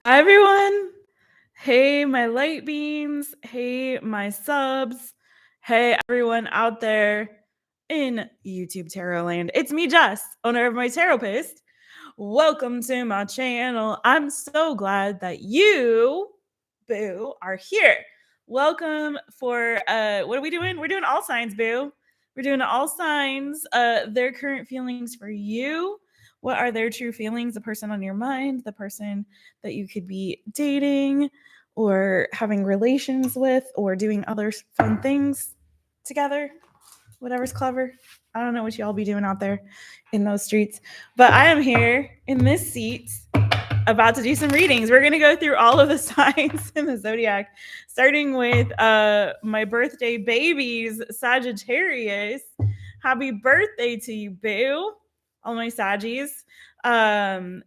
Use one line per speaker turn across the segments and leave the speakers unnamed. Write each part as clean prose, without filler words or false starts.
Hi, everyone. Hey, my light beams. Hey, my subs. Hey, everyone out there in YouTube Tarot land. It's me, Jess, owner of My Taropist. Welcome to my channel. I'm so glad that you, boo, are here. Welcome for, what are we doing? We're doing all signs, boo. We're doing all signs, their current feelings for you. What are their true feelings? The person on your mind, the person that you could be dating or having relations with or doing other fun things together, whatever's clever. I don't know what y'all be doing out there in those streets, but I am here in this seat about to do some readings. We're going to go through all of the signs in the zodiac, starting with my birthday babies, Sagittarius. Happy birthday to you, boo, all my Saggies. And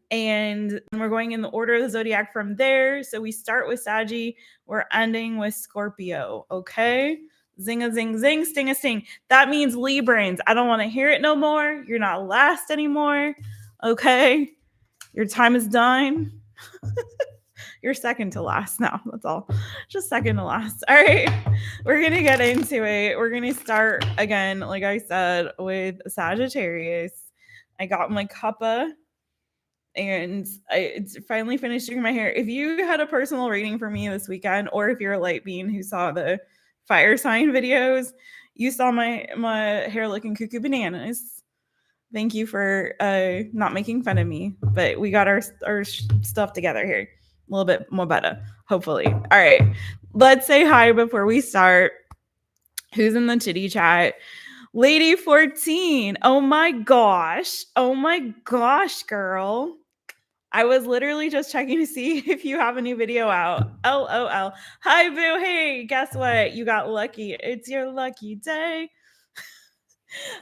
we're going in the order of the zodiac from there. So we start with Saggy, we're ending with Scorpio, okay? Zing a zing zing, sting a sting. That means Librans. I don't want to hear it no more. You're not last anymore, okay? Your time is done. You're second to last now. That's all. Just second to last. All right. We're going to get into it. We're going to start again, like I said, with Sagittarius. I got my cuppa and I finally finished doing my hair. If you had a personal reading for me this weekend, or if you're a light being who saw the fire sign videos, you saw my hair looking cuckoo bananas. Thank you for not making fun of me, but we got our stuff together here a little bit more better, hopefully. All right, let's say hi before we start. Who's in the chitty chat? Lady 14. Oh my gosh, girl. I was literally just checking to see if you have a new video out. LOL. Hi, boo. Hey, guess what? You got lucky. It's your lucky day.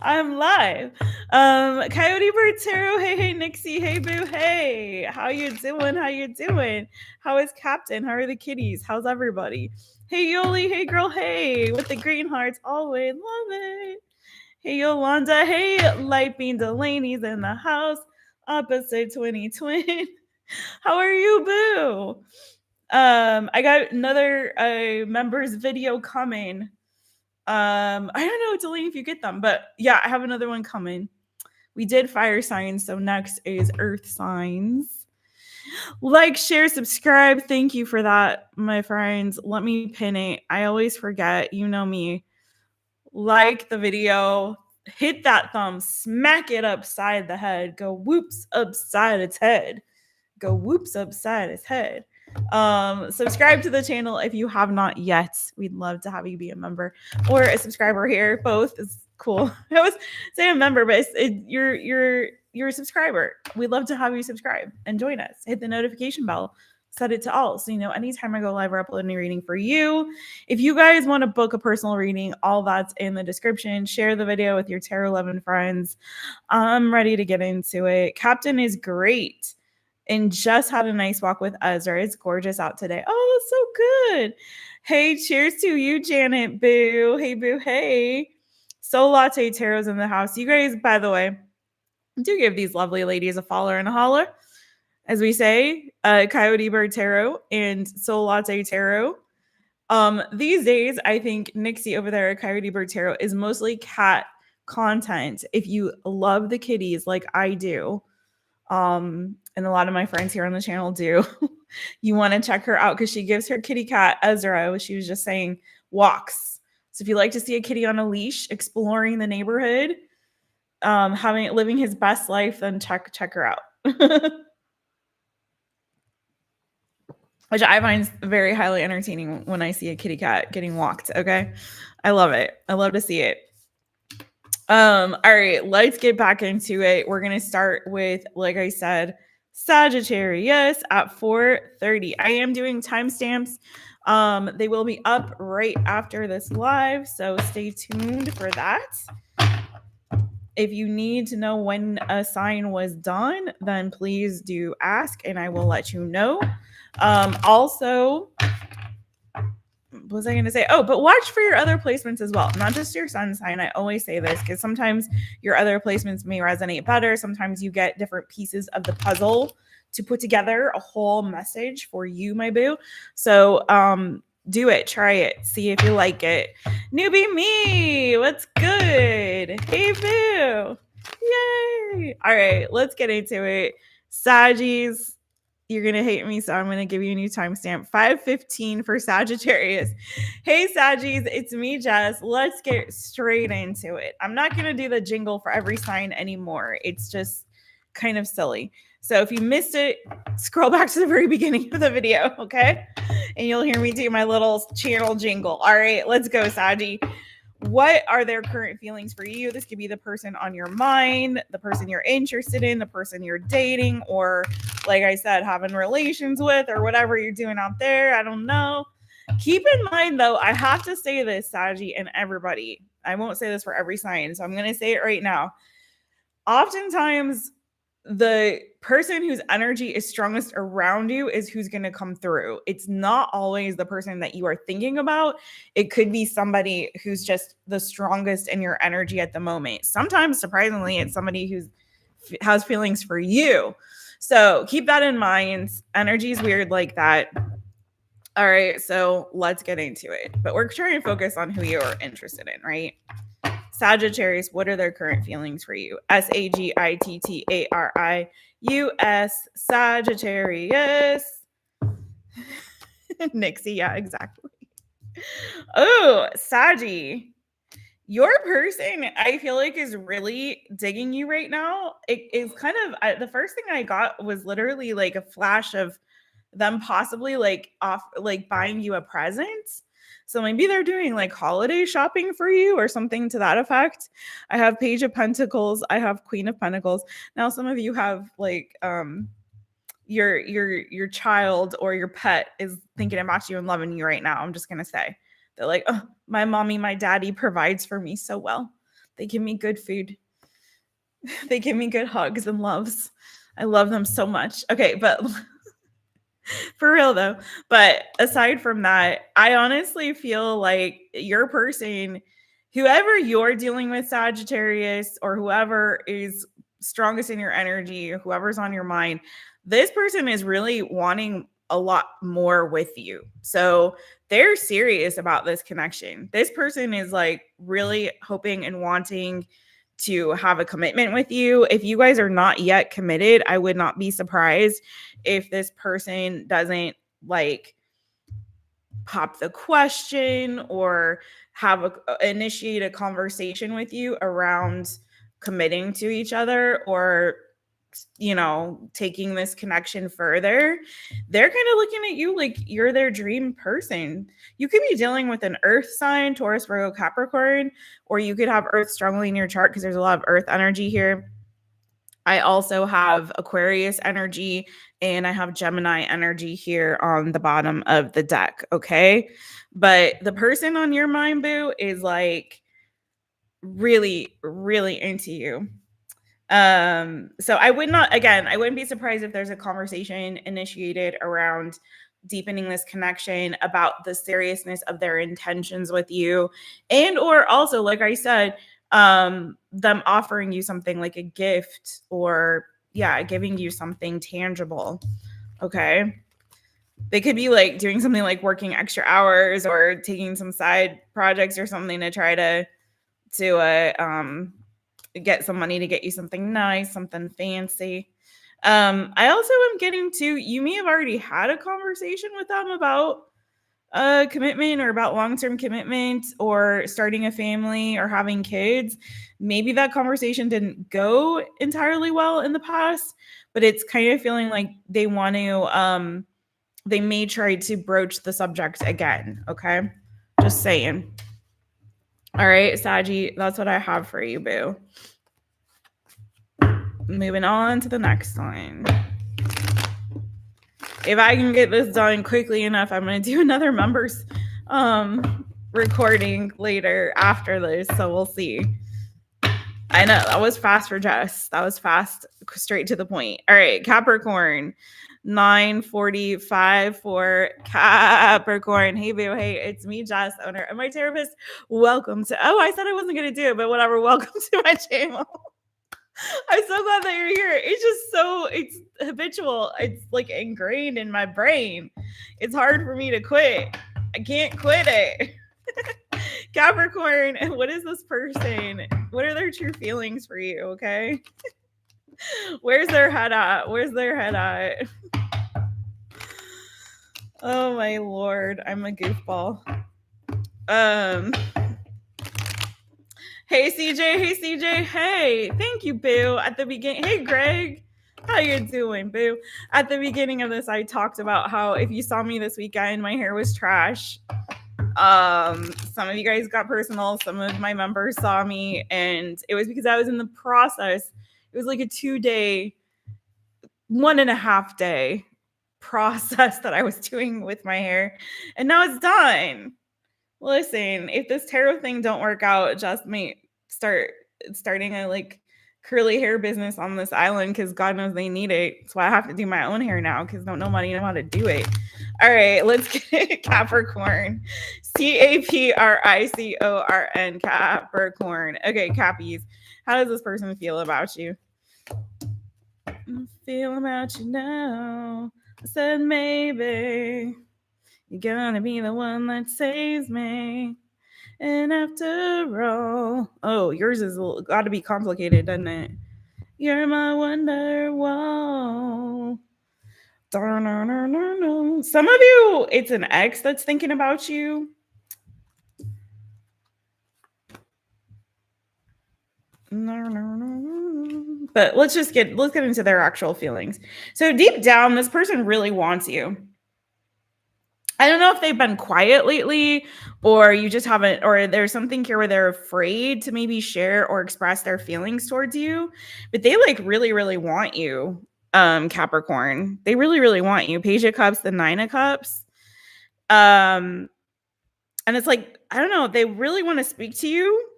I'm live. Coyote Bird Tarot. Hey, Nixie. Hey, boo. Hey, how you doing? How is Captain? How are the kitties? How's everybody? Hey, Yoli. Hey, girl. Hey, with the green hearts. Always love it. Hey, Yolanda. Hey, Light Bean Delaney's in the house. Opposite 2020. How are you, boo? I got another members video coming. I don't know, Delaney, if you get them, but yeah, I have another one coming. We did fire signs, so next is earth signs. Like, share, subscribe. Thank you for that, my friends. Let me pin it. I always forget. You know me. Like the video, hit that thumb, smack it upside the head, go whoops upside its head. Subscribe to the channel if you have not yet. We'd love to have you be a member or a subscriber here. Both is cool. I was saying a member, but you're a subscriber. We'd love to have you subscribe and join us. Hit the notification bell, set it to all, so you know anytime I go live or upload a new reading for you. If you guys want to book a personal reading, all that's in the description. Share the video with your tarot loving friends. I'm ready to get into it. Captain is great and just had a nice walk with Ezra. It's gorgeous out today. Oh, so good. Hey, cheers to you, Janet, boo. Hey, boo, hey. Soul Latte Tarot's in the house. You guys, by the way, do give these lovely ladies a follow and a holler. As we say, Coyote Bird Tarot and Soul Latte Tarot. These days, I think Nixie over there at Coyote Bird Tarot is mostly cat content. If you love the kitties like I do, and a lot of my friends here on the channel do, you want to check her out because she gives her kitty cat Ezra, she was just saying, walks. So if you like to see a kitty on a leash exploring the neighborhood, living his best life, then check her out. Which I find very highly entertaining when I see a kitty cat getting walked. Okay, I love it. I love to see it. All right, let's get back into it. We're gonna start with, like I said, Sagittarius at 4:30. I am doing timestamps. They will be up right after this live, so stay tuned for that. If you need to know when a sign was done, then please do ask and I will let you know. Also, what was I going to say? Oh, but watch for your other placements as well. Not just your sun sign. I always say this because sometimes your other placements may resonate better. Sometimes you get different pieces of the puzzle to put together a whole message for you, my boo. So do it, try it, see if you like it. Newbie me, what's good? Hey boo. Yay. All right, let's get into it. Saggies, you're gonna hate me, so I'm gonna give you a new timestamp. 5:15 for Sagittarius. Hey Saggies, it's me, Jess. Let's get straight into it. I'm not gonna do the jingle for every sign anymore. It's just kind of silly. So if you missed it, scroll back to the very beginning of the video, okay? And you'll hear me do my little channel jingle. All right, let's go, Saggy. What are their current feelings for you? This could be the person on your mind, the person you're interested in, the person you're dating, or like I said, having relations with, or whatever you're doing out there. I don't know. Keep in mind, though, I have to say this, Saggy, and everybody. I won't say this for every sign, so I'm going to say it right now. Oftentimes, the person whose energy is strongest around you is who's going to come through. It's not always the person that you are thinking about. It could be somebody who's just the strongest in your energy at the moment. Sometimes, surprisingly, it's somebody who has feelings for you. So keep that in mind. Energy is weird like that. All right, so let's get into it. But we're trying to focus on who you're interested in, right? Sagittarius, what are their current feelings for you? Sagittarius, Sagittarius. Nixie, yeah, exactly. Oh, Saggy. Your person, I feel like, is really digging you right now. It is kind of, the first thing I got was literally like a flash of them possibly like buying you a present. So maybe they're doing like holiday shopping for you or something to that effect. I have Page of Pentacles. I have Queen of Pentacles. Now some of you have like your child or your pet is thinking about you and loving you right now. I'm just gonna say they're like, oh, my mommy, my daddy provides for me so well. They give me good food. They give me good hugs and loves. I love them so much. Okay, but for real though. But aside from that, I honestly feel like your person, whoever you're dealing with, Sagittarius, or whoever is strongest in your energy, whoever's on your mind, this person is really wanting a lot more with you. So they're serious about this connection. This person is like really hoping and wanting to have a commitment with you. If you guys are not yet committed, I would not be surprised if this person doesn't like pop the question or initiate a conversation with you around committing to each other or taking this connection further. They're kind of looking at you like you're their dream person. You could be dealing with an earth sign, Taurus, Virgo, Capricorn, or you could have earth strongly in your chart because there's a lot of earth energy here. I also have Aquarius energy and I have Gemini energy here on the bottom of the deck. Okay. But the person on your mind, boo, is like really, really into you. So I wouldn't be surprised if there's a conversation initiated around deepening this connection about the seriousness of their intentions with you, and or also, like I said, them offering you something like a gift or giving you something tangible. Okay. They could be like doing something like working extra hours or taking some side projects or something to try to get some money to get you something nice, something fancy. I also am getting to, you may have already had a conversation with them about commitment or about long-term commitment or starting a family or having kids. Maybe that conversation didn't go entirely well in the past, but it's kind of feeling like they want to, they may try to broach the subject again. Okay. Just saying. All right, Saggy, that's what I have for you, boo. Moving on to the next line. If I can get this done quickly enough, I'm going to do another members recording later after this, so we'll see. I know, that was fast for Jess. That was fast, straight to the point. All right, Capricorn. 9:45 for Capricorn. Hey, boo. Hey, it's me, Jess, owner of My Taropist. Welcome to, I said I wasn't going to do it, but whatever. Welcome to my channel. I'm so glad that you're here. It's just it's habitual. It's like ingrained in my brain. It's hard for me to quit. I can't quit it. Capricorn, what is this person? What are their true feelings for you? Okay. Where's their head at? Where's their head at? Oh my Lord. I'm a goofball. Hey CJ, hey, thank you, Boo. At the beginning, hey Greg, how you doing, Boo? At the beginning of this, I talked about how if you saw me this weekend, my hair was trash. Some of you guys got personal, some of my members saw me, and it was because I was in the process. It was like a 2-day, 1.5 day process that I was doing with my hair, and now it's done. Listen, if this tarot thing don't work out, just may starting a like curly hair business on this island because God knows they need it. That's why I have to do my own hair now because don't nobody know how to do it. All right, let's get it. Capricorn. Capricorn. Capricorn. Okay, Cappies. How does this person feel about you? Feel about you now. I said maybe you're gonna be the one that saves me. And after all, oh, yours is got to be complicated, doesn't it? You're my wonder wall. Some of you, it's an ex that's thinking about you. But let's get into their actual feelings. So deep down, this person really wants you. I don't know if they've been quiet lately or you just haven't, or there's something here where they're afraid to maybe share or express their feelings towards you, but they like really, really want you, Capricorn. They really, really want you. Page of Cups, the Nine of Cups. And it's like, I don't know, they really want to speak to you.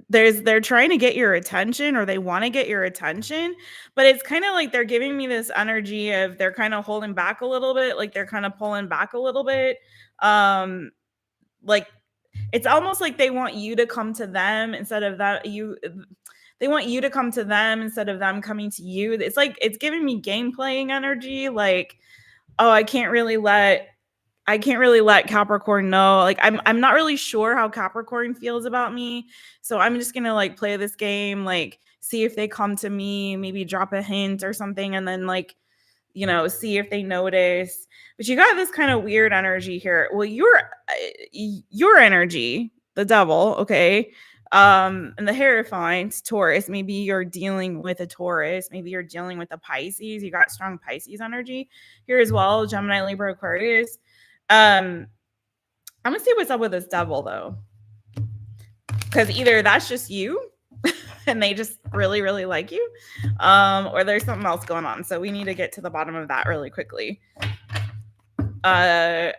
They're trying to get your attention or they want to get your attention, but it's kind of like they're giving me this energy of they're kind of holding back a little bit, like they're kind of pulling back a little bit. Like it's almost like they want you to come to them instead of that they want you to come to them instead of them coming to you. It's like it's giving me game playing energy, like, oh, I can't really let Capricorn know. Like I'm not really sure how Capricorn feels about me. So I'm just going to like play this game, like see if they come to me, maybe drop a hint or something and then like, you know, see if they notice. But you got this kind of weird energy here. Well, your energy, the devil, okay? And the Hierophant, Taurus, maybe you're dealing with a Taurus, maybe you're dealing with a Pisces. You got strong Pisces energy here as well, Gemini, Libra, Aquarius. I'm gonna see what's up with this devil though, because either that's just you and they just really, really like you, or there's something else going on. So we need to get to the bottom of that really quickly. Capricorn,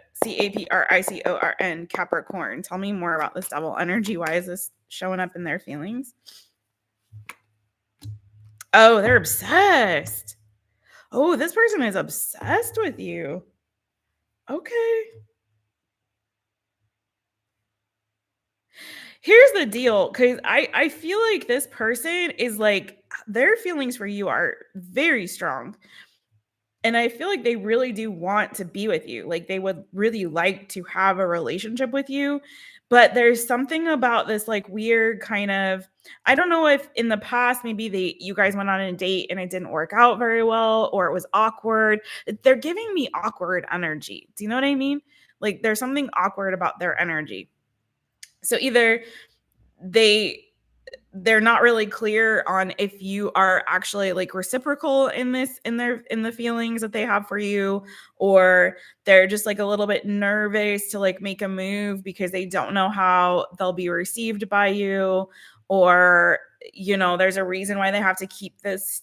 Capricorn. Tell me more about this devil energy. Why is this showing up in their feelings? Oh, they're obsessed. Oh, this person is obsessed with you. Okay. Here's the deal, because I feel like this person is like their feelings for you are very strong. And I feel like they really do want to be with you. Like they would really like to have a relationship with you. But there's something about this like weird kind of, I don't know if in the past maybe you guys went on a date and it didn't work out very well or it was awkward. They're giving me awkward energy. Do you know what I mean? Like there's something awkward about their energy. So either they're not really clear on if you are actually like reciprocal in the feelings that they have for you, or they're just like a little bit nervous to like make a move because they don't know how they'll be received by you, or you know there's a reason why they have to keep this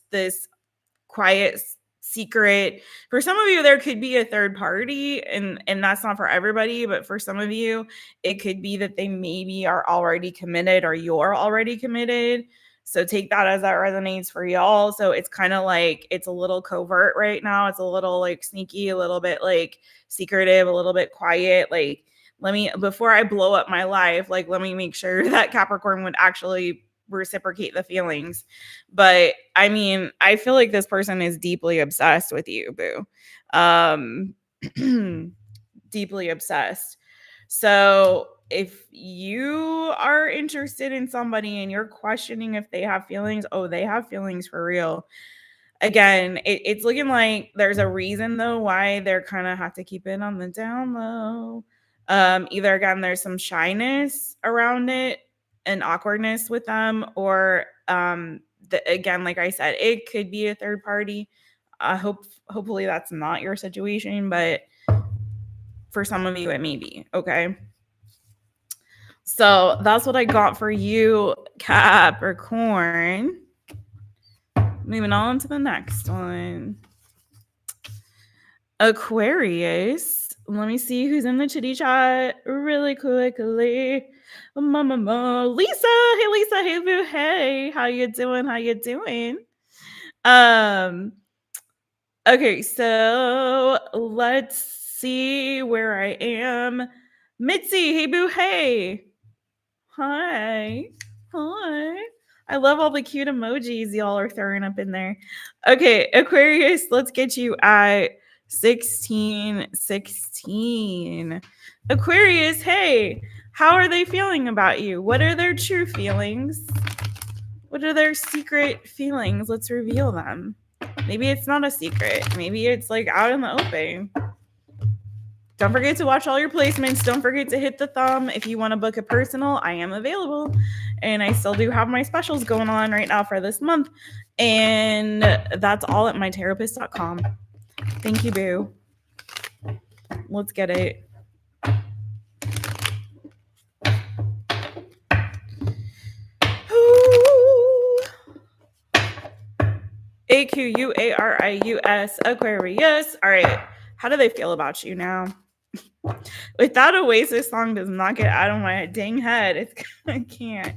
quiet secret. For some of you there could be a third party, and that's not for everybody, but for some of you it could be that they maybe are already committed or you're already committed. So take that as that resonates for y'all. So it's kind of like it's a little covert right now. It's a little like sneaky, a little bit like secretive, a little bit quiet. Like let me, before I blow up my life, like let me make sure that Capricorn would actually reciprocate the feelings. But I mean, I feel like this person is deeply obsessed with you, boo. Deeply obsessed. So if you are interested in somebody and you're questioning if they have feelings, oh, they have feelings for real. Again, it's looking like there's a reason though why they're kind of have to keep it on the down low. Either again, there's some shyness around it and awkwardness with them, or again, like I said, it could be a third party. Hopefully that's not your situation, but for some of you it may be. Okay. So that's what I got for you, Capricorn. Moving on to the next one. Aquarius. Let me see who's in the chitty chat really quickly. Lisa. Hey, Lisa. Hey, boo. Hey, how you doing? How you doing? Okay, so let's see where I am. Mitzi. Hey, boo. Hey. Hi. Hi. I love all the cute emojis y'all are throwing up in there. Okay, Aquarius, let's get you at 1616. Aquarius, hey, how are they feeling about you? What are their true feelings? What are their secret feelings? Let's reveal them. Maybe it's not a secret. Maybe it's like out in the open. Don't forget to watch all your placements. Don't forget to hit the thumb. If you want to book a personal, I am available. And I still do have my specials going on right now for this month. And that's all at mytaropist.com. Thank you, boo. Let's get it. Aquarius, Aquarius. All right. How do they feel about you now? If that Oasis song does not get out of my dang head, I can't.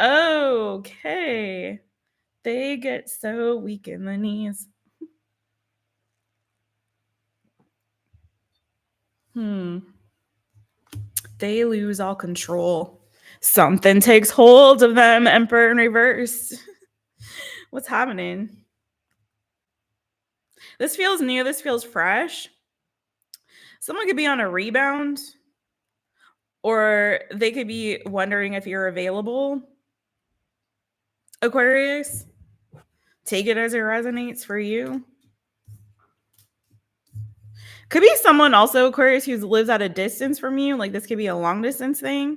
Okay. They get so weak in the knees. They lose all control. Something takes hold of them, Emperor in reverse. What's happening? This feels new. This feels fresh. Someone could be on a rebound, or they could be wondering if you're available. Aquarius, take it as it resonates for you. Could be someone also, Aquarius, who lives at a distance from you. Like this could be a long distance thing.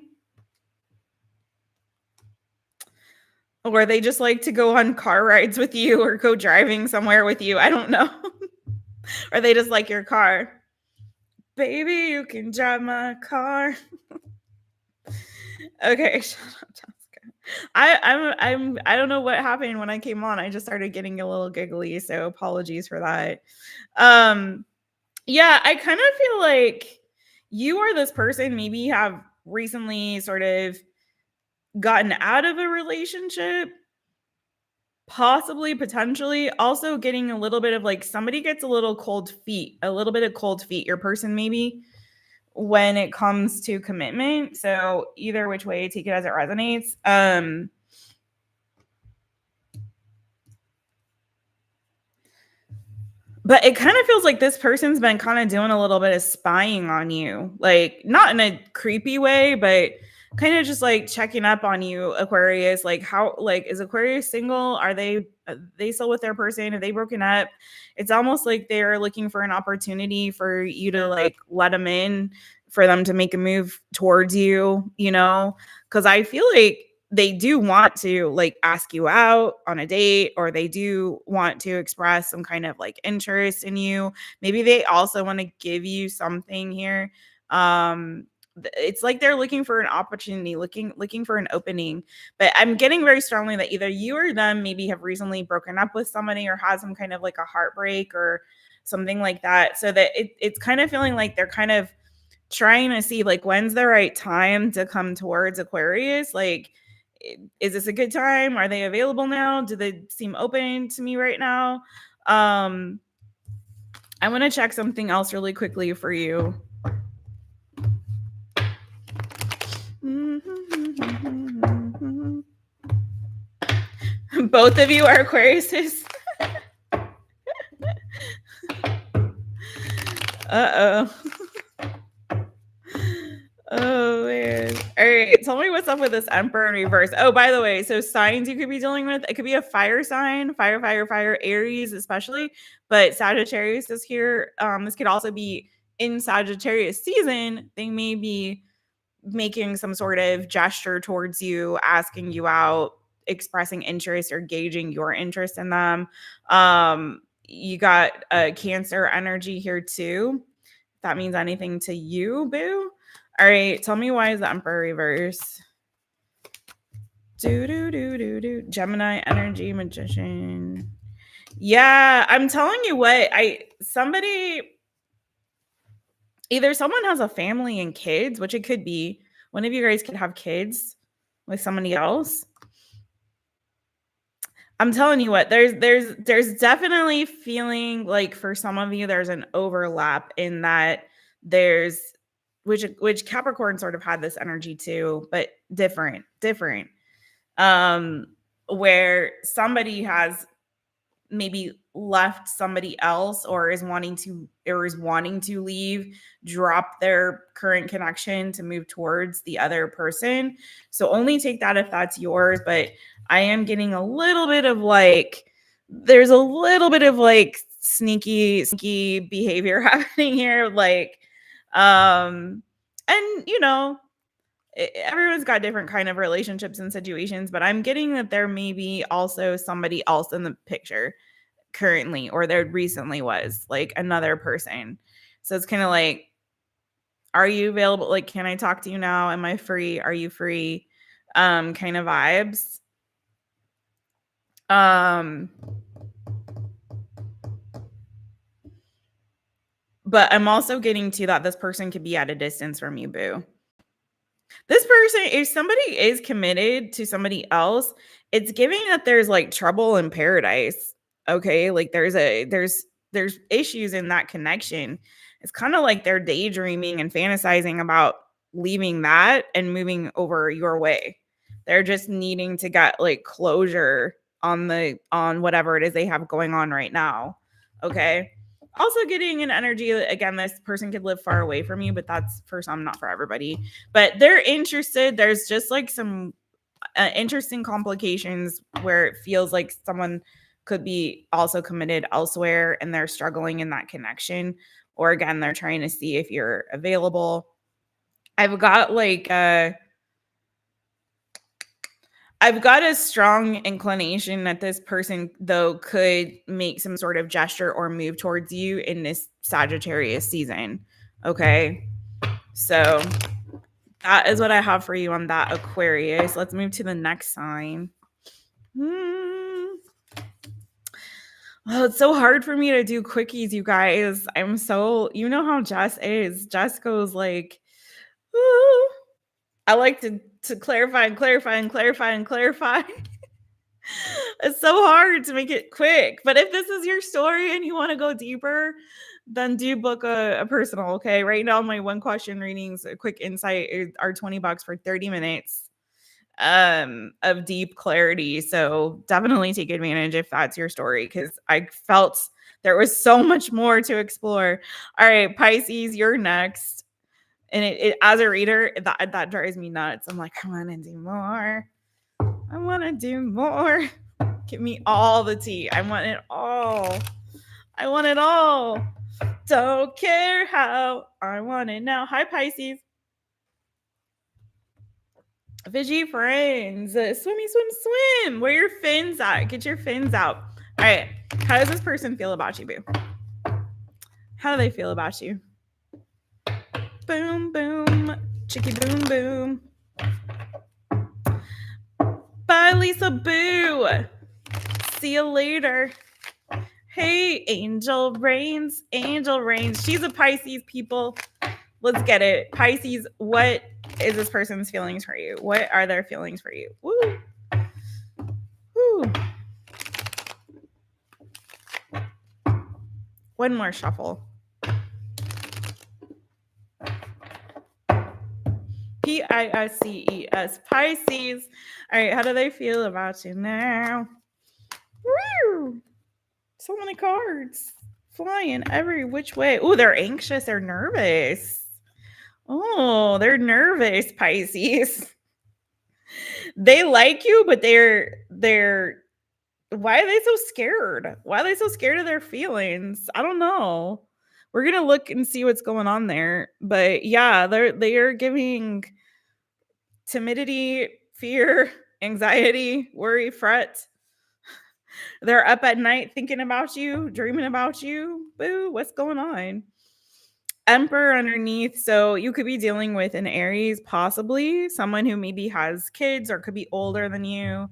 Or they just like to go on car rides with you or go driving somewhere with you. I don't know. Or they just like your car. Baby, you can drive my car. Okay, shut up, Jessica. I don't know what happened when I came on. I just started getting a little giggly, so apologies for that. Yeah, I kind of feel like you or this person maybe have recently sort of gotten out of a relationship, possibly, potentially, also getting a little bit of like somebody gets a little cold feet, your person maybe, when it comes to commitment. So either which way, take it as it resonates. But it kind of feels like this person's been kind of doing a little bit of spying on you, like not in a creepy way, but kind of just like checking up on you, Aquarius. Like how, like, is Aquarius single? Are they still with their person? Have they broken up? It's almost like they're looking for an opportunity for you to like let them in, for them to make a move towards you, you know? Because I feel like they do want to like ask you out on a date, or they do want to express some kind of like interest in you. Maybe they also want to give you something here. It's like they're looking for an opportunity, looking for an opening. But I'm getting very strongly that either you or them maybe have recently broken up with somebody or had some kind of like a heartbreak or something like that. So that it's kind of feeling like they're kind of trying to see like when's the right time to come towards Aquarius. Like, is this a good time? Are they available now? Do they seem open to me right now? I want to check something else really quickly for you. Both of you are Aquariuses. Uh-oh. Oh man. All right. Tell me what's up with this Emperor in reverse. Oh, by the way, so signs you could be dealing with, it could be a fire sign, fire, Aries especially, but Sagittarius is here. This could also be in Sagittarius season. They may be making some sort of gesture towards you, asking you out, expressing interest or gauging your interest in them. You got a Cancer energy here too. If that means anything to you, boo. All right, tell me why is the Emperor reverse? Gemini energy, Magician. Yeah, I'm telling you what, either someone has a family and kids, which it could be. One of you guys could have kids with somebody else. I'm telling you what, there's definitely feeling like for some of you there's an overlap in that there's which Capricorn sort of had this energy too, but different. Where somebody has maybe left somebody else or is wanting to leave, drop their current connection to move towards the other person. So only take that if that's yours, but I am getting a little bit of like there's a little bit of like sneaky behavior happening here, like and you know, everyone's got different kind of relationships and situations, but I'm getting that there may be also somebody else in the picture currently, or there recently was like another person. So it's kind of like, are you available? Like, can I talk to you now? Am I free? Are you free? Kind of vibes. But I'm also getting to that this person could be at a distance from you, boo. This person, if somebody is committed to somebody else, it's giving that there's like trouble in paradise. Okay. Like there's issues in that connection. It's kind of like they're daydreaming and fantasizing about leaving that and moving over your way. They're just needing to get like closure on whatever it is they have going on right now. Okay. Also getting an energy, again, this person could live far away from you, but that's for some, not for everybody. But they're interested. There's just like some interesting complications where it feels like someone could be also committed elsewhere and they're struggling in that connection. Or again, they're trying to see if you're available. I've got a strong inclination that this person, though, could make some sort of gesture or move towards you in this Sagittarius season. Okay. So that is what I have for you on that, Aquarius. Let's move to the next sign. Oh, it's so hard for me to do quickies, you guys. You know how Jess is. Jess goes like, ooh. I like to clarify and clarify and clarify and clarify. It's so hard to make it quick. But if this is your story and you want to go deeper, then do book a personal. Okay. Right now, my one question readings, a quick insight are $20 for 30 minutes of deep clarity. So definitely take advantage if that's your story, because I felt there was so much more to explore. All right, Pisces, you're next. And it as a reader, that drives me nuts. I'm like, I want to do more. I want to do more. Give me all the tea. I want it all. I want it all. Don't care how. I want it now. Hi, Pisces. Fishy friends. Swimmy, swim, swim. Where are your fins at? Get your fins out. All right. How does this person feel about you, boo? How do they feel about you? Boom, boom. Chicky, boom, boom. Bye, Lisa Boo. See you later. Hey, Angel Rains. Angel Rains. She's a Pisces, people. Let's get it. Pisces, what is this person's feelings for you? What are their feelings for you? Woo. Woo. One more shuffle. Pisces. Pisces. All right, how do they feel about you now? Woo! So many cards flying every which way. Oh, they're anxious. They're nervous. Oh, they're nervous, Pisces. They like you, but they're why are they so scared? Why are they so scared of their feelings? I don't know. We're gonna look and see what's going on there. But yeah, they are giving timidity, fear, anxiety, worry, fret. They're up at night thinking about you, dreaming about you. Boo, what's going on? Emperor underneath. So you could be dealing with an Aries, possibly someone who maybe has kids or could be older than you.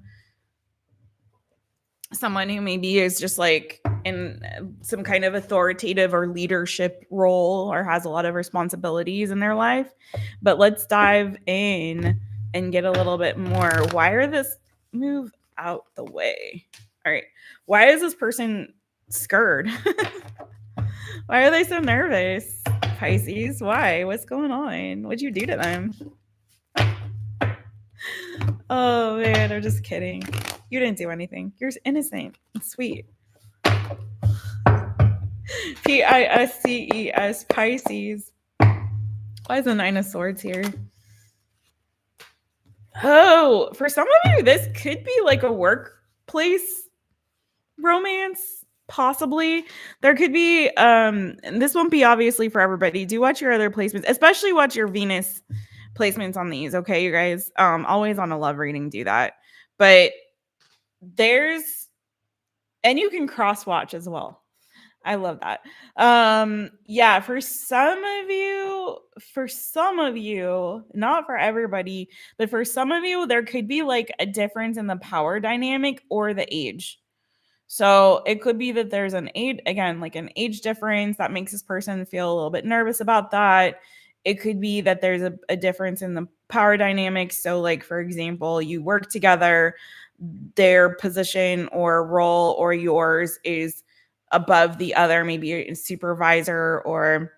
Someone who maybe is just like in some kind of authoritative or leadership role or has a lot of responsibilities in their life. But let's dive in and get a little bit more. Why are this move out the way? All right. Why is this person scared? Why are they so nervous? Pisces, why? What's going on? What'd you do to them? Oh man, I'm just kidding. You didn't do anything. You're innocent and sweet. Pisces, Pisces. Why is the Nine of Swords here? Oh, for some of you, this could be like a workplace romance, possibly. There could be, and this won't be obviously for everybody. Do watch your other placements, especially watch your Venus placements on these, okay, you guys? Always on a love reading, do that. But there's, and you can cross watch as well. I love that. Yeah, for some of you, not for everybody, but for some of you, there could be like a difference in the power dynamic or the age. So it could be that there's an age, again, like an age difference that makes this person feel a little bit nervous about that. It could be that there's a difference in the power dynamics. So, like, for example, you work together, their position or role or yours is above the other, maybe a supervisor or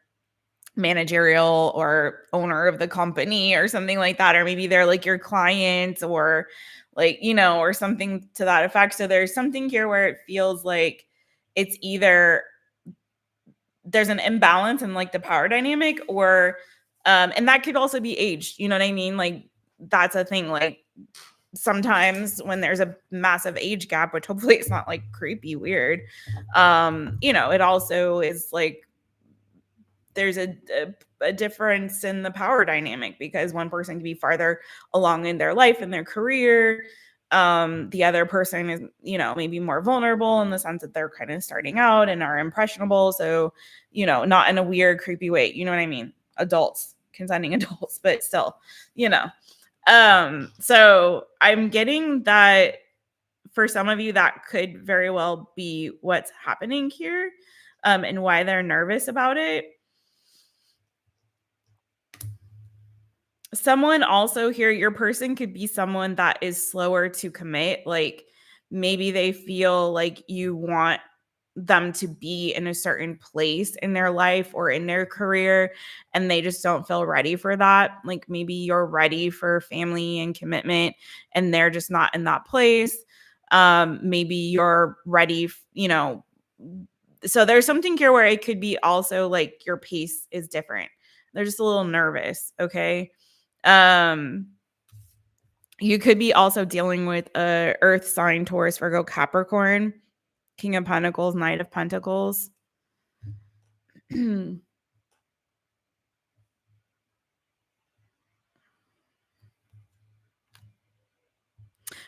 managerial or owner of the company or something like that, or maybe they're like your client or like, or something to that effect. So there's something here where it feels like it's either there's an imbalance in like the power dynamic or and that could also be age, you know what I mean? Like that's a thing. Like sometimes when there's a massive age gap, which hopefully it's not like creepy weird, it also is like there's a difference in the power dynamic because one person can be farther along in their life and their career. The other person is, maybe more vulnerable in the sense that they're kind of starting out and are impressionable. So, not in a weird, creepy way. You know what I mean? Adults, consenting adults, but still, So I'm getting that for some of you, that could very well be what's happening here, and why they're nervous about it. Someone also here, your person could be someone that is slower to commit. Like maybe they feel like you want them to be in a certain place in their life or in their career, and they just don't feel ready for that. Like maybe you're ready for family and commitment, and they're just not in that place. Maybe you're ready, So there's something here where it could be also like your pace is different. They're just a little nervous, okay? You could be also dealing with a earth sign, Taurus, Virgo, Capricorn, King of Pentacles, Knight of Pentacles.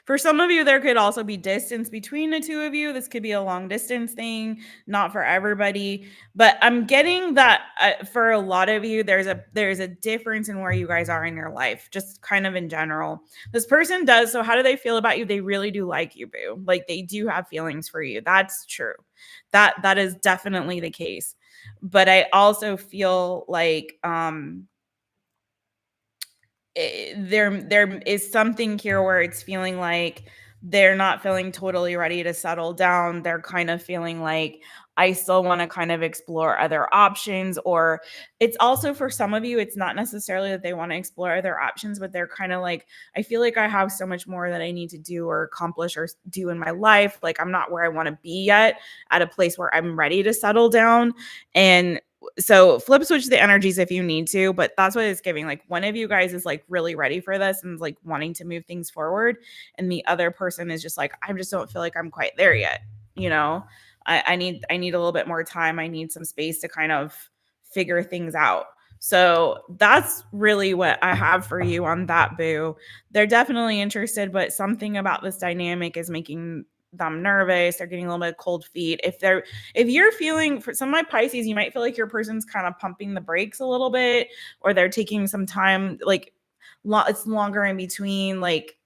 For some of you, there could also be distance between the two of you. This could be a long distance thing, not for everybody. But I'm getting that for a lot of you, there's a difference in where you guys are in your life, just kind of in general. This person does. So how do they feel about you? They really do like you, boo. Like they do have feelings for you. That's true. That is definitely the case. But I also feel like there is something here where it's feeling like they're not feeling totally ready to settle down. They're kind of feeling like, I still want to kind of explore other options. Or it's also for some of you, it's not necessarily that they want to explore other options, but they're kind of like, I feel like I have so much more that I need to do or accomplish or do in my life. Like, I'm not where I want to be yet, at a place where I'm ready to settle down. And so flip switch the energies if you need to, but that's what it's giving. Like, one of you guys is like really ready for this and like wanting to move things forward, and the other person is just like, I just don't feel like I'm quite there yet. You know, I need a little bit more time. I need some space to kind of figure things out. So that's really what I have for you on that, boo. They're definitely interested, but something about this dynamic is making them nervous. They're getting a little bit of cold feet. If you're feeling, for some of my Pisces, you might feel like your person's kind of pumping the brakes a little bit, or they're taking some time, like it's longer in between, like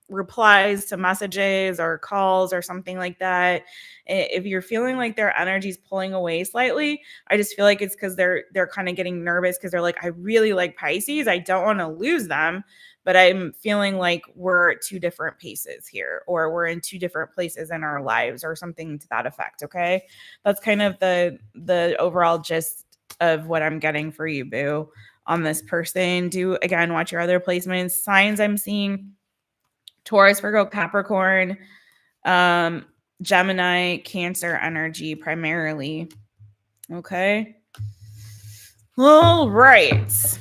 replies to messages or calls or something like that. If you're feeling like their energy's pulling away slightly, I just feel like it's because they're kind of getting nervous, because they're like, I really like Pisces, I don't want to lose them, but I'm feeling like we're at two different paces here, or we're in two different places in our lives, or something to that effect. Okay, that's kind of the overall gist of what I'm getting for you, boo, on this person. Do again watch your other placements. Signs I'm seeing: Taurus, Virgo, Capricorn, Gemini, Cancer energy primarily. Okay. All right.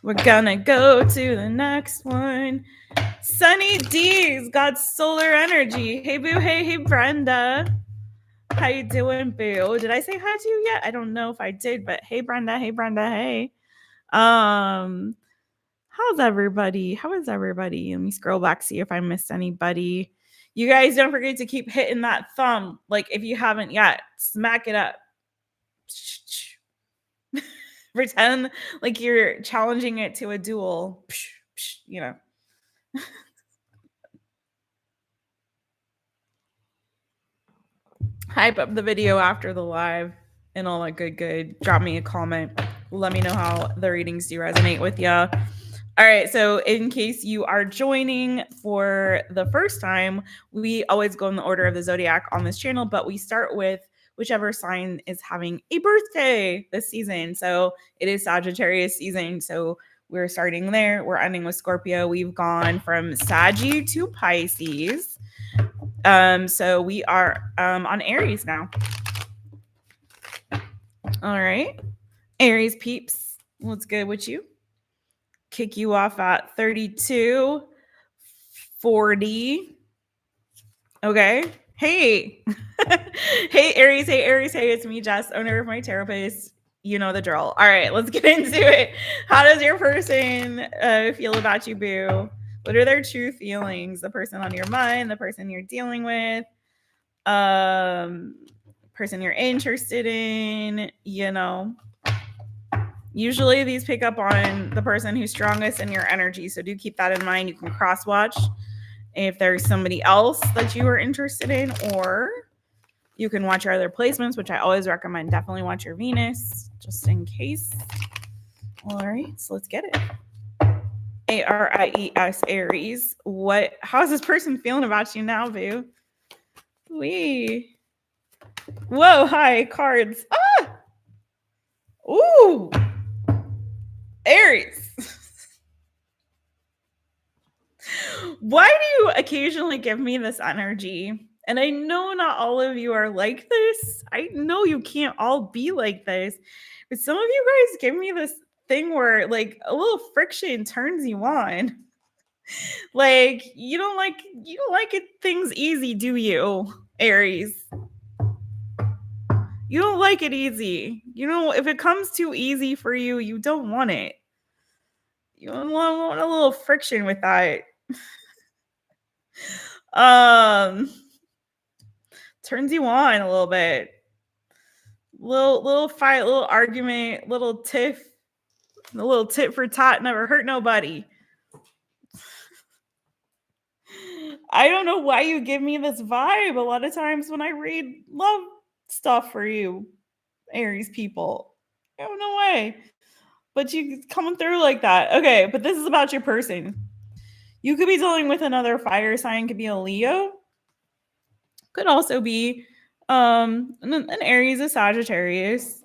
We're gonna go to the next one. Sunny D's got solar energy. Hey, boo. Hey, Brenda. How you doing, boo? Did I say hi to you yet? I don't know if I did, but hey, Brenda. Hey, Brenda. Hey. How's everybody? How is everybody? Let me scroll back, see if I missed anybody. You guys don't forget to keep hitting that thumb. Like, if you haven't yet, smack it up. Pretend like you're challenging it to a duel. You know. Hype up the video after the live and all that good. Drop me a comment. Let me know how the readings do resonate with you. All right, so in case you are joining for the first time, we always go in the order of the zodiac on this channel, but we start with whichever sign is having a birthday this season. So it is Sagittarius season, so we're starting there. We're ending with Scorpio. We've gone from Saggy to Pisces. So we are on Aries now. All right, Aries peeps, what's good with you? Kick you off at 3240. Okay. Hey. Hey, Aries. Hey, Aries. Hey, it's me, Jess, owner of My Taropist. You know the drill. All right, let's get into it. How does your person feel about you, boo? What are their true feelings? The person on your mind, the person you're dealing with, person you're interested in, you know. Usually these pick up on the person who's strongest in your energy. So do keep that in mind. You can cross watch if there's somebody else that you are interested in, or you can watch your other placements, which I always recommend. Definitely watch your Venus just in case. All right, so let's get it. Aries, Aries. How's this person feeling about you now, boo? Wee. Whoa, hi, cards. Ah! Ooh. Aries. Why do you occasionally give me this energy? And I know not all of you are like this. I know you can't all be like this. But some of you guys give me this thing where like a little friction turns you on. Like you don't like it things easy, do you, Aries? You don't like it easy. You know, if it comes too easy for you, you don't want it. You want a little friction with that. Turns you on a little bit. Little fight, little argument, little tiff, a little tit for tat, never hurt nobody. I don't know why you give me this vibe a lot of times when I read love stuff for you, Aries people. I don't know why. But you coming through like that. Okay, but this is about your person. You could be dealing with another fire sign, could be a Leo. Could also be an Aries, a Sagittarius.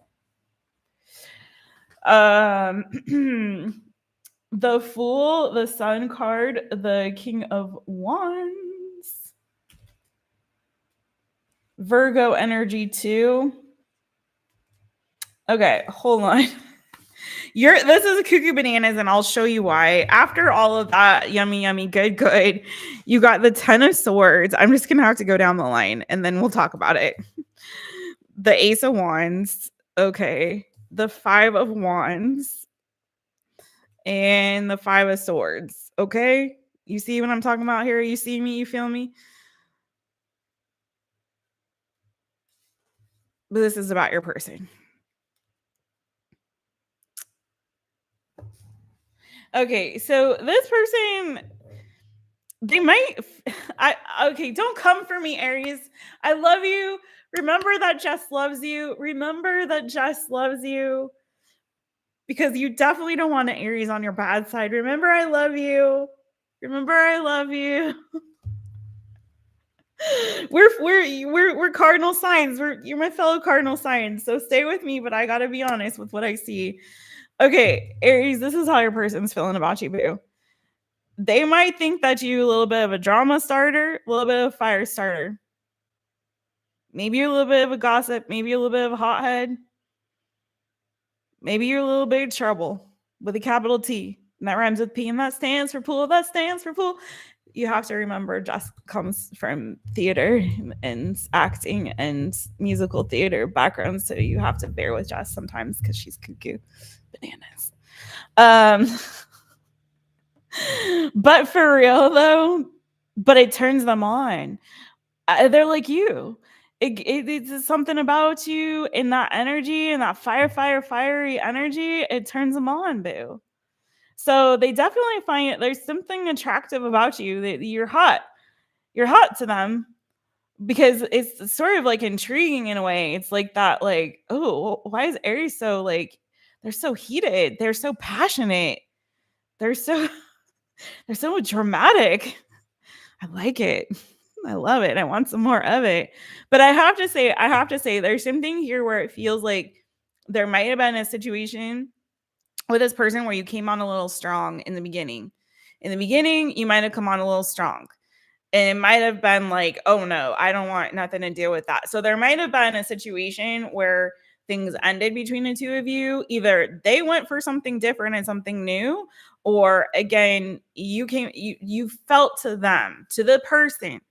The Fool, the Sun card, the King of Wands, Virgo energy too. Okay, hold on. This is a cuckoo bananas, and I'll show you why. After all of that, yummy, good, you got the 10 of Swords. I'm just gonna have to go down the line, and then we'll talk about it. The Ace of Wands, okay. The 5 of Wands, and the 5 of Swords, okay. You see what I'm talking about here? You see me? You feel me? But this is about your person. Okay, so this person, they might okay, don't come for me, Aries. I love you. Remember that Jess loves you. Remember that Jess loves you, because you definitely don't want an Aries on your bad side. Remember I love you. Remember I love you. We're cardinal signs. You're my fellow cardinal signs. So stay with me, but I got to be honest with what I see. Okay, Aries, this is how your person's feeling about you, boo. They might think that you a little bit of a drama starter, a little bit of a fire starter. Maybe you're a little bit of a gossip, maybe a little bit of a hothead. Maybe you're a little bit of trouble with a capital T. And that rhymes with P, and that stands for pool. That stands for pool. You have to remember Jess comes from theater and acting and musical theater background. So you have to bear with Jess sometimes because she's cuckoo bananas. But for real though, but it turns them on. They're like you. It's something about you in that energy and that fiery energy. It turns them on, boo. So they definitely find it. There's something attractive about you. That you're hot. You're hot to them because it's sort of like intriguing in a way. It's like that, like, oh, why is Aries so like? They're so heated. They're so passionate. They're so dramatic. I like it. I love it. I want some more of it. But I have to say, there's something here where it feels like there might have been a situation with this person where you came on a little strong in the beginning. In the beginning, you might have come on a little strong. And it might have been like, oh no, I don't want nothing to deal with that. So there might have been a situation where things ended between the two of you. Either they went for something different and something new, or again, you felt to them, to the person.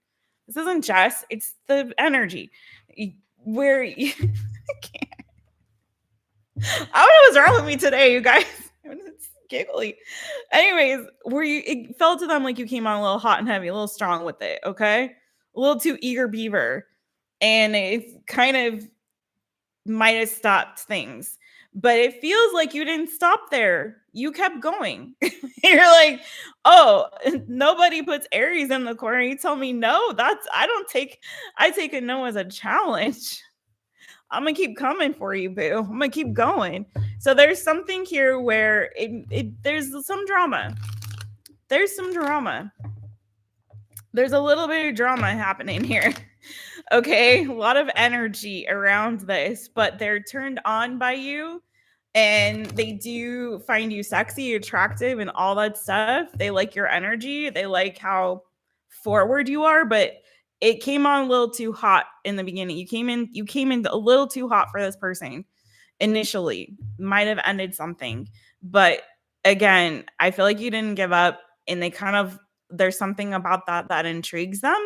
This isn't Jess, it's the energy. Where you I don't know what's wrong with me today, you guys. It's giggly. Anyways, it felt to them like you came on a little hot and heavy, a little strong with it, okay? A little too eager beaver. And it kind of might have stopped things. But it feels like you didn't stop there. You kept going. You're like, oh, nobody puts Aries in the corner. You tell me no. I take a no as a challenge. I'm gonna keep coming for you, boo. I'm gonna keep going. So there's something here where there's some drama. There's some drama. There's a little bit of drama happening here. Okay, a lot of energy around this, but they're turned on by you and they do find you sexy, attractive, and all that stuff. They like your energy. They like how forward you are, but it came on a little too hot in the beginning. You came in a little too hot for this person initially. Might have ended something. But again, I feel like you didn't give up, and there's something about that intrigues them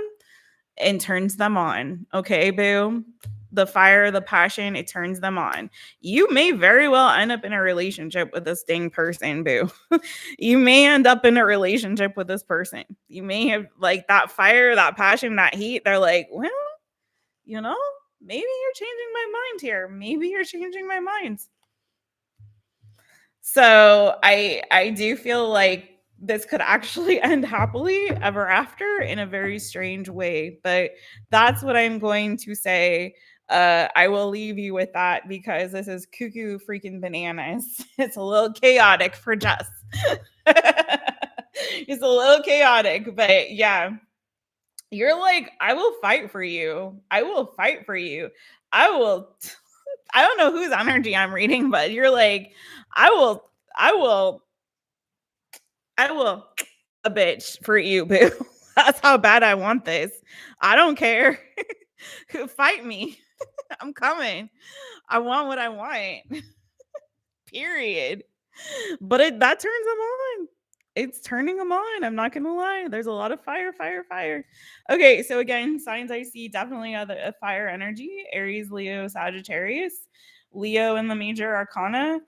and turns them on. Okay, boo. The fire, the passion, it turns them on. You may very well end up in a relationship with this dang person, boo. You may end up in a relationship with this person. You may have like that fire, that passion, that heat. They're like, well, maybe you're changing my mind here. Maybe you're changing my mind. So I do feel like this could actually end happily ever after in a very strange way. But that's what I'm going to say. I will leave you with that because this is cuckoo freaking bananas. It's a little chaotic for Jess. It's a little chaotic, but yeah. You're like, I will fight for you. I will fight for you. I will I don't know whose energy I'm reading, but you're like, I will, I will, I will a bitch for you, boo. That's how bad I want this. I don't care. Fight me. I'm coming. I want what I want. Period. But that turns them on. It's turning them on. I'm not gonna lie. There's a lot of fire, fire, fire. Okay, so again, signs I see definitely are a fire energy: Aries, Leo, Sagittarius, Leo in the major arcana.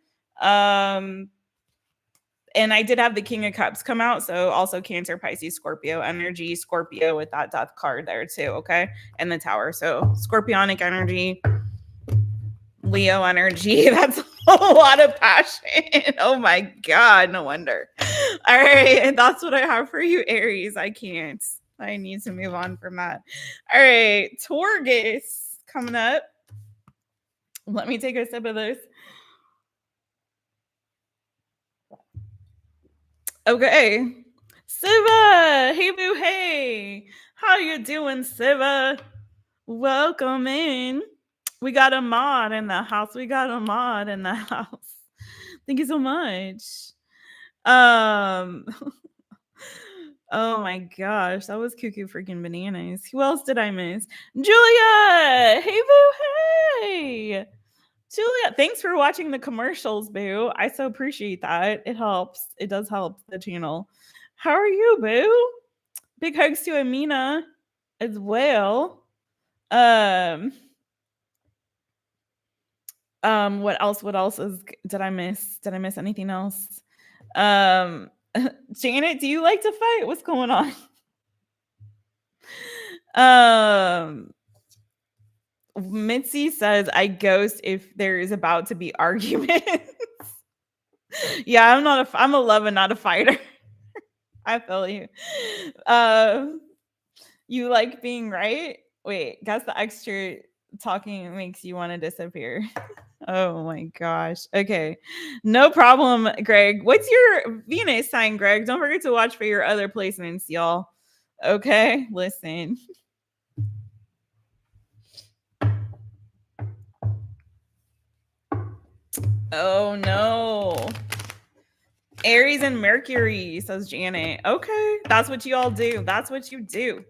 And I did have the King of Cups come out, so also Cancer, Pisces, Scorpio energy, Scorpio with that death card there too. Okay, and the Tower. So Scorpionic energy, Leo energy. That's a lot of passion. Oh my God, no wonder. All right, and that's what I have for you, Aries. I can't. I need to move on from that. All right, Taurus coming up. Let me take a sip of this. Okay. Siva, hey boo, hey. How you doing, Siva? Welcome in. We got a mod in the house. We got a mod in the house. Thank you so much. Oh my gosh, that was cuckoo freaking bananas. Who else did I miss? Julia! Hey boo, hey! Julia, thanks for watching the commercials, boo. I so appreciate that. It helps. It does help the channel. How are you, boo? Big hugs to Amina as well. What else? Did I miss? Did I miss anything else? Janet, do you like to fight? What's going on? Mitzi says I ghost if there is about to be arguments. Yeah, I'm a lover, not a fighter. I feel you. You like being right? Wait, guess the extra talking makes you want to disappear. Oh my gosh. Okay. No problem, Greg. What's your Venus sign, Greg? Don't forget to watch for your other placements, y'all. Okay, listen. Oh no. Aries and Mercury, says Janet. Okay, that's what you all do. That's what you do.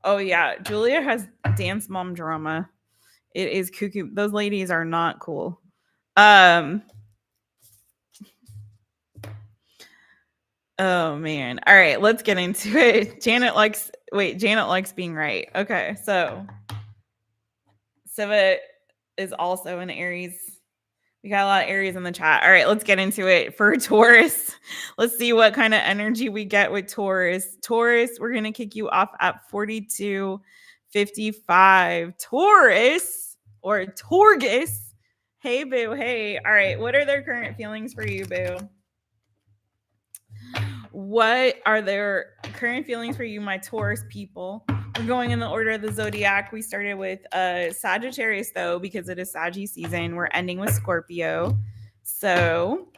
Oh yeah, Julia has dance mom drama. It is cuckoo. Those ladies are not cool. Oh man. All right, let's get into it. Janet likes being right. Okay, so Siva is also an Aries. We got a lot of Aries in the chat. All right, let's get into it. For Taurus, let's see what kind of energy we get with Taurus. Taurus, we're going to kick you off at 42.55. Taurus or Torgus. Hey, boo. Hey. All right, what are their current feelings for you, boo? What are their current feelings for you, my Taurus people? We're going in the order of the zodiac. We started with Sagittarius, though, because it is Saggy season. We're ending with Scorpio. So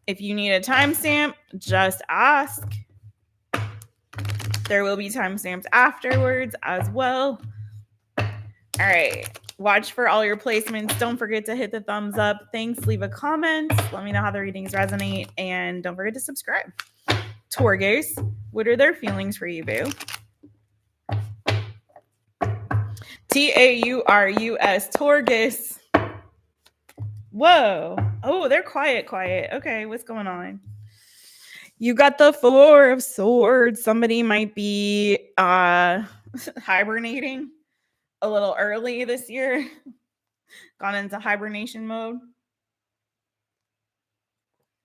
if you need a timestamp, just ask. There will be timestamps afterwards as well. All right. Watch for all your placements. Don't forget to hit the thumbs up. Thanks. Leave a comment. Let me know how the readings resonate. And don't forget to subscribe. Taurus, what are their feelings for you, boo? Taurus, Taurus. Whoa. Oh, they're quiet. Okay, what's going on? You got the Four of Swords. Somebody might be hibernating a little early this year. Gone into hibernation mode.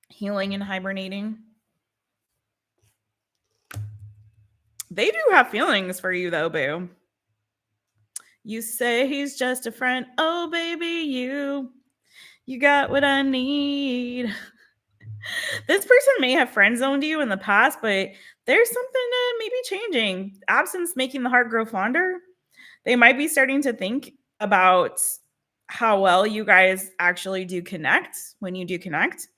Healing and hibernating. They do have feelings for you, though, boo. You say he's just a friend. Oh, baby, you got what I need. This person may have friend zoned you in the past, but there's something maybe changing. Absence making the heart grow fonder. They might be starting to think about how well you guys actually do connect when you do connect.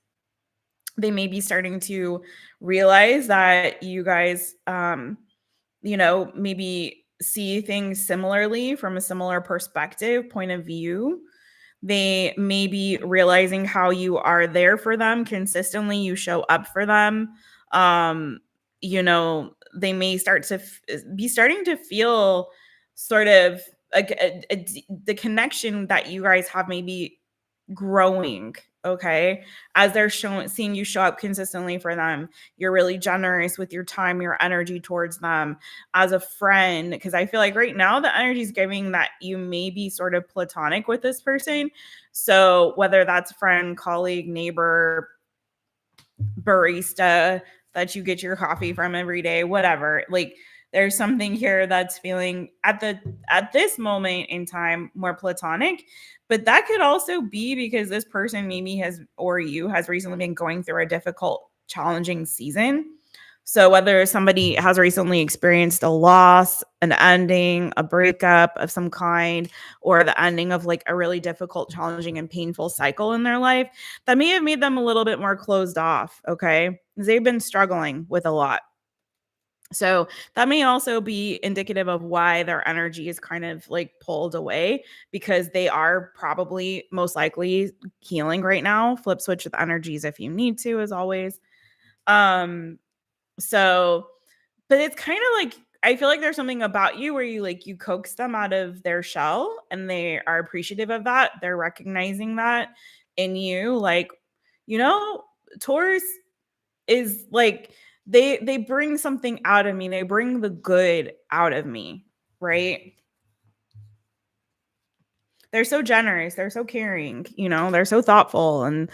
they may be starting to realize that you guys, maybe see things similarly from a similar perspective, point of view. They may be realizing how you are there for them consistently, you show up for them. Um, they may start to be starting to feel sort of like the connection that you guys have maybe growing. Okay, as they're showing seeing you show up consistently for them, you're really generous with your time, your energy towards them as a friend, because I feel like right now the energy is giving that you may be sort of platonic with this person. So whether that's friend, colleague, neighbor, barista that you get your coffee from every day, whatever, like there's something here that's feeling at this moment in time more platonic. But that could also be because this person maybe has, or you has recently been going through a difficult, challenging season. So whether somebody has recently experienced a loss, an ending, a breakup of some kind, or the ending of like a really difficult, challenging, and painful cycle in their life, that may have made them a little bit more closed off. Okay, they've been struggling with a lot. So that may also be indicative of why their energy is kind of like pulled away, because they are probably most likely healing right now. Flip switch with energies if you need to, as always. Um, so, but it's kind of like, I feel like there's something about you where you coax them out of their shell and they are appreciative of that. They're recognizing that in you. Like, you know, Taurus is like, they bring something out of me. They bring the good out of me, right? They're so generous, they're so caring, they're so thoughtful and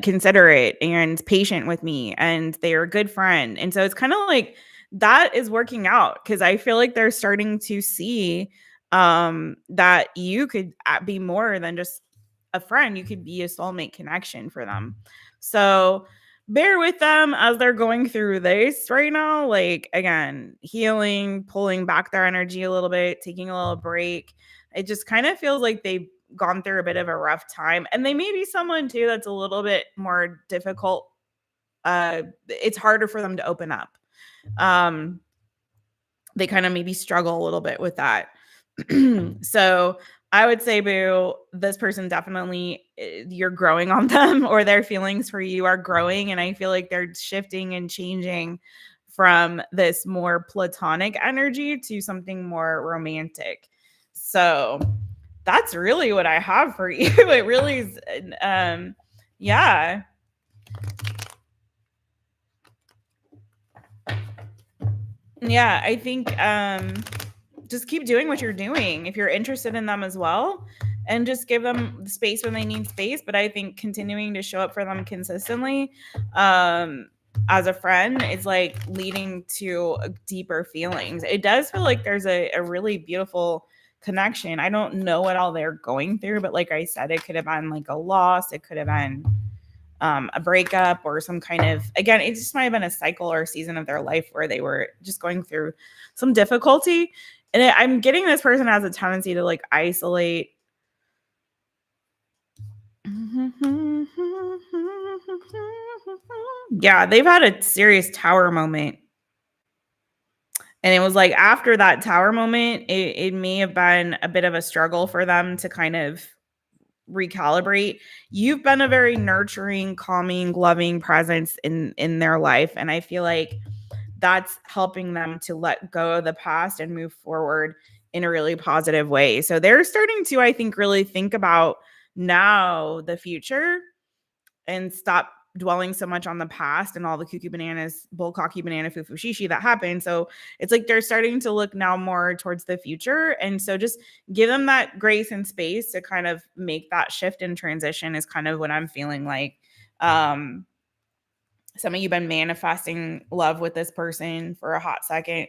considerate and patient with me, and they're a good friend. And so it's kind of like that is working out, because I feel like they're starting to see that you could be more than just a friend. You could be a soulmate connection for them. So bear with them as they're going through this right now, like, again, healing, pulling back their energy a little bit, taking a little break. It just kind of feels like they've gone through a bit of a rough time, and they may be someone too that's a little bit more difficult. It's harder for them to open up. um they kind of maybe struggle a little bit with that. So I would say, boo, this person definitely, you're growing on them, or their feelings for you are growing. And I feel like they're shifting and changing from this more platonic energy to something more romantic. So that's really what I have for you. It really is. Yeah. Yeah. I think just keep doing what you're doing if you're interested in them as well, and just give them space when they need space. But I think continuing to show up for them consistently as a friend is like leading to deeper feelings. It does feel like there's a really beautiful connection. I don't know what all they're going through, but like I said, it could have been like a loss, it could have been a breakup, or some kind of, again, it just might have been a cycle or a season of their life where they were just going through some difficulty. And I'm getting this person has a tendency to like isolate. Yeah, they've had a serious tower moment. And it was like after that tower moment, it may have been a bit of a struggle for them to kind of recalibrate. You've been a very nurturing, calming, loving presence in their life, and I feel like that's helping them to let go of the past and move forward in a really positive way. So they're starting to, I think, really think about now the future and stop dwelling so much on the past and all the cuckoo bananas, bull cocky banana foo foo shishi that happened. So it's like they're starting to look now more towards the future. And so just give them that grace and space to kind of make that shift and transition is kind of what I'm feeling like. Some of you been manifesting love with this person for a hot second.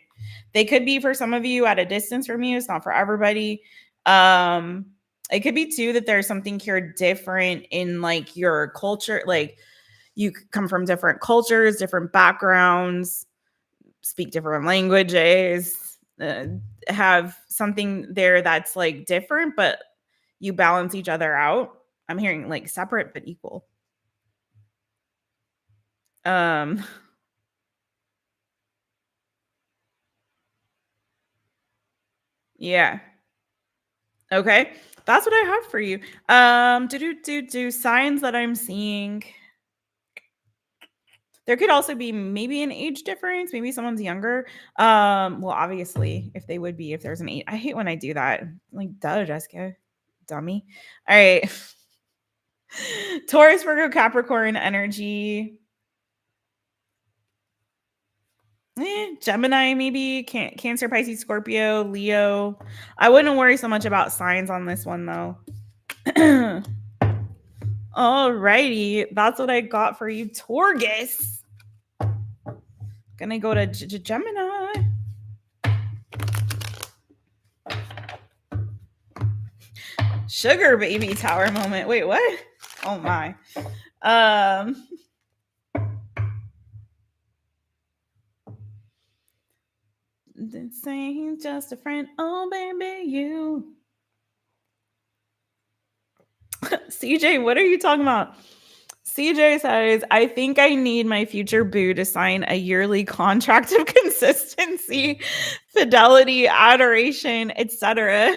They could be for some of you at a distance from you. It's not for everybody. It could be too that there's something here different in like your culture. Like you come from different cultures, different backgrounds, speak different languages, have something there that's like different, but you balance each other out. I'm hearing like separate but equal. Um, yeah. Okay. That's what I have for you. Do signs that I'm seeing. There could also be maybe an age difference. Maybe someone's younger. Well, obviously, if they would be, if there's an age. I hate when I do that. Like, duh, Jessica. Dummy. All right. Taurus, Virgo, Capricorn energy. Gemini, maybe. Cancer, Pisces, Scorpio, Leo. I wouldn't worry so much about signs on this one, though. Alrighty. That's what I got for you, Taurus. Gonna go to Gemini. Sugar baby tower moment. Wait, what? Oh my. This ain't just a friend. Oh baby, you. CJ, what are you talking about? CJ says, I think I need my future boo to sign a yearly contract of consistency, fidelity, adoration, etc.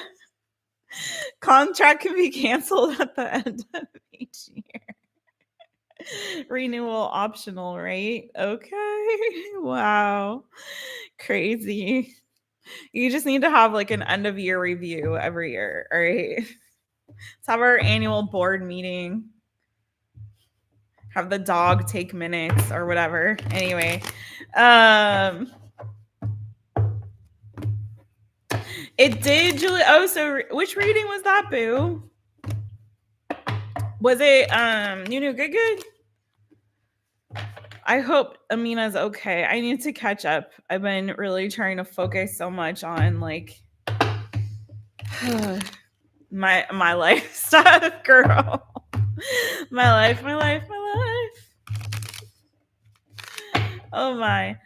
Contract can be canceled at the end of each year. Renewal optional, right? Okay. Wow. Crazy. You just need to have like an end of year review every year. All right. Let's have our annual board meeting. Have the dog take minutes or whatever. Anyway. It did, Julie. Oh, so which reading was that, boo? Was it New Good? I hope Amina's okay. I need to catch up. I've been really trying to focus so much on like my life stuff, girl. my life. Oh my.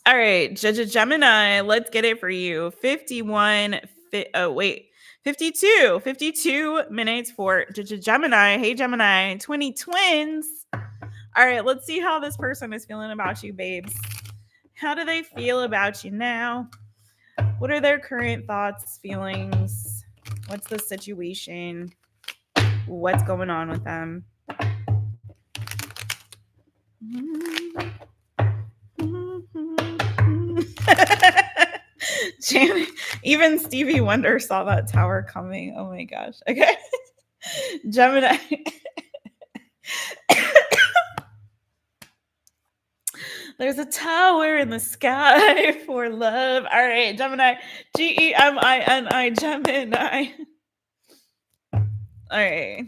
All right, Gemini, let's get it for you. 52 minutes for Gemini. Hey, Gemini, 20 twins. All right, let's see how this person is feeling about you, babes. How do they feel about you now? What are their current thoughts, feelings? What's the situation? What's going on with them? Janet, even Stevie Wonder saw that tower coming. Oh my gosh. Okay. Gemini. There's a tower in the sky for love. All right, Gemini. Gemini. Gemini. All right.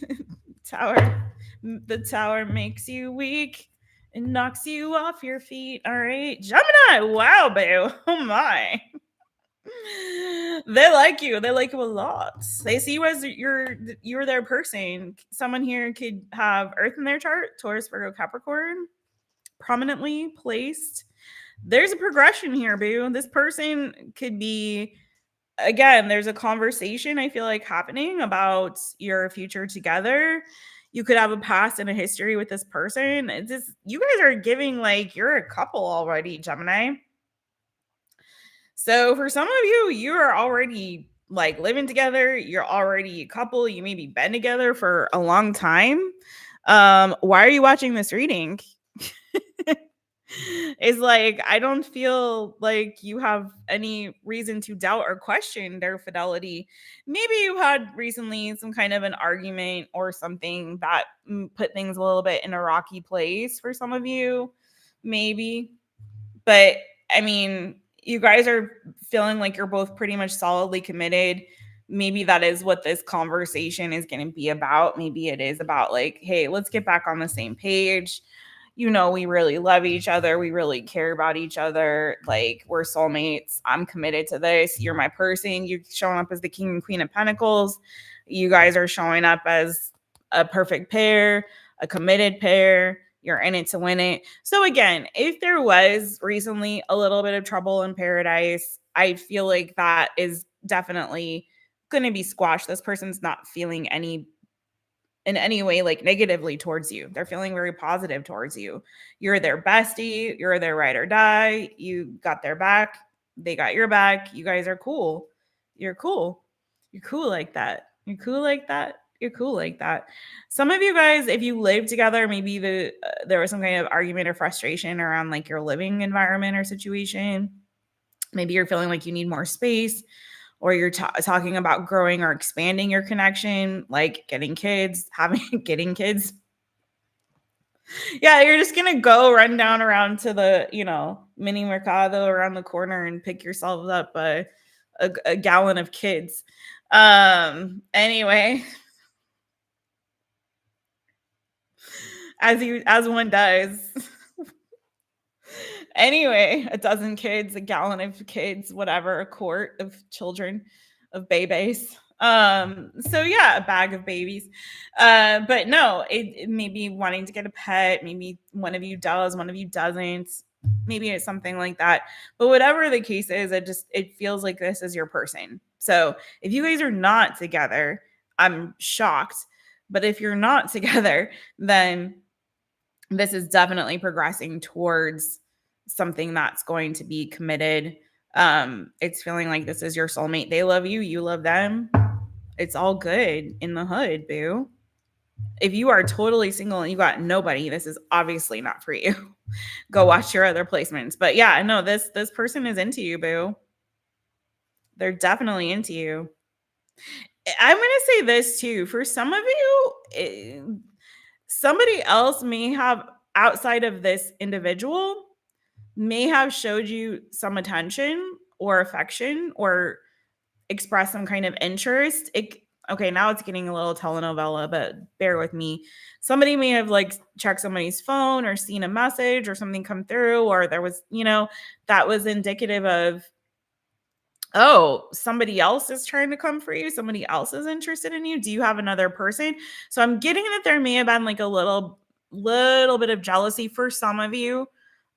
Tower. The tower makes you weak and knocks you off your feet. All right. Gemini. Wow, boo. Oh my. They like you. They like you a lot. They see you as you're their person. Someone here could have Earth in their chart, Taurus, Virgo, Capricorn, prominently placed. There's a progression here, boo. This person could be, again, there's a conversation I feel like happening about your future together. You could have a past and a history with this person. It's just, you guys are giving like you're a couple already, Gemini. So for some of you, you are already like living together. You're already a couple. You maybe been together for a long time. Why are you watching this reading? It's like, I don't feel like you have any reason to doubt or question their fidelity. Maybe you had recently some kind of an argument or something that put things a little bit in a rocky place for some of you, maybe. But I mean, you guys are feeling like you're both pretty much solidly committed. Maybe that is what this conversation is going to be about. Maybe it is about like, hey, let's get back on the same page. You know, we really love each other. We really care about each other. Like, we're soulmates. I'm committed to this. You're my person. You're showing up as the king and queen of pentacles. You guys are showing up as a perfect pair, a committed pair. You're in it to win it. So again, if there was recently a little bit of trouble in paradise, I feel like that is definitely going to be squashed. This person's not feeling any in any way like negatively towards you. They're feeling very positive towards you. You're their bestie, you're their ride or die. You got their back, they got your back. You guys are cool. You're cool. You're cool like that. You're cool like that. You're cool like that. Some of you guys, if you live together, maybe there was some kind of argument or frustration around like your living environment or situation. Maybe you're feeling like you need more space, or you're talking about growing or expanding your connection, like getting kids, getting kids. Yeah, you're just gonna go run down around to the, mini mercado around the corner and pick yourself up a gallon of kids. Anyway, as one does. Anyway, a dozen kids, a gallon of kids, whatever, a quart of children, of babies. So yeah, a bag of babies. But no, it maybe wanting to get a pet, maybe one of you does, one of you doesn't. Maybe it's something like that. But whatever the case is, it feels like this is your person. So if you guys are not together, I'm shocked. But if you're not together, then this is definitely progressing towards something that's going to be committed. It's feeling like this is your soulmate. They love you, you love them. It's all good in the hood, boo. If you are totally single and you got nobody, this is obviously not for you. Go watch your other placements. But yeah, no, this person is into you, boo. They're definitely into you. I'm going to say this too. For some of you, somebody else may have, outside of this individual, may have showed you some attention or affection or expressed some kind of interest. Okay, now it's getting a little telenovela, but bear with me. Somebody may have like checked somebody's phone or seen a message or something come through, or there was, that was indicative of, oh, somebody else is trying to come for you. Somebody else is interested in you. Do you have another person? So I'm getting that there may have been like a little bit of jealousy for some of you.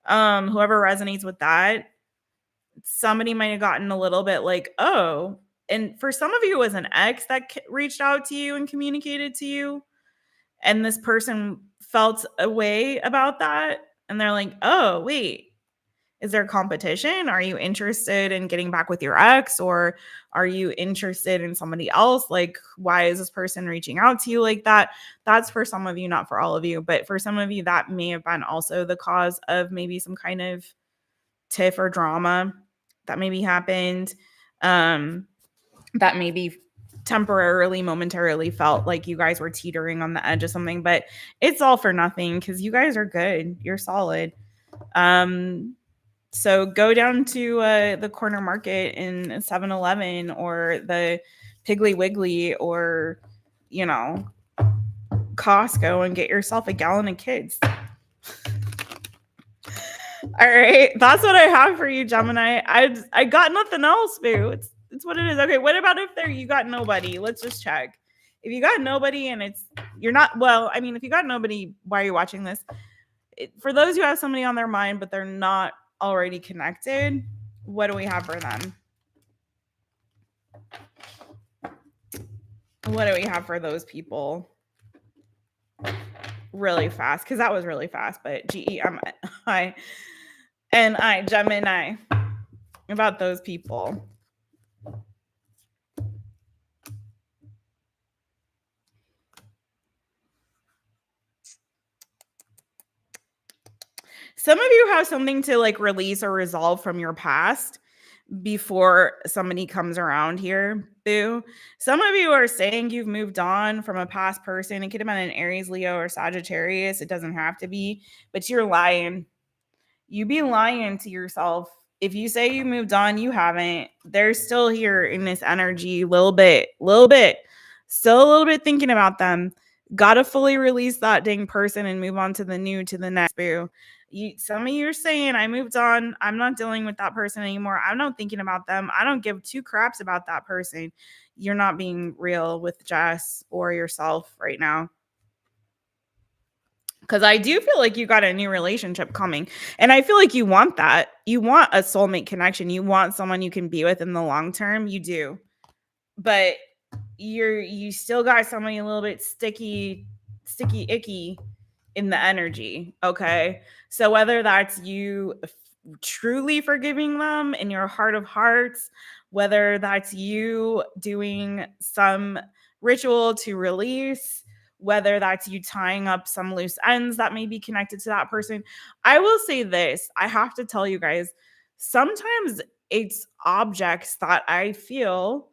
Whoever resonates with that, somebody might have gotten a little bit like, oh, and for some of you, it was an ex that reached out to you and communicated to you, and this person felt a way about that, and they're like, oh, wait, is there competition? Are you interested in getting back with your ex, or are you interested in somebody else? Like, why is this person reaching out to you like that? That's for some of you, not for all of you, but for some of you, that may have been also the cause of maybe some kind of tiff or drama that maybe happened, that maybe temporarily, momentarily felt like you guys were teetering on the edge of something, but it's all for nothing because you guys are good. You're solid. So go down to the corner market in 7-Eleven or the Piggly Wiggly or, Costco and get yourself a gallon of kids. All right, that's what I have for you, Gemini. I got nothing else, boo. It's what it is. Okay, what about if you got nobody? Let's just check. If you got nobody and you're not, well, I mean, if you got nobody, why are you watching this? For those who have somebody on their mind but they're not already connected, what do we have for them? What do we have for those people? Really fast, because that was really fast, but Gemini, about those people. Some of you have something to like release or resolve from your past before somebody comes around here. Boo. Some of you are saying you've moved on from a past person. It could have been an Aries, Leo, or Sagittarius. It doesn't have to be, but you're lying. You be lying to yourself. If you say you moved on, you haven't. They're still here in this energy, little bit, still a little bit thinking about them. Gotta fully release that dang person and move on to the next, boo. Some of you are saying, I moved on. I'm not dealing with that person anymore. I'm not thinking about them. I don't give two craps about that person. You're not being real with Jess or yourself right now. Because I do feel like you got a new relationship coming. And I feel like you want that. You want a soulmate connection. You want someone you can be with in the long term. You do. But you still got somebody a little bit sticky, icky in the energy. Okay. So whether that's you truly forgiving them in your heart of hearts, whether that's you doing some ritual to release, whether that's you tying up some loose ends that may be connected to that person. I will say this, I have to tell you guys, sometimes it's objects that I feel,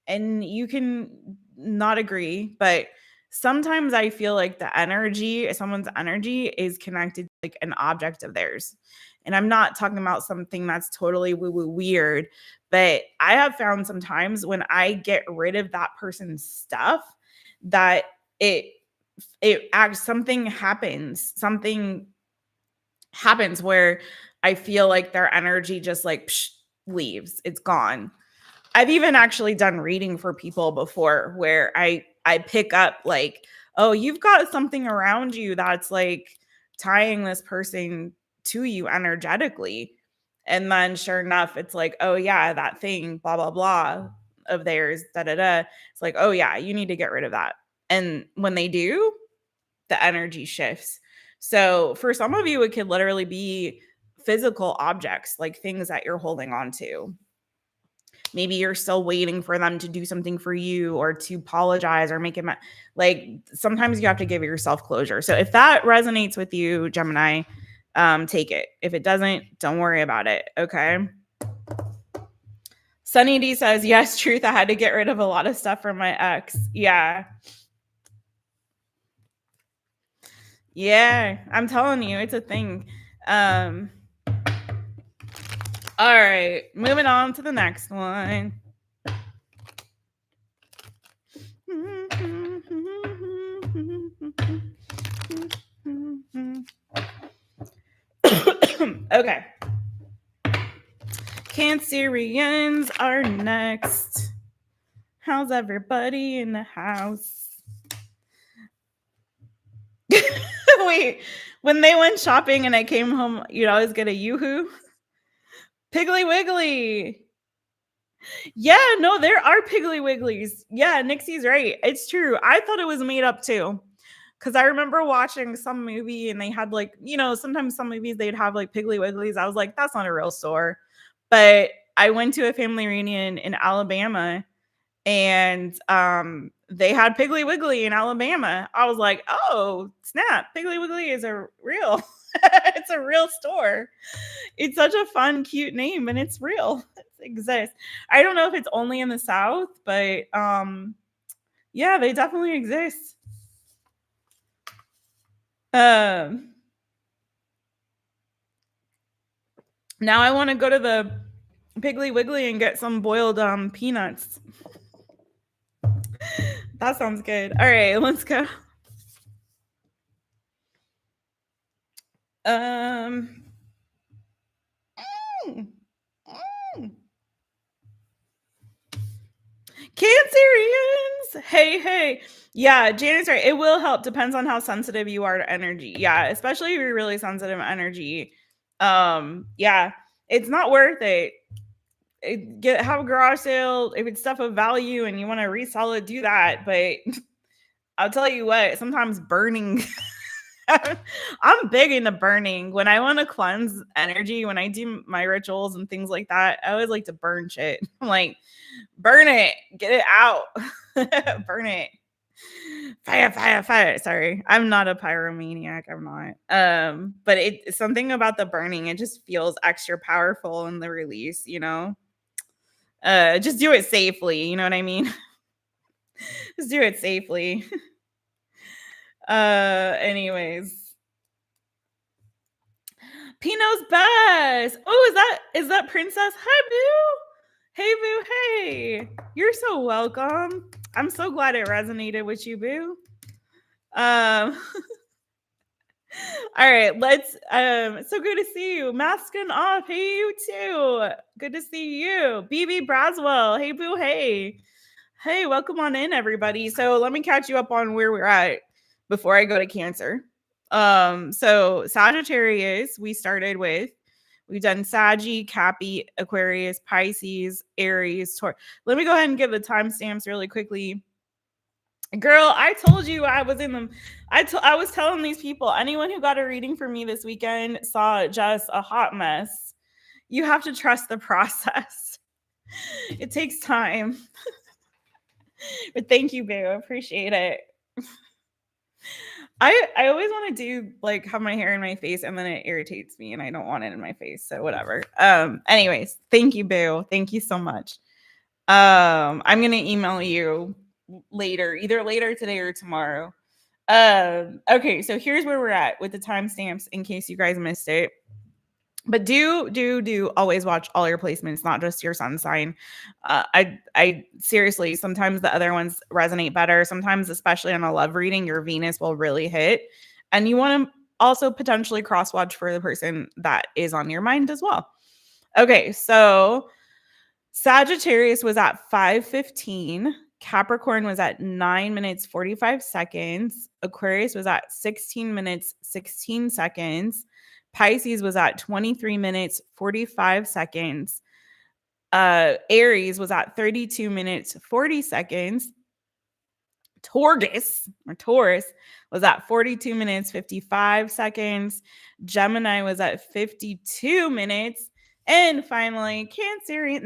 and you can not agree, but sometimes I feel like the energy, someone's energy is connected to like an object of theirs. And I'm not talking about something that's totally woo woo weird, but I have found sometimes when I get rid of that person's stuff that it acts, something happens where I feel like their energy just like leaves. It's gone. I've even actually done reading for people before where I pick up like, oh, you've got something around you that's like tying this person to you energetically. And then sure enough, it's like, oh yeah, that thing, blah, blah, blah of theirs, da da da. It's like, oh yeah, you need to get rid of that. And when they do, the energy shifts. So for some of you, it could literally be physical objects, like things that you're holding on to. Maybe you're still waiting for them to do something for you or to apologize or make it like sometimes you have to give yourself closure. So if that resonates with you, Gemini, take it. If it doesn't, don't worry about it. Okay. Sunny D says, yes, truth. I had to get rid of a lot of stuff from my ex. Yeah. Yeah. I'm telling you, it's a thing. All right. Moving on to the next one. Okay. Cancerians are next. How's everybody in the house? Wait, when they went shopping and I came home, you'd always get a yoo-hoo? Piggly Wiggly. Yeah, no, there are Piggly Wigglies. Yeah, Nixie's right. It's true. I thought it was made up too. Because I remember watching some movie and they had like, sometimes some movies they'd have like Piggly Wigglies. I was like, that's not a real store. But I went to a family reunion in Alabama and they had Piggly Wiggly in Alabama. I was like, oh, snap. Piggly Wiggly is a real, it's a real store. It's such a fun, cute name and it's real. It exists. I don't know if it's only in the South, but yeah, they definitely exist. Now I want to go to the Piggly Wiggly and get some boiled peanuts. That sounds good. All right, let's go. Cancerians. Hey. Yeah, Janet's right. It will help. Depends on how sensitive you are to energy. Yeah, especially if you're really sensitive to energy. Yeah, it's not worth it. Have a garage sale if it's stuff of value and you want to resell it, do that. But I'll tell you what, sometimes burning I'm big into burning. When I want to cleanse energy, when I do my rituals and things like that, I always like to burn shit. I'm like, burn it, get it out, burn it. Fire. Sorry, I'm not a pyromaniac. I'm not. But it's something about the burning. It just feels extra powerful in the release, just do it safely. You know what I mean? Just do it safely. Anyways. Pinot's best. Oh, is that Princess? Hi, Boo. Hey, Boo. Hey. You're so welcome. I'm so glad it resonated with you, Boo. All right, let's so good to see you. Masking off. Hey, you too. Good to see you. BB Braswell. Hey, Boo. Hey. Hey, welcome on in, everybody. So let me catch you up on where we're at before I go to Cancer. So Sagittarius, we've done Saggy, Cappy, Aquarius, Pisces, Aries, Taurus. Let me go ahead and give the timestamps really quickly. Girl, I told you I was in them. I was telling these people, anyone who got a reading for me this weekend saw Jess a hot mess. You have to trust the process. It takes time. But thank you, Boo. I appreciate it. I always want to do like have my hair in my face and then it irritates me and I don't want it in my face. So whatever. Anyways, thank you, Boo. Thank you so much. I'm gonna email you later, either later today or tomorrow. Okay, so here's where we're at with the timestamps in case you guys missed it. But do always watch all your placements, not just your sun sign. I seriously, sometimes the other ones resonate better. Sometimes, especially on a love reading, your Venus will really hit, and you want to also potentially cross watch for the person that is on your mind as well. Okay, so Sagittarius was at 5:15. Capricorn was at 9 minutes 45 seconds. Aquarius was at 16 minutes 16 seconds. Pisces was at 23 minutes 45 seconds. Aries was at 32 minutes 40 seconds. Taurus was at 42 minutes 55 seconds. Gemini was at 52 minutes. And finally, Cancerians,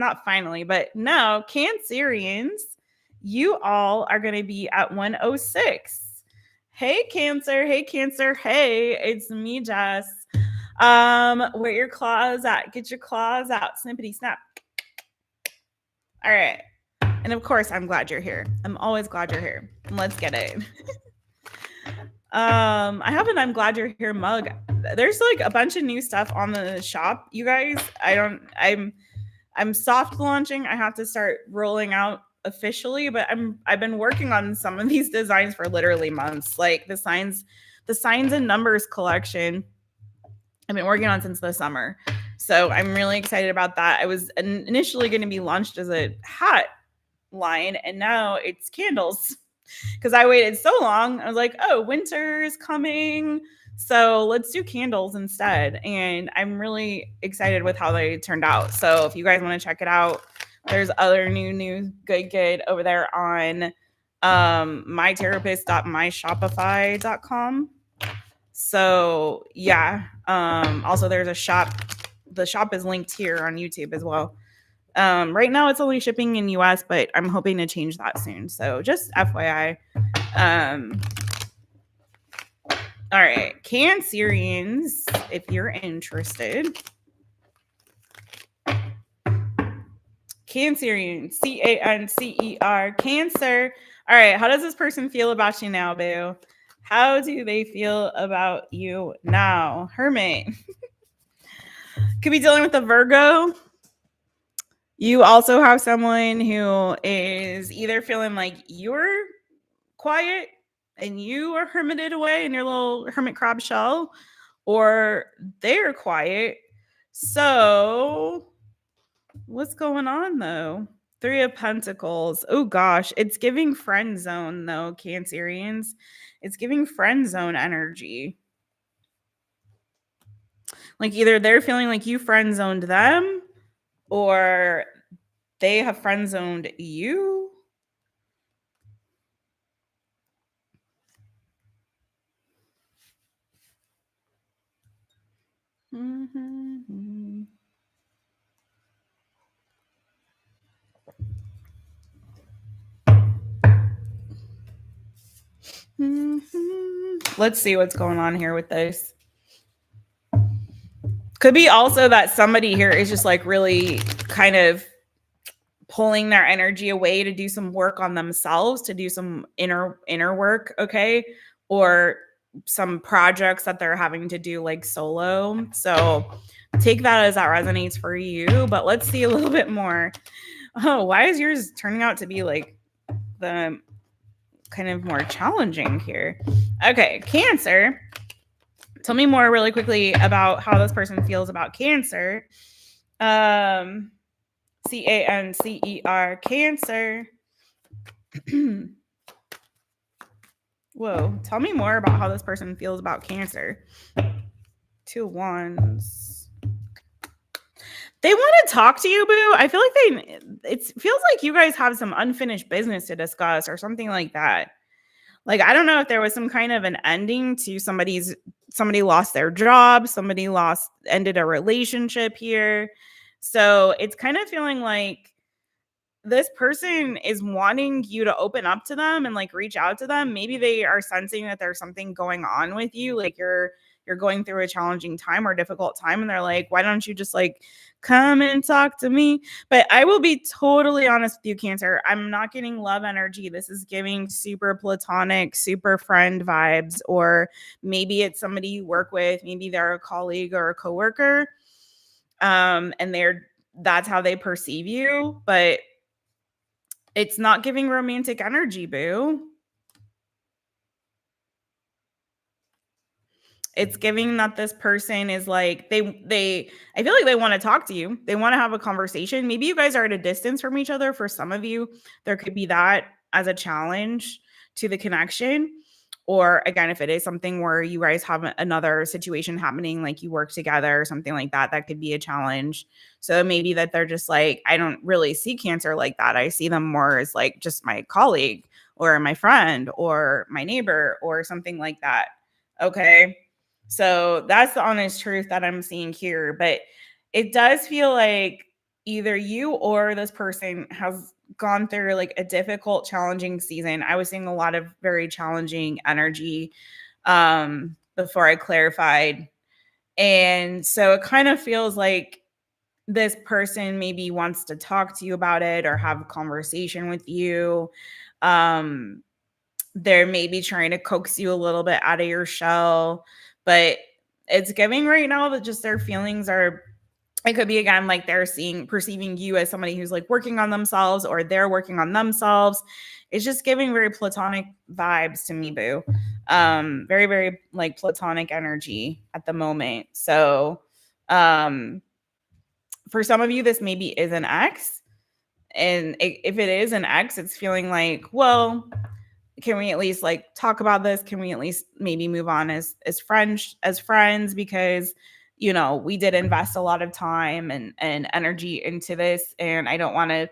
you all are going to be at 106. Hey, Cancer. Hey, Cancer. Hey, it's me, Jess. Where your claws at? Get your claws out. Snippity snap. All right. And of course, I'm glad you're here. I'm always glad you're here. Let's get it. I have an I'm glad you're here mug. There's like a bunch of new stuff on the shop, you guys. I'm soft launching. I have to start rolling out officially, but I've been working on some of these designs for literally months. Like the signs and numbers collection I've been working on since the summer. So I'm really excited about that. I was initially going to be launched as a hat line, and now it's candles because I waited so long. I was like, oh, winter is coming, so let's do candles instead. And I'm really excited with how they turned out. So if you guys want to check it out, there's other new good over there on mytaropist.myshopify.com. So yeah. Also there's a shop. The shop is linked here on YouTube as well. Right now it's only shipping in US, but I'm hoping to change that soon. So just FYI. All right, Cancerians, if you're interested. Cancerian, Cancer, Cancer. All right, how does this person feel about you now, boo? How do they feel about you now? Hermit. Could be dealing with a Virgo. You also have someone who is either feeling like you're quiet and you are hermited away in your little hermit crab shell, or they're quiet. So what's going on though? 3 of Pentacles. Oh gosh, it's giving friend zone though, Cancerians. It's giving friend zone energy. Like either they're feeling like you friend zoned them, or they have friend zoned you. Mm-hmm. Mm-hmm. Let's see what's going on here with this. Could be also that somebody here is just like really kind of pulling their energy away to do some work on themselves, to do some inner work, okay? Or some projects that they're having to do like solo. So take that as that resonates for you, but let's see a little bit more. Oh, why is yours turning out to be like the kind of more challenging here? Okay, Cancer. Tell me more really quickly about how this person feels about Cancer. Cancer, Cancer. Whoa, tell me more about how this person feels about Cancer. 2 wands. They want to talk to you, boo. I feel like it feels like you guys have some unfinished business to discuss or something like that. Like, I don't know if there was some kind of an ending to somebody lost their job, somebody ended a relationship here. So it's kind of feeling like this person is wanting you to open up to them and like reach out to them. Maybe they are sensing that there's something going on with you, like you're going through a challenging time or difficult time, and they're like, why don't you just like come and talk to me? But I will be totally honest with you, Cancer. I'm not getting love energy. This is giving super platonic, super friend vibes, or maybe it's somebody you work with, maybe they're a colleague or a coworker. And that's how they perceive you, but it's not giving romantic energy, boo. It's giving that this person is like they I feel like they want to talk to you. They want to have a conversation. Maybe you guys are at a distance from each other. For some of you, there could be that as a challenge to the connection. Or again, if it is something where you guys have another situation happening, like you work together or something like that, that could be a challenge. So maybe that they're just like, I don't really see Cancer like that. I see them more as like just my colleague or my friend or my neighbor or something like that. Okay. So that's the honest truth that I'm seeing here. But it does feel like either you or this person has gone through like a difficult, challenging season. I was seeing a lot of very challenging energy before I clarified. And so it kind of feels like this person maybe wants to talk to you about it or have a conversation with you. Um, they're maybe trying to coax you a little bit out of your shell, but it's giving right now that just their feelings are, it could be again like they're perceiving you as somebody who's like working on themselves or they're working on themselves. It's just giving very platonic vibes to me, boo. Very, very like platonic energy at the moment. So um for some of you, this maybe is an ex. And if it is an ex, it's feeling like, well, can we at least like talk about this? Can we at least maybe move on as friends? Because we did invest a lot of time and energy into this, and I don't want to,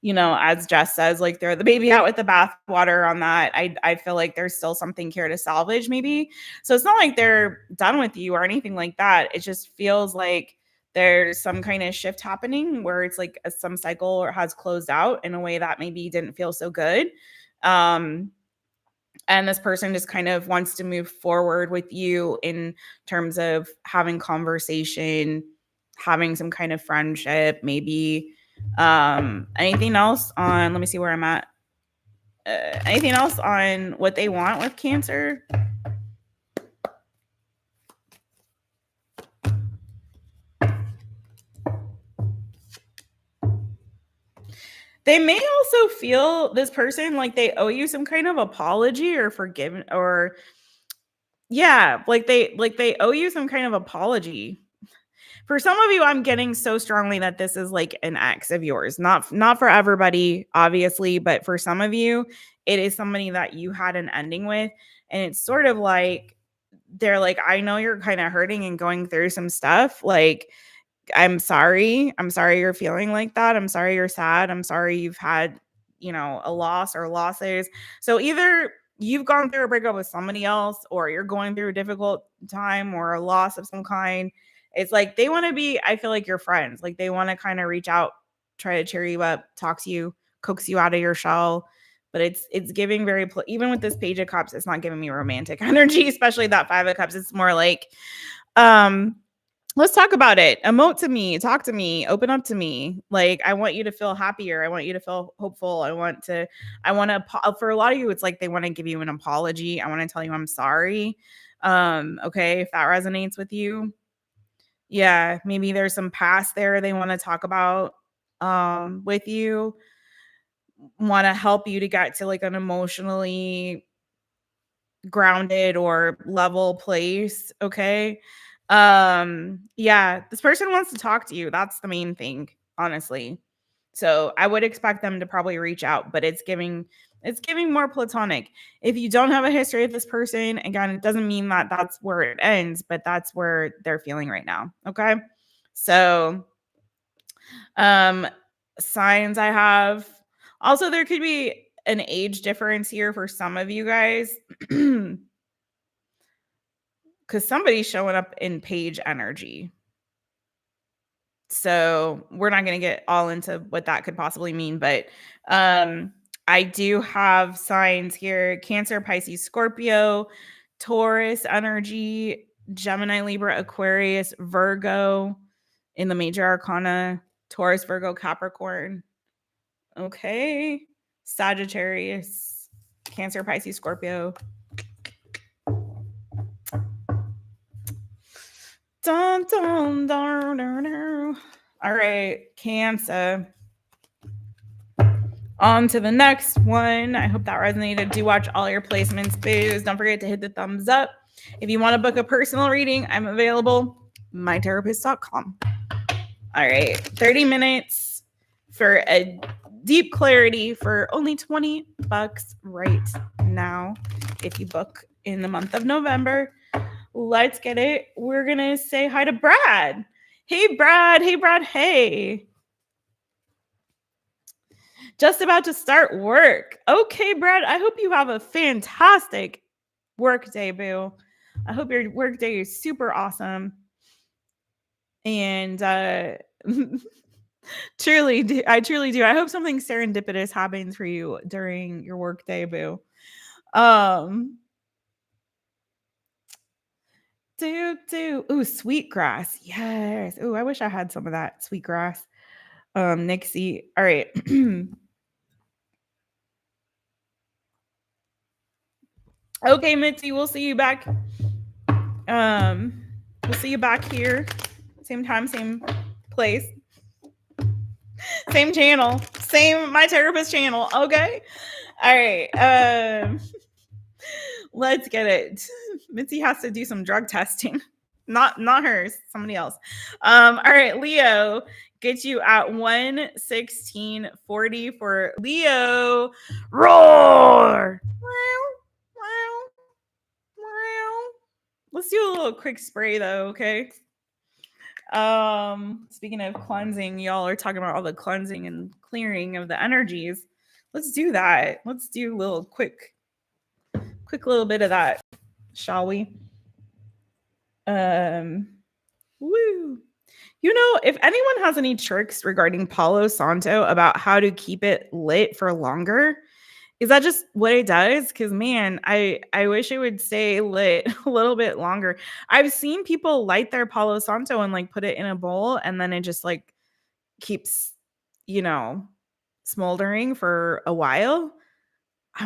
as Jess says, like throw the baby out with the bathwater on that. I feel like there's still something here to salvage, maybe. So it's not like they're done with you or anything like that. It just feels like there's some kind of shift happening where it's like some cycle or has closed out in a way that maybe didn't feel so good. And this person just kind of wants to move forward with you in terms of having conversation, having some kind of friendship, maybe. Anything else on, let me see where I'm at. Anything else on what they want with Cancer? They may also feel, this person, like they owe you some kind of apology or forgiveness, or yeah, like they owe you some kind of apology. For some of you, I'm getting so strongly that this is like an ex of yours. Not for everybody, obviously, but for some of you, it is somebody that you had an ending with. And it's sort of like they're like, I know you're kind of hurting and going through some stuff. Like, I'm sorry. I'm sorry you're feeling like that. I'm sorry you're sad. I'm sorry you've had, a loss or losses. So either you've gone through a breakup with somebody else or you're going through a difficult time or a loss of some kind. It's like they want to be, I feel like, your friends. Like they want to kind of reach out, try to cheer you up, talk to you, coax you out of your shell. But it's giving very even with this Page of Cups, it's not giving me romantic energy, especially that Five of Cups. It's more like um let's talk about it. Emote to me, talk to me, open up to me. Like I want you to feel happier. I want you to feel hopeful. For a lot of you, it's like they want to give you an apology. I want to tell you I'm sorry. Okay, if that resonates with you. Yeah, maybe there's some past there they want to talk about with you. Want to help you to get to like an emotionally grounded or level place. Okay. Yeah, this person wants to talk to you. That's the main thing, honestly. So I would expect them to probably reach out, but it's giving more platonic. If you don't have a history with this person, again, it doesn't mean that that's where it ends, but that's where they're feeling right now. Okay. So um signs I have, also there could be an age difference here for some of you guys. Because somebody's showing up in page energy. So we're not going to get all into what that could possibly mean, but I do have signs here: Cancer, Pisces, Scorpio, Taurus energy, Gemini, Libra, Aquarius, Virgo in the major arcana, Taurus, Virgo, Capricorn. Okay. Sagittarius, Cancer, Pisces, Scorpio. Dun, dun, dun, dun, dun. All right, Cancer. On to the next one. I hope that resonated. Do watch all your placements, booze. Don't forget to hit the thumbs up. If you want to book a personal reading, I'm available. mytaropist.com. All right, 30 minutes for a deep clarity for only $20 right now if you book in the month of November. Let's get it. We're going to say hi to Brad. Hey, Brad. Hey, Brad. Hey. Just about to start work. Okay, Brad. I hope you have a fantastic work day, boo. I hope your work day is super awesome. And I truly do. I hope something serendipitous happens for you during your work day, boo. Ooh, sweetgrass. Yes. Ooh, I wish I had some of that sweetgrass. Nixie. All right. Okay, Mitzi, we'll see you back. We'll see you back here. Same time, same place. Same channel. Same My Taropist channel. Okay. All right. Let's get it. Mitzi has to do some drug testing. Not hers, somebody else. All right, Leo, get you at 1:16:40 for Leo. Roar. Let's do a little quick spray though, okay? Speaking of cleansing, y'all are talking about all the cleansing and clearing of the energies. Let's do that. Let's do a little quick little bit of that, shall we? Woo. You know, if anyone has any tricks regarding Palo Santo about how to keep it lit for longer, is that just what it does? Because man, I wish it would stay lit a little bit longer. I've seen people light their Palo Santo and like put it in a bowl, and then it just like keeps, smoldering for a while.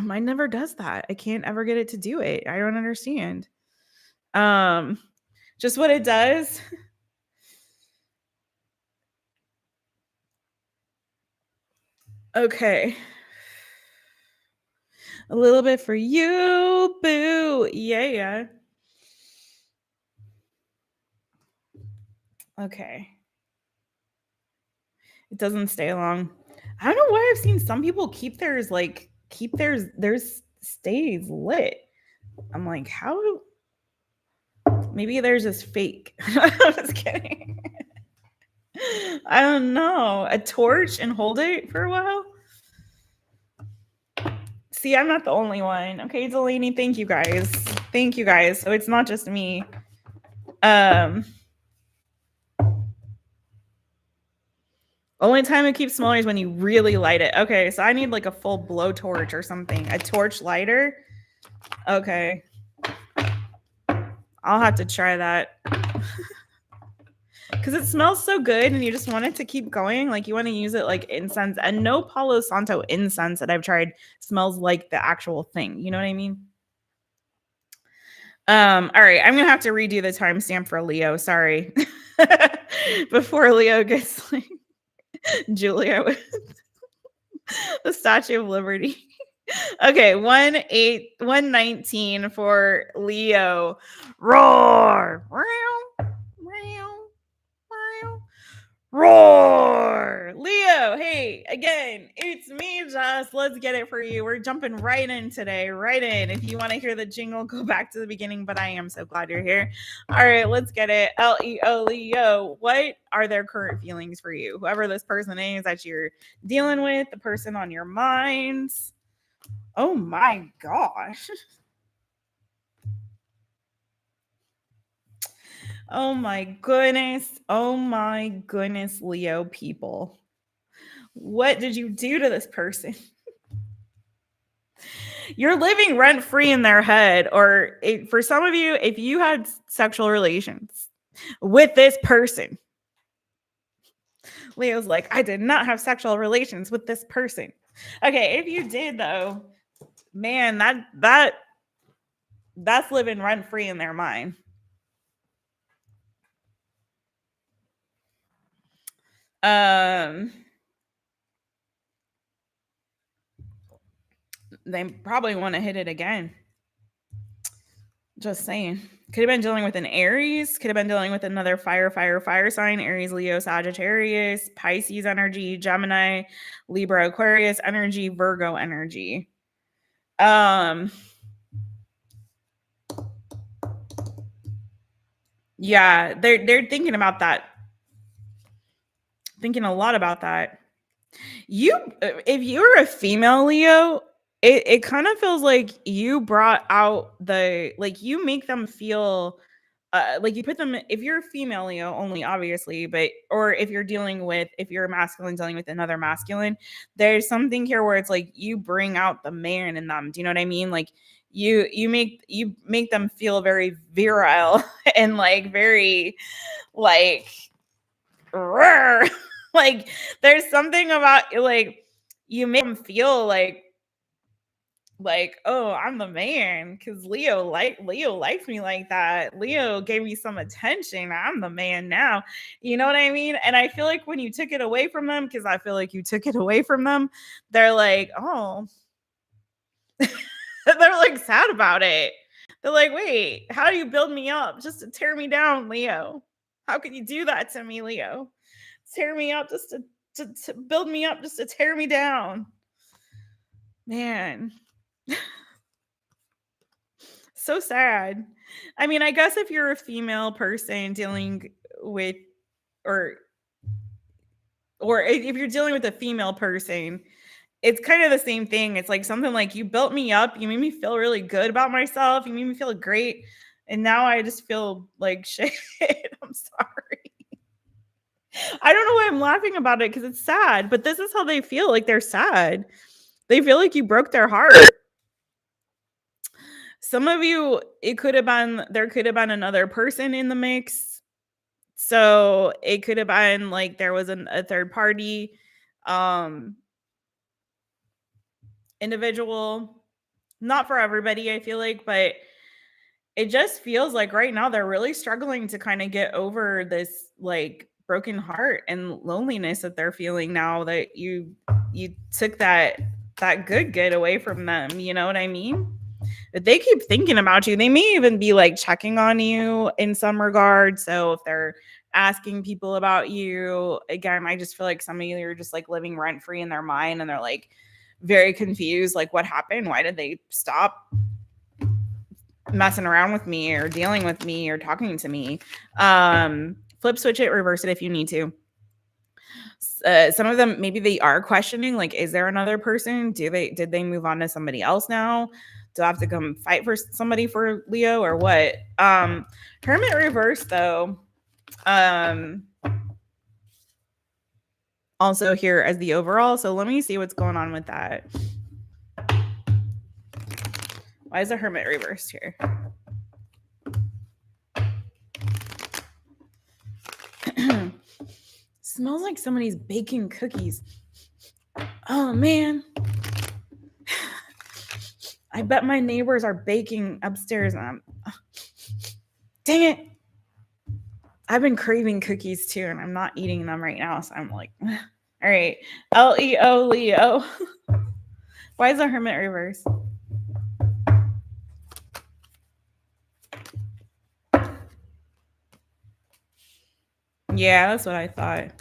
Mine never does that. I can't ever get it to do it. I don't understand. Just what it does. Okay. A little bit for you, boo. Yeah. Okay. It doesn't stay long. I don't know why I've seen some people keep theirs stays lit. I'm like, how? Maybe theirs is fake. I'm just kidding. I don't know. A torch and hold it for a while? See, I'm not the only one. Okay, Delaney, thank you guys. Thank you guys. So it's not just me. Only time it keeps smaller is when you really light it. Okay, so I need like a full blowtorch or something. A torch lighter? Okay. I'll have to try that. Because it smells so good and you just want it to keep going. Like you want to use it like incense. And no Palo Santo incense that I've tried smells like the actual thing. You know what I mean? All right. I'm going to have to redo the timestamp for Leo. Sorry. Before Leo gets like Julia with the Statue of Liberty. Okay, 1:19 for Leo. Roar. Roar. Leo, hey, again, it's me, Jess. Let's get it for you. We're jumping right in today. Right in. If you want to hear the jingle, go back to the beginning, but I am so glad you're here. All right, let's get it. Leo, Leo. What are their current feelings for you? Whoever this person is that you're dealing with, the person on your mind. Oh my gosh. Oh my goodness. Oh my goodness, Leo people. What did you do to this person? You're living rent free in their head. Or for some of you, if you had sexual relations with this person, Leo's like, I did not have sexual relations with this person. Okay, if you did though, man, that's living rent free in their mind. They probably want to hit it again. Just saying. Could have been dealing with an Aries. Could have been dealing with another fire sign. Aries, Leo, Sagittarius, Pisces energy, Gemini, Libra, Aquarius energy, Virgo energy. Yeah, they're thinking about that. Thinking a lot about that. If you're a female Leo, it kind of feels like you brought out like you make them feel like you put them, if you're a female Leo only, obviously, but or if you're a masculine dealing with another masculine, there's something here where it's like you bring out the man in them. Do you know what I mean? Like you make them feel very virile and like very like like there's something about like you make them feel like, oh, I'm the man because Leo likes me like that. Leo gave me some attention. I'm the man now. You know what I mean? And I feel like when you took it away from them, because I feel like you took it away from them, they're like, oh, they're like sad about it. They're like, wait, how do you build me up just to tear me down, Leo? How could you do that to me, Leo? Tear me up just to build me up just to tear me down. Man. So sad. I mean, I guess if you're a female person dealing with or if you're dealing with a female person, it's kind of the same thing. It's like something like you built me up, you made me feel really good about myself, you made me feel great, and now I just feel like shit. I'm sorry. I don't know why I'm laughing about it because it's sad, but this is how they feel. Like they're sad. They feel like you broke their heart. Some of you, there could have been another person in the mix. So it could have been like there was a third party individual. Not for everybody, I feel like, but it just feels like right now they're really struggling to kind of get over this like broken heart and loneliness that they're feeling now that you took that good away from them. You know what I mean? But they keep thinking about you. They may even be like checking on you in some regard. So if they're asking people about you, again, I just feel like some of you are just like living rent free in their mind and they're like very confused. Like, what happened? Why did they stop messing around with me or dealing with me or talking to me? Flip switch it, reverse it if you need to. Some of them, maybe they are questioning, like, is there another person? Did they move on to somebody else now? Do I have to come fight for somebody for Leo or what? Hermit reverse though. Also here as the overall. So let me see what's going on with that. Why is the Hermit reversed here? Smells like somebody's baking cookies. Oh man. I bet my neighbors are baking upstairs. Dang it. I've been craving cookies too, and I'm not eating them right now. So I'm like, all right. Leo, Leo. Why is the Hermit reverse? Yeah, that's what I thought.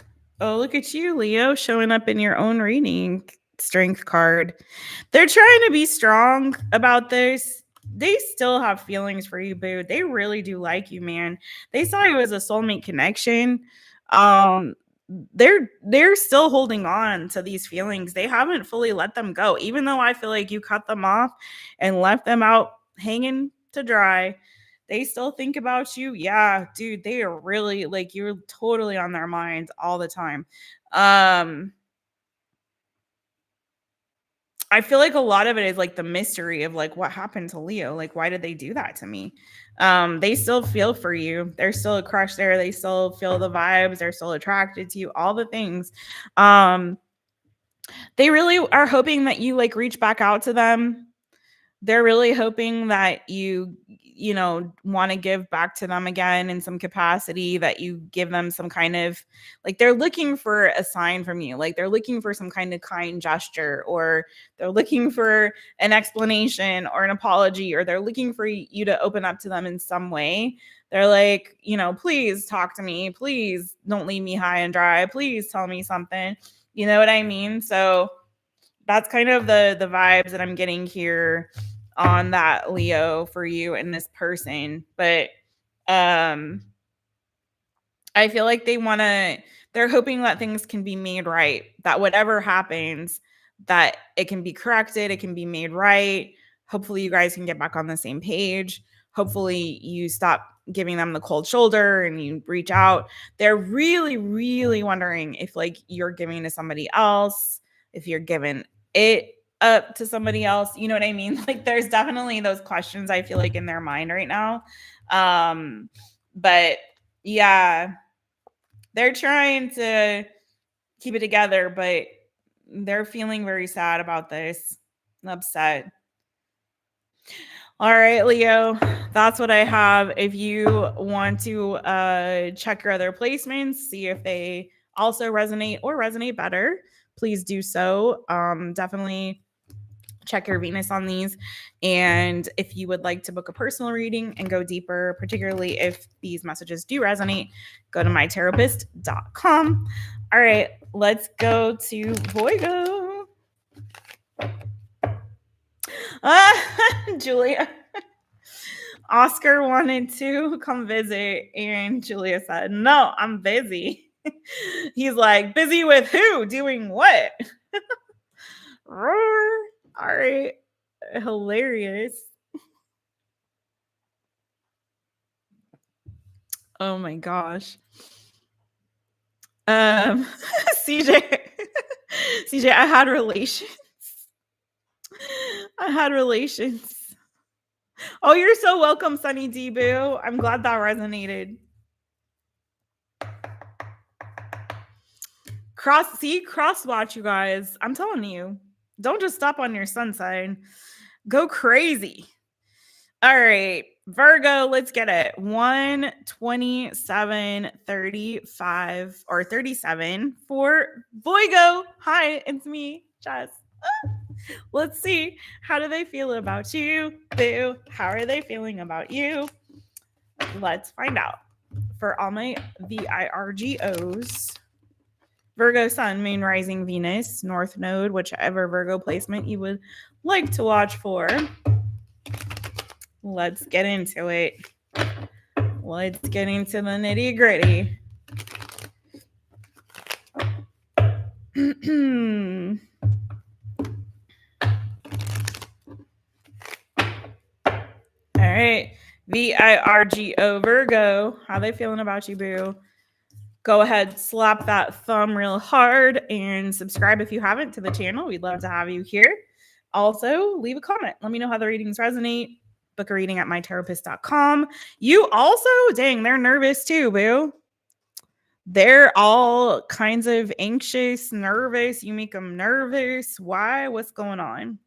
Oh, look at you, Leo, showing up in your own reading strength card. They're trying to be strong about this. They still have feelings for you, boo. They really do like you, man. They saw you as a soulmate connection. they're still holding on to these feelings. They haven't fully let them go, even though I feel like you cut them off and left them out hanging to dry. They still think about you. Yeah, dude, they are really like, you're totally on their minds all the time. I feel like a lot of it is like the mystery of like what happened to Leo. Like, why did they do that to me? They still feel for you. There's still a crush there. They still feel the vibes. They're still attracted to you, all the things. They really are hoping that you like reach back out to them. They're really hoping that you know, want to give back to them again in some capacity, that you give them some kind of like, they're looking for a sign from you. Like, they're looking for some kind of kind gesture, or they're looking for an explanation or an apology, or they're looking for you to open up to them in some way. They're like, you know, please talk to me. Please don't leave me high and dry. Please tell me something. You know what I mean? So that's kind of the vibes that I'm getting here on that, Leo, for you and this person. But I feel like they're hoping that things can be made right, that whatever happens, that it can be corrected, it can be made right. Hopefully you guys can get back on the same page. Hopefully you stop giving them the cold shoulder and you reach out. They're really, really wondering if like you're giving to somebody else, if you're giving it up to somebody else. You know what I mean? Like, there's definitely those questions, I feel like, in their mind right now. But yeah, they're trying to keep it together, but they're feeling very sad about this, upset. All right, Leo, that's what I have. If you want to check your other placements, see if they also resonate or resonate better, please do so. Definitely check your Venus on these. And if you would like to book a personal reading and go deeper, particularly if these messages do resonate, go to mytaropist.com. All right, let's go to Voigo. Julia. Oscar wanted to come visit, and Julia said, no, I'm busy. He's like, busy with who? Doing what? Roar. All right. Hilarious. Oh my gosh. CJ. CJ, I had relations. I had relations. Oh, you're so welcome, Sunny D Boo. I'm glad that resonated. Cross watch, you guys. I'm telling you. Don't just stop on your sun sign. Go crazy. All right, Virgo, let's get it. 12735 or 37 for Voigo. Hi, it's me, Jess. Let's see. How do they feel about you? Boo. How are they feeling about you? Let's find out. For all my VIRGOs, Virgo Sun, Moon, Rising, Venus, North Node, whichever Virgo placement you would like to watch for. Let's get into it. Let's get into the nitty gritty. All right. VIRGO Virgo. How they feeling about you, boo? Go ahead, slap that thumb real hard and subscribe if you haven't to the channel. We'd love to have you here. Also, leave a comment. Let me know how the readings resonate. Book a reading at mytaropist.com. You also, dang, they're nervous too, boo. They're all kinds of anxious, nervous. You make them nervous. Why? What's going on?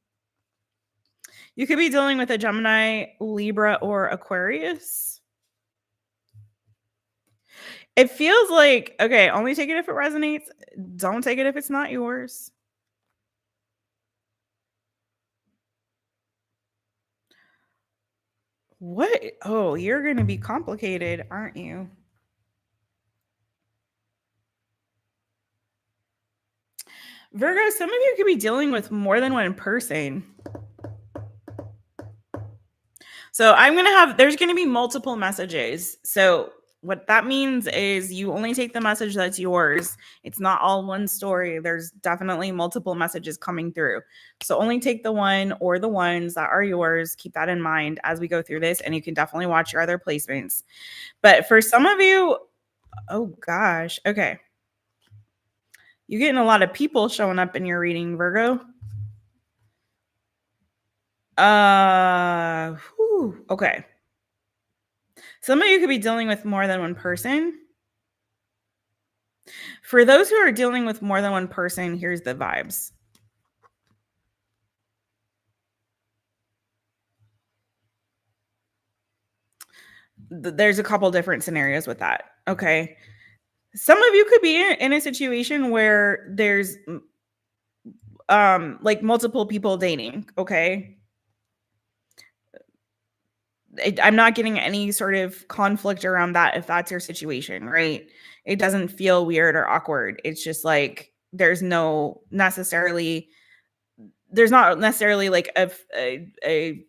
You could be dealing with a Gemini, Libra, or Aquarius. It feels like, okay, only take it if it resonates. Don't take it if it's not yours. What? Oh, you're going to be complicated, aren't you? Virgo, some of you could be dealing with more than one person. So there's going to be multiple messages. So What that means is you only take the message that's yours. It's not all one story. There's definitely multiple messages coming through. So only take the one or the ones that are yours. Keep that in mind as we go through this, and you can definitely watch your other placements. But for some of you, oh gosh, okay. You're getting a lot of people showing up in your reading, Virgo. Okay. Some of you could be dealing with more than one person. For those who are dealing with more than one person, here's the vibes. There's a couple different scenarios with that. Okay. Some of you could be in a situation where there's like multiple people dating. Okay. I'm not getting any sort of conflict around that if that's your situation, right? It doesn't feel weird or awkward. It's just like there's not necessarily like a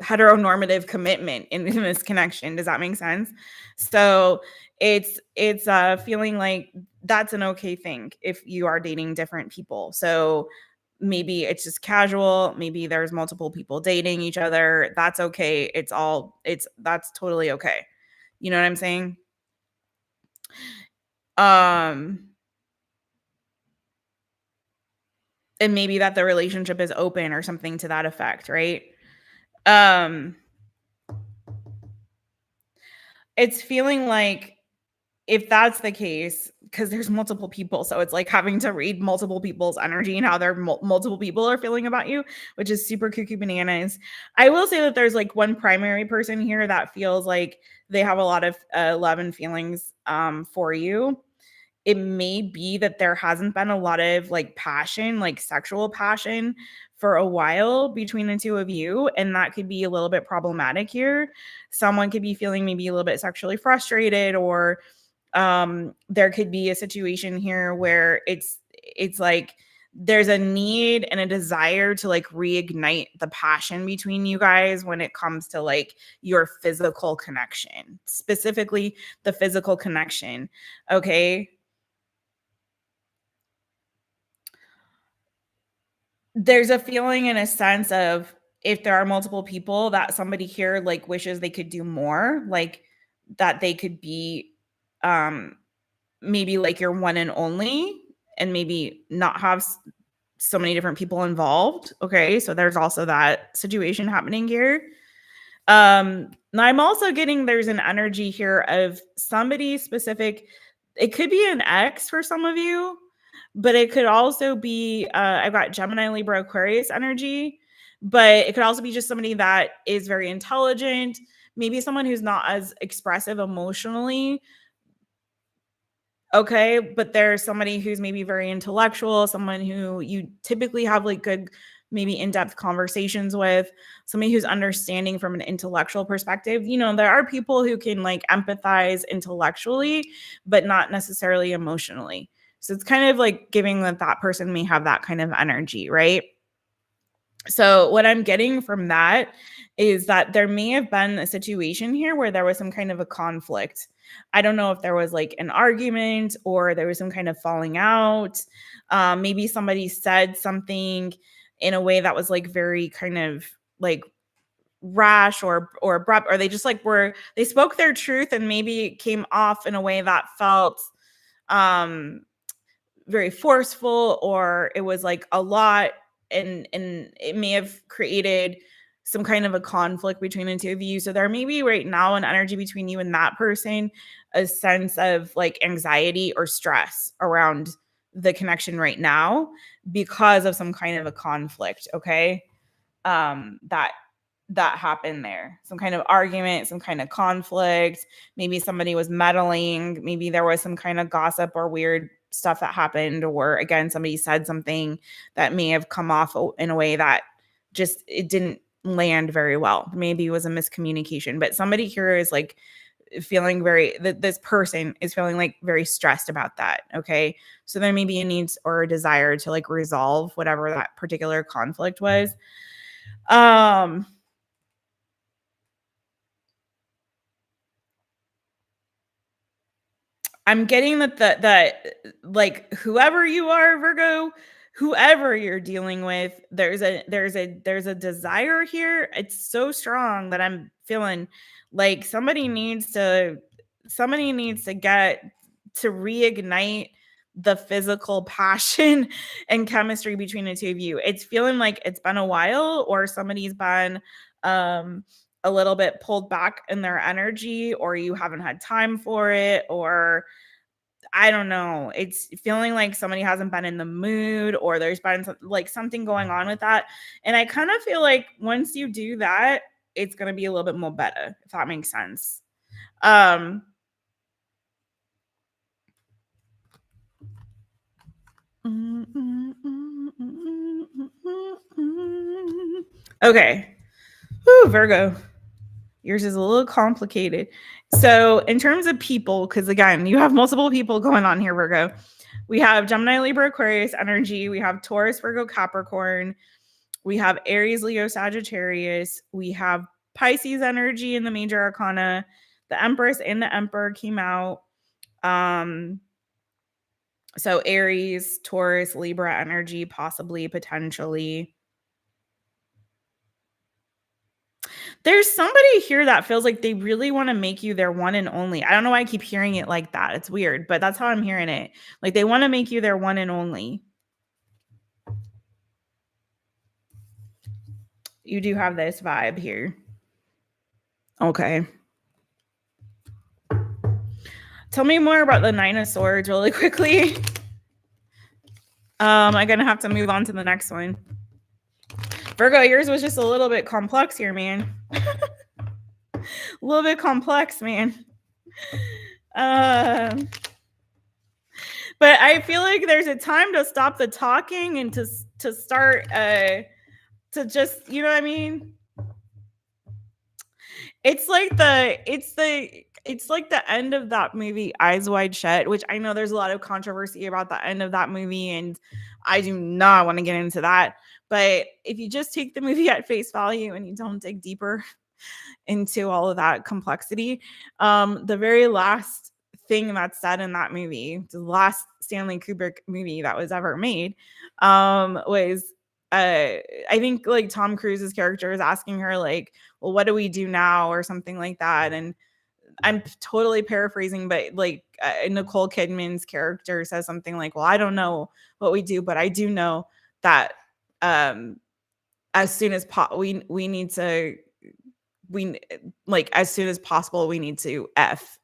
heteronormative commitment in this connection. Does that make sense? So it's feeling like that's an okay thing if you are dating different people. So maybe it's just casual, maybe there's multiple people dating each other. That's okay. That's totally okay. You know what I'm saying? And maybe that the relationship is open or something to that effect, right? It's feeling like if that's the case, because there's multiple people, so it's like having to read multiple people's energy and how their multiple people are feeling about you, which is super cuckoo bananas. I will say that there's like one primary person here that feels like they have a lot of love and feelings for you. It may be that there hasn't been a lot of like passion, like sexual passion for a while between the two of you. And that could be a little bit problematic here. Someone could be feeling maybe a little bit sexually frustrated, or there could be a situation here where it's like there's a need and a desire to like reignite the passion between you guys when it comes to like your physical connection, specifically the physical connection. Okay. There's a feeling and a sense of, if there are multiple people, that somebody here like wishes they could do more, like that they could be um maybe like your one and only, and maybe not have so many different people involved. Okay, so there's also that situation happening here. Now I'm also getting there's an energy here of somebody specific. It could be an ex for some of you, but it could also be I've got Gemini, Libra, Aquarius energy, but it could also be just somebody that is very intelligent, maybe someone who's not as expressive emotionally. Okay, but there's somebody who's maybe very intellectual, someone who you typically have like good, maybe in-depth conversations with, somebody who's understanding from an intellectual perspective. You know, there are people who can like empathize intellectually, but not necessarily emotionally. So it's kind of like giving that person may have that kind of energy, right? So what I'm getting from that is that there may have been a situation here where there was some kind of a conflict. I don't know if there was like an argument or there was some kind of falling out. Maybe somebody said something in a way that was like very kind of like rash or abrupt, or they just like they spoke their truth and maybe it came off in a way that felt um very forceful, or it was like a lot, and it may have created some kind of a conflict between the two of you. So there may be right now an energy between you and that person, a sense of like anxiety or stress around the connection right now because of some kind of a conflict. Okay. That happened there, some kind of argument, some kind of conflict. Maybe somebody was meddling, maybe there was some kind of gossip or weird stuff that happened, or again somebody said something that may have come off in a way that just it didn't land very well. Maybe it was a miscommunication, but somebody here is like feeling this person is feeling like very stressed about that. Okay, so there may be a need or a desire to like resolve whatever that particular conflict was. um I'm getting that like whoever you are, Virgo, whoever you're dealing with, there's a desire here. It's so strong that I'm feeling like somebody needs to get to reignite the physical passion and chemistry between the two of you. It's feeling like it's been a while, or somebody's been um a little bit pulled back in their energy, or you haven't had time for it, or I don't know. It's feeling like somebody hasn't been in the mood, or there's been like something going on with that. And I kind of feel like once you do that, it's going to be a little bit more better, if that makes sense. Um Okay. Whew, Virgo. Yours is a little complicated. So, in terms of people, because again, you have multiple people going on here, Virgo. We have Gemini, Libra, Aquarius energy. We have Taurus, Virgo, Capricorn. We have Aries, Leo, Sagittarius. We have Pisces energy in the major arcana. The Empress and the Emperor came out. So Aries, Taurus, Libra energy, possibly, potentially. There's somebody here that feels like they really want to make you their one and only. I don't know why I keep hearing it like that. It's weird, but that's how I'm hearing it. Like they want to make you their one and only. You do have this vibe here. Okay. Tell me more about the Nine of Swords really quickly. I'm gonna have to move on to the next one. Virgo, yours was just a little bit complex here, man. A little bit complex, man. But I feel like there's a time to stop the talking and to start to just, you know what I mean? It's like the end of that movie Eyes Wide Shut, which I know there's a lot of controversy about the end of that movie, and I do not want to get into that. But if you just take the movie at face value and you don't dig deeper into all of that complexity, the very last thing that's said in that movie, the last Stanley Kubrick movie that was ever made, was I think like Tom Cruise's character is asking her like, well, what do we do now, or something like that. And I'm totally paraphrasing, but like Nicole Kidman's character says something like, well, I don't know what we do, but I do know that as soon as we need to as soon as possible we need to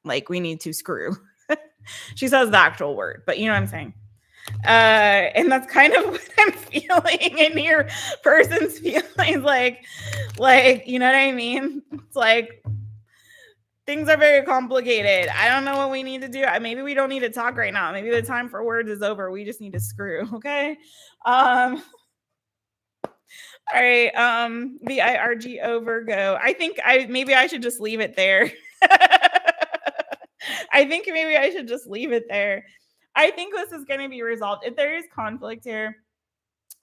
we need to screw. She says the actual word, but you know what I'm saying. And that's kind of what I'm feeling in your person's feelings, like you know what I mean. It's like things are very complicated. I don't know what we need to do. Maybe we don't need to talk right now. Maybe the time for words is over. We just need to screw. Okay. All right. VIRGO Virgo. I think maybe I should just leave it there. I think maybe I should just leave it there. I think this is going to be resolved. If there is conflict here,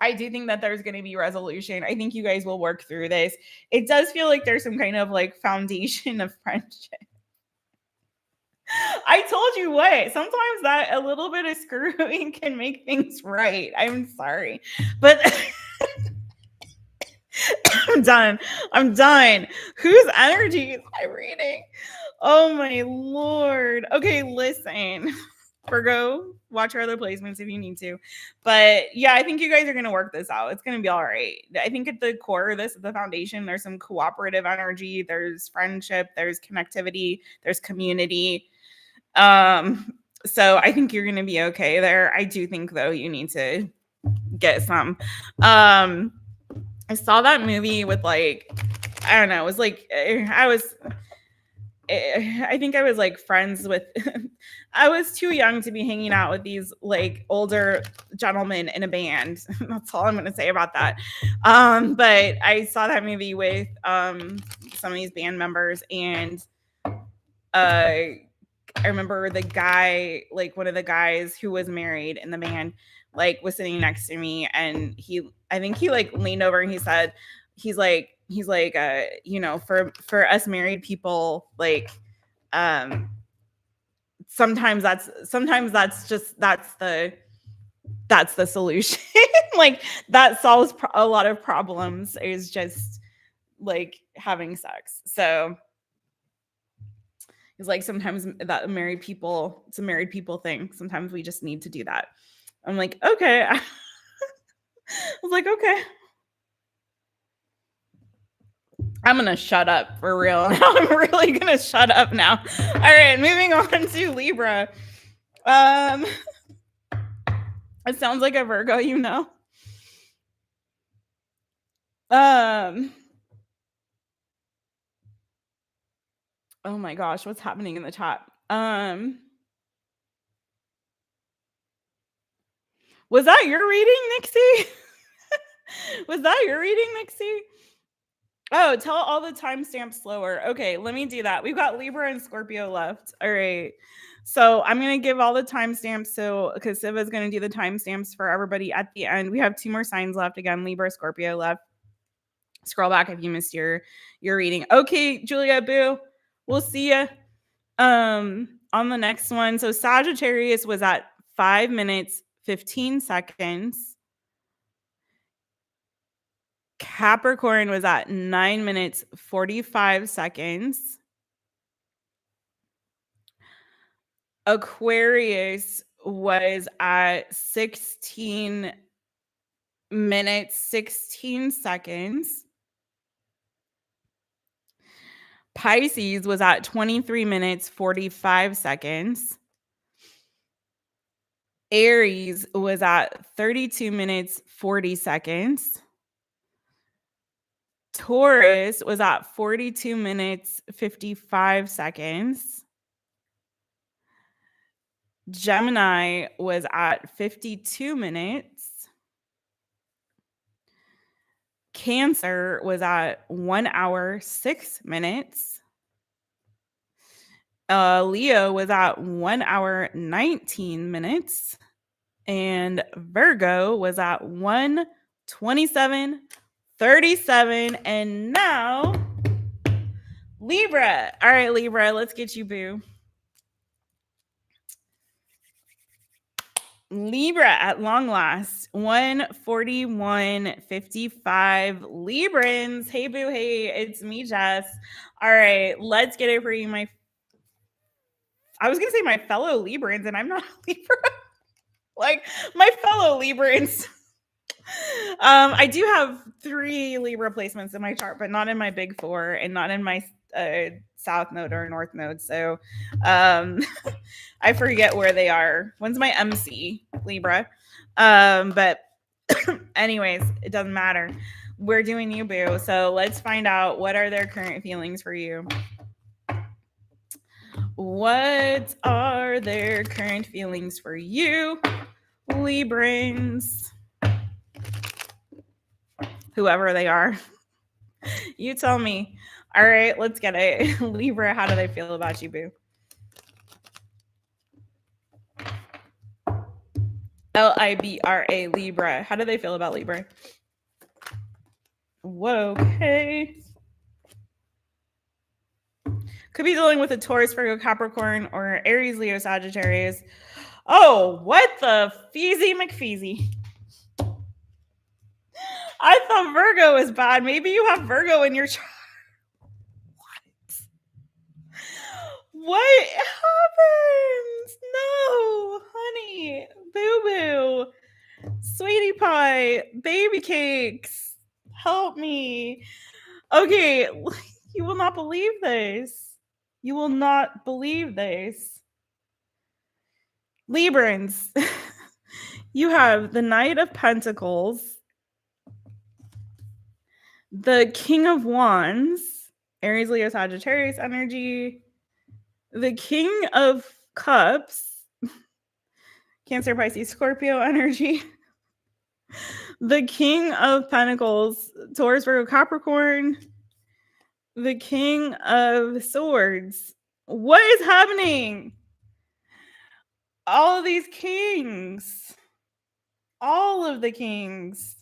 I do think that there's going to be resolution. I think you guys will work through this. It does feel like there's some kind of like foundation of friendship. I told you what, sometimes that a little bit of screwing can make things right. I'm sorry. But I'm done. Whose energy is I reading? Oh my Lord. Okay, listen. Virgo, watch your other placements if you need to. But yeah, I think you guys are going to work this out. It's going to be all right. I think at the core of this, at the foundation, there's some cooperative energy, there's friendship, there's connectivity, there's community. So I think you're going to be okay there. I do think though you need to get some. I saw that movie with like, I don't know, it was like I think I was like friends with I was too young to be hanging out with these like older gentlemen in a band. That's all I'm going to say about that. But I saw that movie with some of these band members, and I remember the guy, like one of the guys who was married in the band, like was sitting next to me, and I think he like leaned over and he said, he's like, you know, for us married people, like, sometimes that's the solution. Like that solves a lot of problems, is just like having sex. So it's like sometimes that it's a married people thing. Sometimes we just need to do that. I'm like, okay. I was like, okay. I'm gonna shut up for real. I'm really gonna shut up now. All right, moving on to Libra. It sounds like a Virgo, you know. Oh my gosh, what's happening in the chat? Was that your reading, Nixie? Was that your reading, Nixie? Oh, tell all the timestamps slower. Okay, let me do that. We've got Libra and Scorpio left. All right. So I'm going to give all the timestamps. So, because Siva's going to do the timestamps for everybody at the end. We have 2 more signs left. Again, Libra, Scorpio left. Scroll back if you missed your reading. Okay, Julia, boo. We'll see you on the next one. So Sagittarius was at 5 minutes, 15 seconds. Capricorn was at 9 minutes, 45 seconds. Aquarius was at 16 minutes, 16 seconds. Pisces was at 23 minutes, 45 seconds. Aries was at 32 minutes, 40 seconds. Taurus was at 42 minutes, 55 seconds. Gemini was at 52 minutes. Cancer was at 1 hour, 6 minutes. Leo was at 1 hour, 19 minutes. And Virgo was at 1:27:37. And now Libra. All right, Libra, let's get you, boo. Libra at long last, 1:41:55. Librans. Hey, boo. Hey, it's me, Jess. All right, let's get it for you, I was going to say my fellow Librans, and I'm not a Libra. Like, my fellow Librans. I do have 3 Libra placements in my chart, but not in my big 4 and not in my south node or north node. So I forget where they are. One's my MC, Libra. But anyways, it doesn't matter. We're doing you, boo. So let's find out, what are their current feelings for you? What are their current feelings for you, Librans? Whoever they are. You tell me. All right, let's get it. Libra, how do they feel about you, boo? Libra, Libra. How do they feel about Libra? Whoa, okay. Could be dealing with a Taurus, Virgo, Capricorn, or Aries, Leo, Sagittarius. Oh, what the feezy McFeezy. I thought Virgo was bad. Maybe you have Virgo in your chart. What happens? No, honey, boo-boo, sweetie pie, baby cakes, help me. Okay, you will not believe this. You will not believe this. Librans, you have the Knight of Pentacles, the King of Wands, Aries, Leo, Sagittarius energy, the King of Cups, Cancer, Pisces, Scorpio energy, the King of Pentacles, Taurus, Virgo, Capricorn, the King of Swords. What is happening? All of these kings. All of the kings.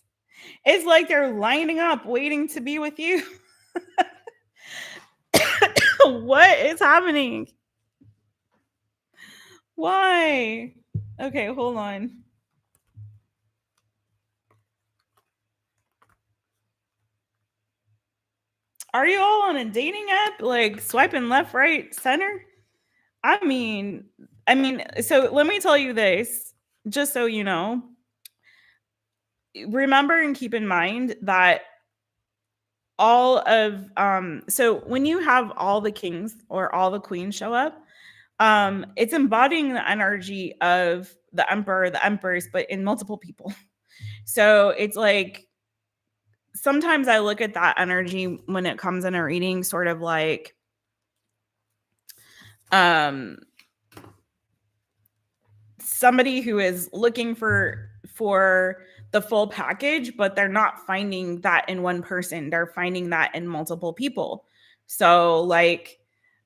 It's like they're lining up, waiting to be with you. What is happening? Why? Okay, hold on. Are you all on a dating app, like swiping left, right, center? I mean, so let me tell you this, just so you know. Remember and keep in mind that all of so when you have all the kings or all the queens show up, it's embodying the energy of the emperor, the empress, but in multiple people. So it's like sometimes I look at that energy when it comes in a reading, sort of like um somebody who is looking for the full package, but they're not finding that in one person. They're finding that in multiple people. So like,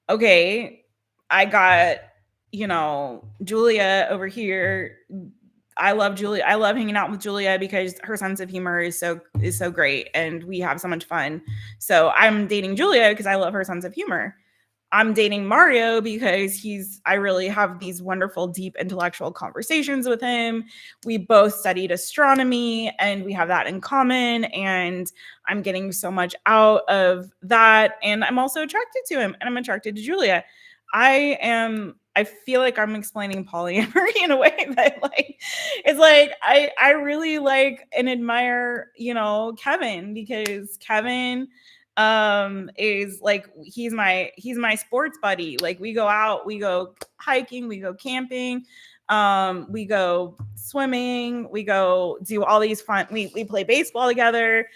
okay, I got, Julia over here. I love Julia. I love hanging out with Julia because her sense of humor is so great and we have so much fun. So I'm dating Julia because I love her sense of humor. I'm dating Mario because I really have these wonderful, deep intellectual conversations with him. We both studied astronomy and we have that in common. And I'm getting so much out of that. And I'm also attracted to him and I'm attracted to Julia. I feel like I'm explaining polyamory in a way that like it's like I really like and admire, Kevin, because Kevin is like he's my sports buddy. Like we go out, we go hiking, we go camping, we go swimming, we go do all these fun, we play baseball together.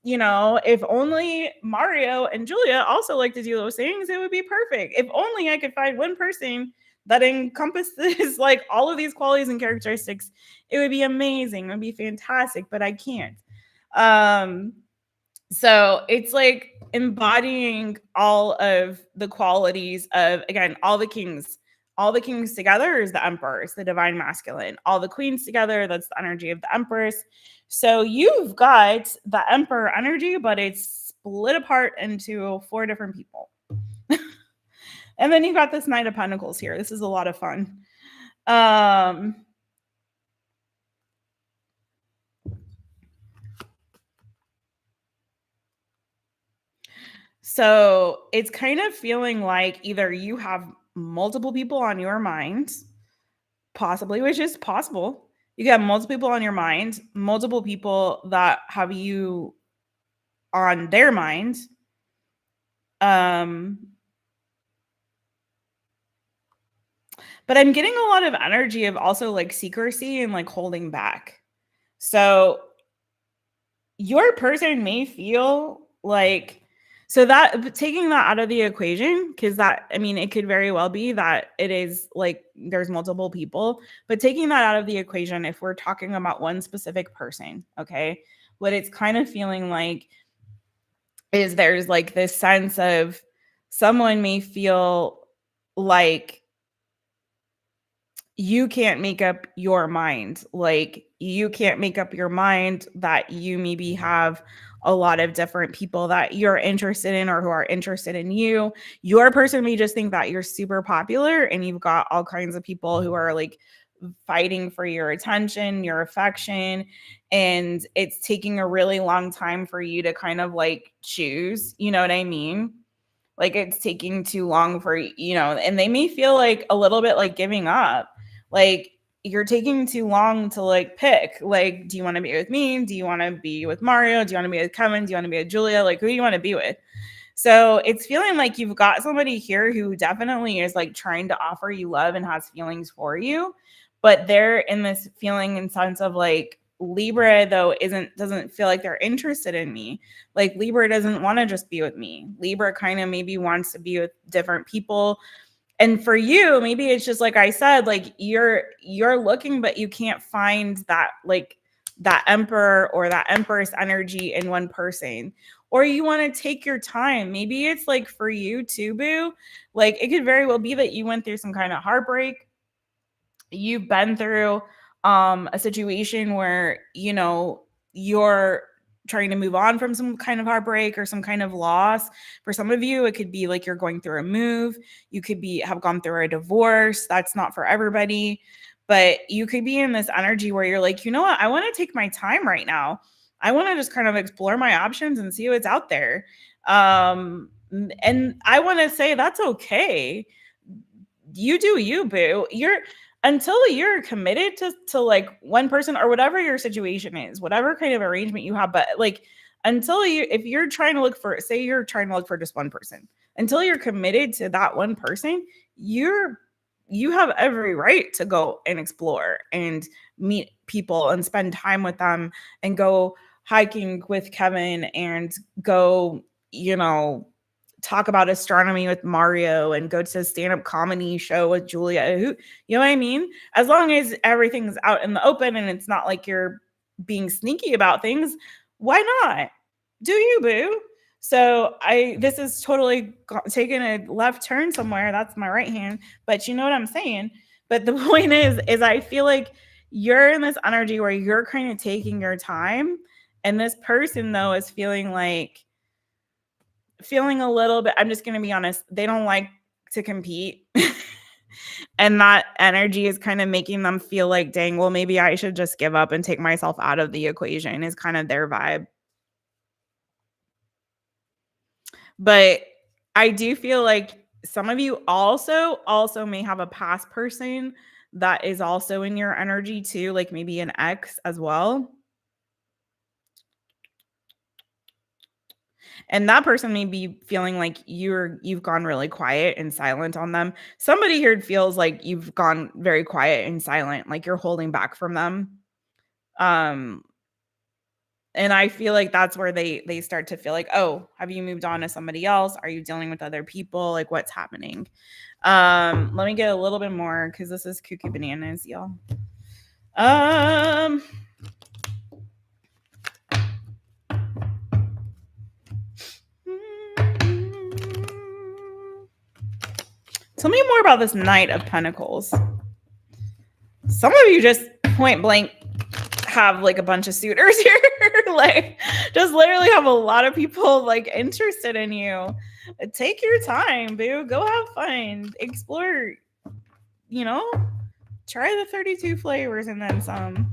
If only Mario and Julia also like to do those things, it would be perfect. If only I could find one person that encompasses like all of these qualities and characteristics, it would be amazing. It would be fantastic, but I can't. Um, so it's like embodying all of the qualities of, again, all the kings. All the kings together is the emperor, the divine masculine. All the queens together, that's the energy of the empress. So you've got the emperor energy, but it's split apart into 4 different people. And then you've got this Knight of Pentacles here. This is a lot of fun. So it's kind of feeling like either you have multiple people on your mind, possibly, which is possible. You can have multiple people on your mind, multiple people that have you on their mind. But I'm getting a lot of energy of also like secrecy and like holding back. So your person may feel like, so that taking that out of the equation, because that, it could very well be that it is like there's multiple people, but taking that out of the equation, if we're talking about one specific person, okay, what it's kind of feeling like is there's like this sense of someone may feel like you can't make up your mind. Like you can't make up your mind that you maybe have a lot of different people that you're interested in or who are interested in you. Your person may just think that you're super popular and you've got all kinds of people who are like fighting for your attention, your affection, and it's taking a really long time for you to kind of like choose, you know what I mean? Like it's taking too long for, and they may feel like a little bit like giving up. Like you're taking too long to like pick. Like, do you want to be with me? Do you want to be with Mario? Do you want to be with Kevin? Do you want to be with Julia? Like, who do you want to be with? So it's feeling like you've got somebody here who definitely is like trying to offer you love and has feelings for you, but they're in this feeling and sense of like Libra though doesn't feel like they're interested in me. Like Libra doesn't want to just be with me. Libra kind of maybe wants to be with different people. And for you, maybe it's just like I said, like you're looking, but you can't find that like that emperor or that empress energy in one person. Or you want to take your time. Maybe it's like for you too, boo. Like it could very well be that you went through some kind of heartbreak. You've been through a situation where, you're trying to move on from some kind of heartbreak or some kind of loss. For some of you, it could be like you're going through a move. You could have gone through a divorce. That's not for everybody. But you could be in this energy where you're like, you know what? I want to take my time right now. I want to just kind of explore my options and see what's out there. And I want to say that's okay. You do you, boo. Until you're committed to like one person or whatever your situation is, whatever kind of arrangement you have, but like if you're trying to look for, say you're trying to look for just one person, until you're committed to that one person, you have every right to go and explore and meet people and spend time with them and go hiking with Kevin and go, talk about astronomy with Mario and go to a stand-up comedy show with Julia. You know what I mean? As long as everything's out in the open and it's not like you're being sneaky about things, why not? Do you, boo? So this is totally taking a left turn somewhere. That's my right hand, but you know what I'm saying? But the point is I feel like you're in this energy where you're kind of taking your time, and this person though is feeling a little bit, I'm just going to be honest, they don't like to compete. And that energy is kind of making them feel like, dang, well, maybe I should just give up and take myself out of the equation, is kind of their vibe. But I do feel like some of you also may have a past person that is also in your energy too, like maybe an ex as well. And that person may be feeling like you've gone really quiet and silent on them. Somebody here feels like you've gone very quiet and silent, like you're holding back from them. And I feel like that's where they start to feel like, oh, have you moved on to somebody else? Are you dealing with other people? Like, what's happening? Let me get a little bit more, because this is cuckoo bananas, y'all. Tell me more about this Knight of Pentacles. Some of you just point blank have like a bunch of suitors here. Like, just literally have a lot of people like interested in you. Take your time, boo. Go have fun. Explore, try the 32 flavors and then some.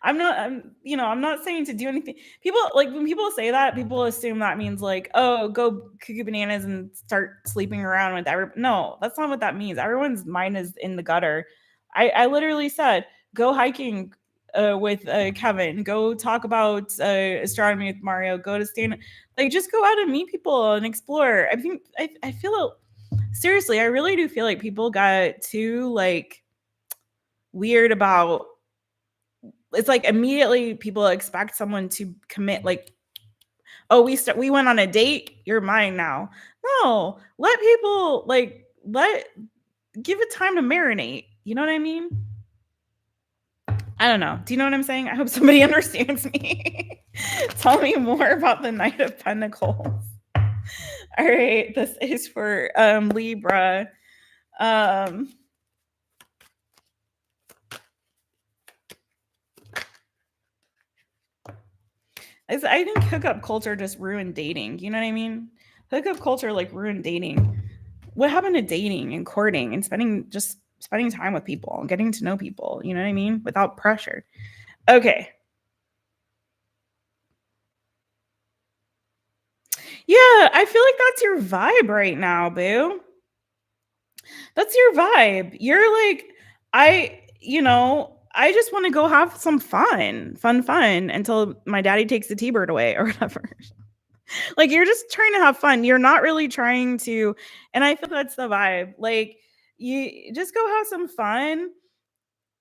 I'm not saying to do anything. People, like, when people say that, people assume that means like, oh, go cuckoo bananas and start sleeping around with everyone. No, that's not what that means. Everyone's mind is in the gutter. I literally said, go hiking with Kevin. Go talk about astronomy with Mario. Go to stand, like, just go out and meet people and explore. I think I feel seriously, I really do feel like people got too like weird about. It's like immediately people expect someone to commit, like, oh, we went on a date, you're mine now. No, let people give it time to marinate. You know what I mean? I don't know. Do you know what I'm saying? I hope somebody understands me. Tell me more about the Knight of Pentacles. All right, this is for Libra. I think hookup culture just ruined dating. You know what I mean? Hookup culture like ruined dating. What happened to dating and courting and spending time with people and getting to know people? You know what I mean? Without pressure. Okay. Yeah, I feel like that's your vibe right now, boo. That's your vibe. You're like, I just want to go have some fun until my daddy takes the T-bird away or whatever. Like, you're just trying to have fun. You're not really trying to, and I feel that's the vibe. Like, you just go have some fun,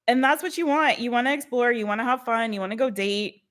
and that's what you want. You want to explore, you want to have fun, you want to go date.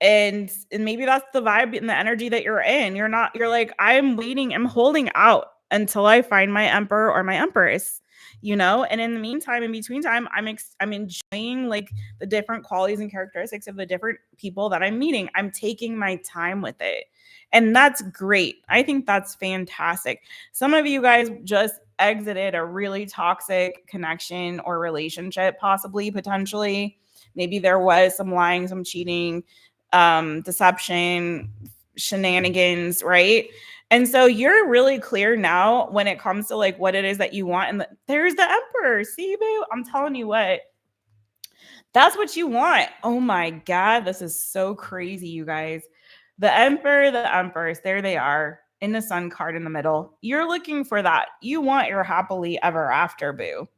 And maybe that's the vibe and the energy that you're in. You're like, I'm holding out until I find my emperor or my empress, and in the meantime, in between time, I'm enjoying like the different qualities and characteristics of the different people that I'm meeting. I'm taking my time with it, and that's great. I think that's fantastic. Some of you guys just exited a really toxic connection or relationship, possibly, potentially. Maybe there was some lying, some cheating, deception, shenanigans, right? And so you're really clear now when it comes to like what it is that you want. And there's the Emperor. See, boo, I'm telling you what, that's what you want. Oh my God, this is so crazy, you guys. The Emperor, the Empress, there they are in the Sun card in the middle. You're looking for that. You want your happily ever after, boo.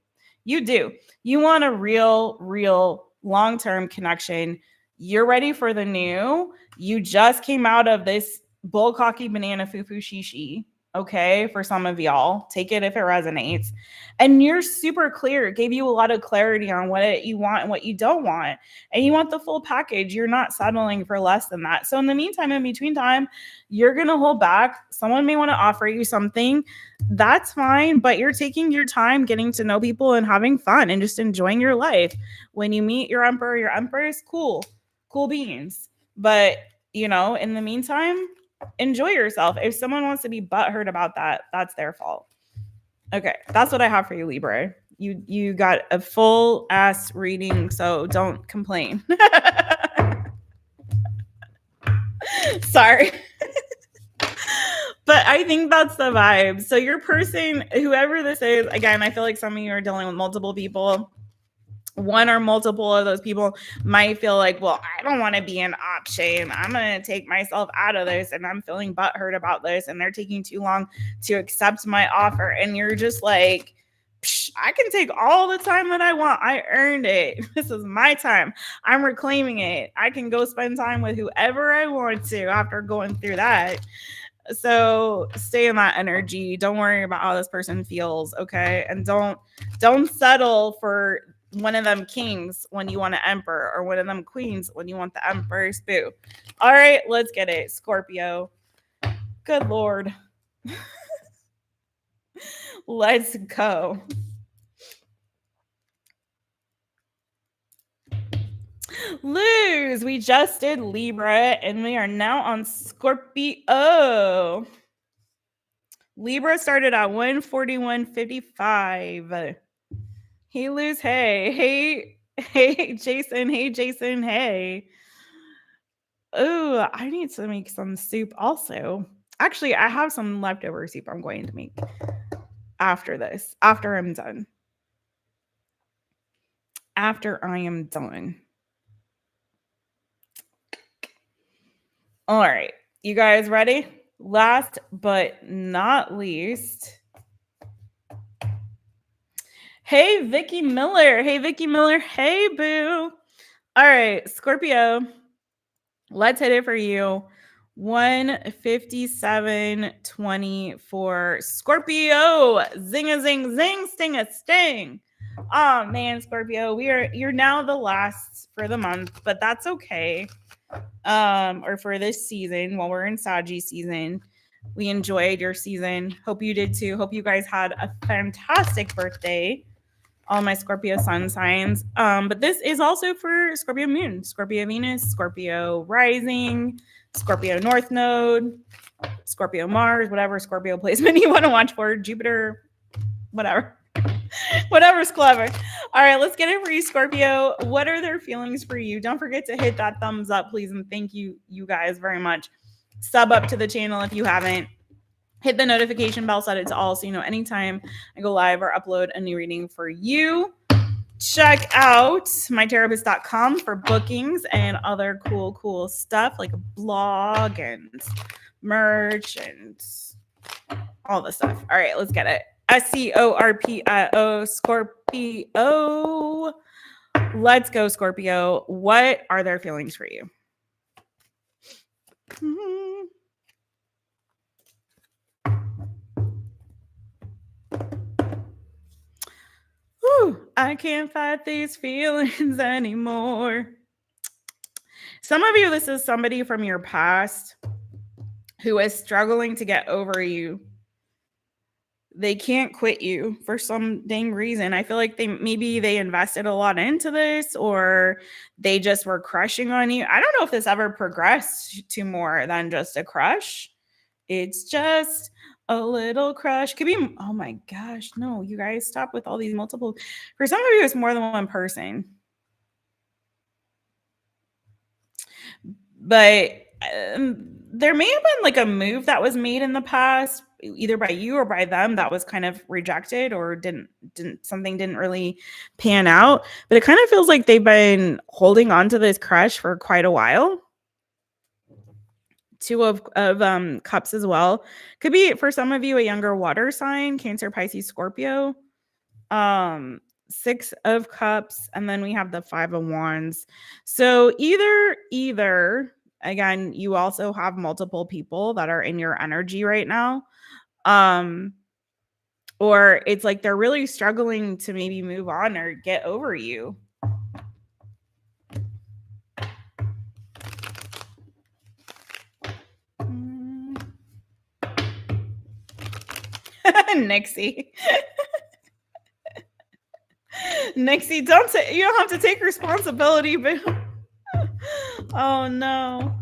You do. You want a real long-term connection. You're ready for the new. You just came out of this bull cocky banana foo-foo shishi. Okay, for some of y'all, take it if it resonates. And you're super clear. It gave you a lot of clarity on what you want and what you don't want. And you want the full package. You're not settling for less than that. So in the meantime, in between time, you're going to hold back. Someone may want to offer you something. That's fine, but you're taking your time getting to know people and having fun and just enjoying your life. When you meet your Emperor, your Empress, cool beans. But, in the meantime, enjoy yourself. If someone wants to be butthurt about that, that's their fault. Okay, that's what I have for you, Libra. You got a full ass reading, so don't complain. Sorry. But I think that's the vibe. So your person, whoever this is, again, I feel like some of you are dealing with multiple people. One or multiple of those people might feel like, well, I don't want to be an option. I'm going to take myself out of this and I'm feeling butthurt about this and they're taking too long to accept my offer. And you're just like, I can take all the time that I want. I earned it. This is my time. I'm reclaiming it. I can go spend time with whoever I want to after going through that. So stay in that energy. Don't worry about how this person feels, okay? And don't settle for one of them kings when you want an emperor or one of them queens when you want the emperor's boo. All right, let's get it. Scorpio. Good Lord. Let's go. Lose. We just did Libra and we are now on Scorpio. Libra started at 141.55. Hey, Luz. Hey, Jason. Hey, Jason. Hey. Oh, I need to make some soup also. Actually, I have some leftover soup I'm going to make after this, after I'm done. After I am done. All right. You guys ready? Last but not least. Hey, Vicky Miller. Hey, Vicky Miller. Hey, boo. All right, Scorpio. Let's hit it for you. 157.24. Scorpio. Zing a zing zing, sting a sting. Oh man, Scorpio, you're now the last for the month, but that's okay. Or for this season while we're in Saggy season. We enjoyed your season. Hope you did too. Hope you guys had a fantastic birthday. All my Scorpio sun signs. But this is also for Scorpio moon, Scorpio Venus, Scorpio rising, Scorpio north node, Scorpio Mars, whatever Scorpio placement you want to watch for, Jupiter, whatever. Whatever's clever. All right, let's get it for you, Scorpio. What are their feelings for you? Don't forget to hit that thumbs up, please. And thank you guys very much. Sub up to the channel if you haven't. Hit the notification bell, set it to all so you know anytime I go live or upload a new reading for you. Check out mytaropist.com for bookings and other cool stuff like a blog and merch and all the stuff. All right, let's get it. Scorpio, Scorpio. Let's go, Scorpio. What are their feelings for you? I can't fight these feelings anymore. Some of you, this is somebody from your past who is struggling to get over you. They can't quit you for some dang reason. I feel like maybe they invested a lot into this or they just were crushing on you. I don't know if this ever progressed to more than just a crush. It's just A little crush. Could be oh my gosh, no, you guys stop with all these multiple for some of you, it's more than one person. But, there may have been, like, a move that was made in the past, either by you or by them that was kind of rejected or didn't really pan out, but it kind of feels like they've been holding on to this crush for quite a while. 2 of cups as well. Could be for some of you a younger water sign, Cancer, Pisces, Scorpio. Um, 6 of cups, and then we have the 5 of wands. So either again, you also have multiple people that are in your energy right now. Um, or it's like they're really struggling to maybe move on or get over you. Nixie. Nixie, you don't have to take responsibility, but oh no.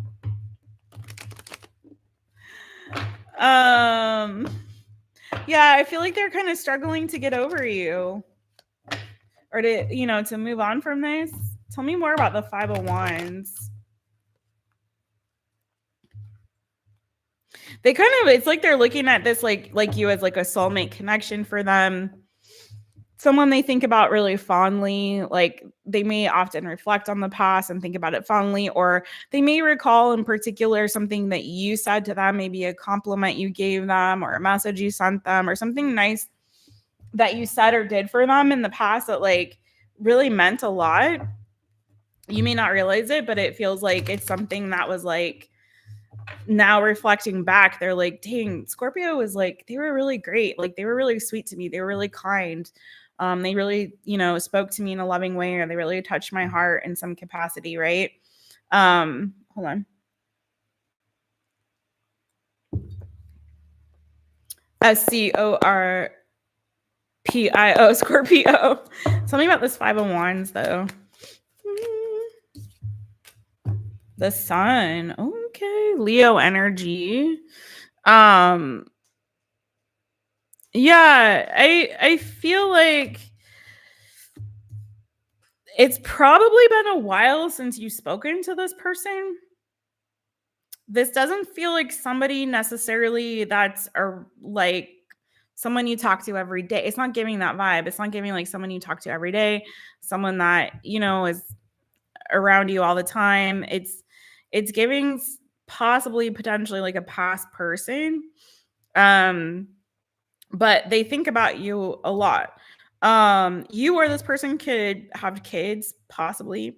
Yeah, I feel like they're kind of struggling to get over you or to move on from this. Tell me more about the 5 of wands. They kind of, it's like they're looking at this like you as like a soulmate connection for them. Someone they think about really fondly, like they may often reflect on the past and think about it fondly, or they may recall in particular something that you said to them, maybe a compliment you gave them or a message you sent them or something nice that you said or did for them in the past that like really meant a lot. You may not realize it, but it feels like it's something that was like, now reflecting back, they're like, dang, Scorpio was like, they were really great. Like they were really sweet to me. They were really kind. They really, spoke to me in a loving way, or they really touched my heart in some capacity, right? Hold on. Scorpio. Scorpio. Tell me about this 5 of wands though. The sun. Okay. Leo energy. Yeah, I feel like it's probably been a while since you've spoken to this person. This doesn't feel like somebody necessarily that's like someone you talk to every day. It's not giving that vibe. It's not giving like someone you talk to every day, someone that, is around you all the time. It's giving possibly potentially like a past person. But they think about you a lot. You or this person could have kids, possibly.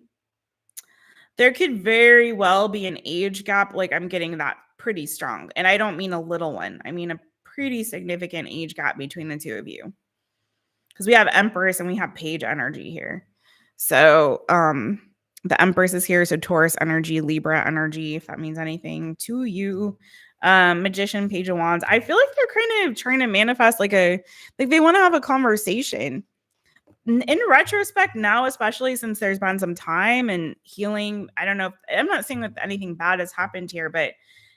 There could very well be an age gap. Like I'm getting that pretty strong. And I don't mean a little one. I mean a pretty significant age gap between the two of you. Because we have Empress and we have Page energy here. So the Empress is here. So Taurus energy, Libra energy, if that means anything to you. Magician, Page of Wands. I feel like they're kind of trying to manifest like they want to have a conversation. In retrospect now, especially since there's been some time and healing, I don't know, I'm not saying that anything bad has happened here, but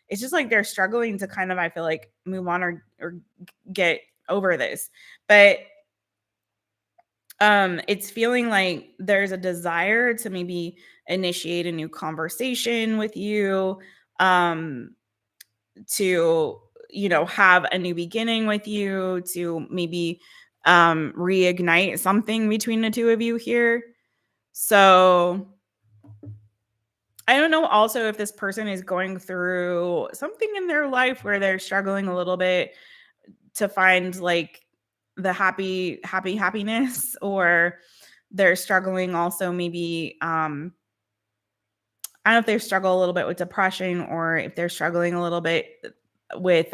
it's just like they're struggling to kind of, I feel like, move on or get over this. But it's feeling like there's a desire to maybe initiate a new conversation with you, to have a new beginning with you, to maybe reignite something between the two of you here. So I don't know also if this person is going through something in their life where they're struggling a little bit to find like the happiness, or they're struggling also maybe I don't know if they struggle a little bit with depression, or if they're struggling a little bit with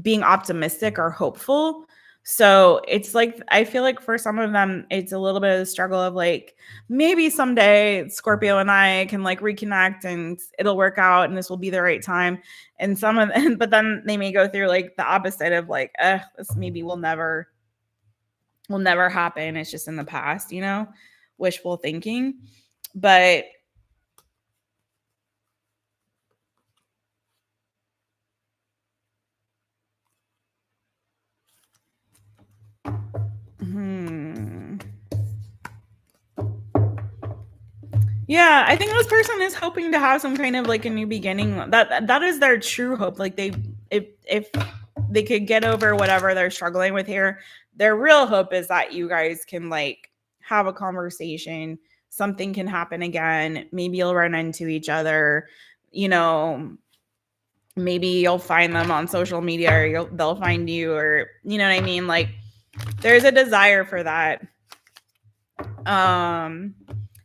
being optimistic or hopeful. So it's like, I feel like for some of them, it's a little bit of a struggle of like, maybe someday Scorpio and I can like reconnect and it'll work out and this will be the right time. And some of them, but then they may go through like the opposite of like, this maybe will never happen. It's just in the past, wishful thinking. But Yeah, I think this person is hoping to have some kind of like a new beginning. That is their true hope. Like if they could get over whatever they're struggling with here, their real hope is that you guys can like have a conversation. Something can happen again. Maybe you'll run into each other. You know, maybe you'll find them on social media, or they'll find you, or you know what I mean. Like there's a desire for that.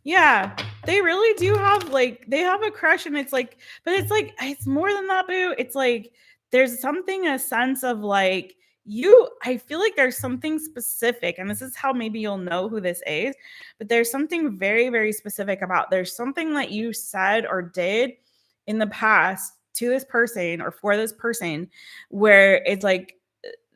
Yeah, they really do have like they have a crush, and it's like, but it's more than that, boo. It's like there's something, a sense of like I feel like there's something specific, and this is how maybe you'll know who this is, but there's something very, very specific about there's something that you said or did in the past to this person or for this person where it's like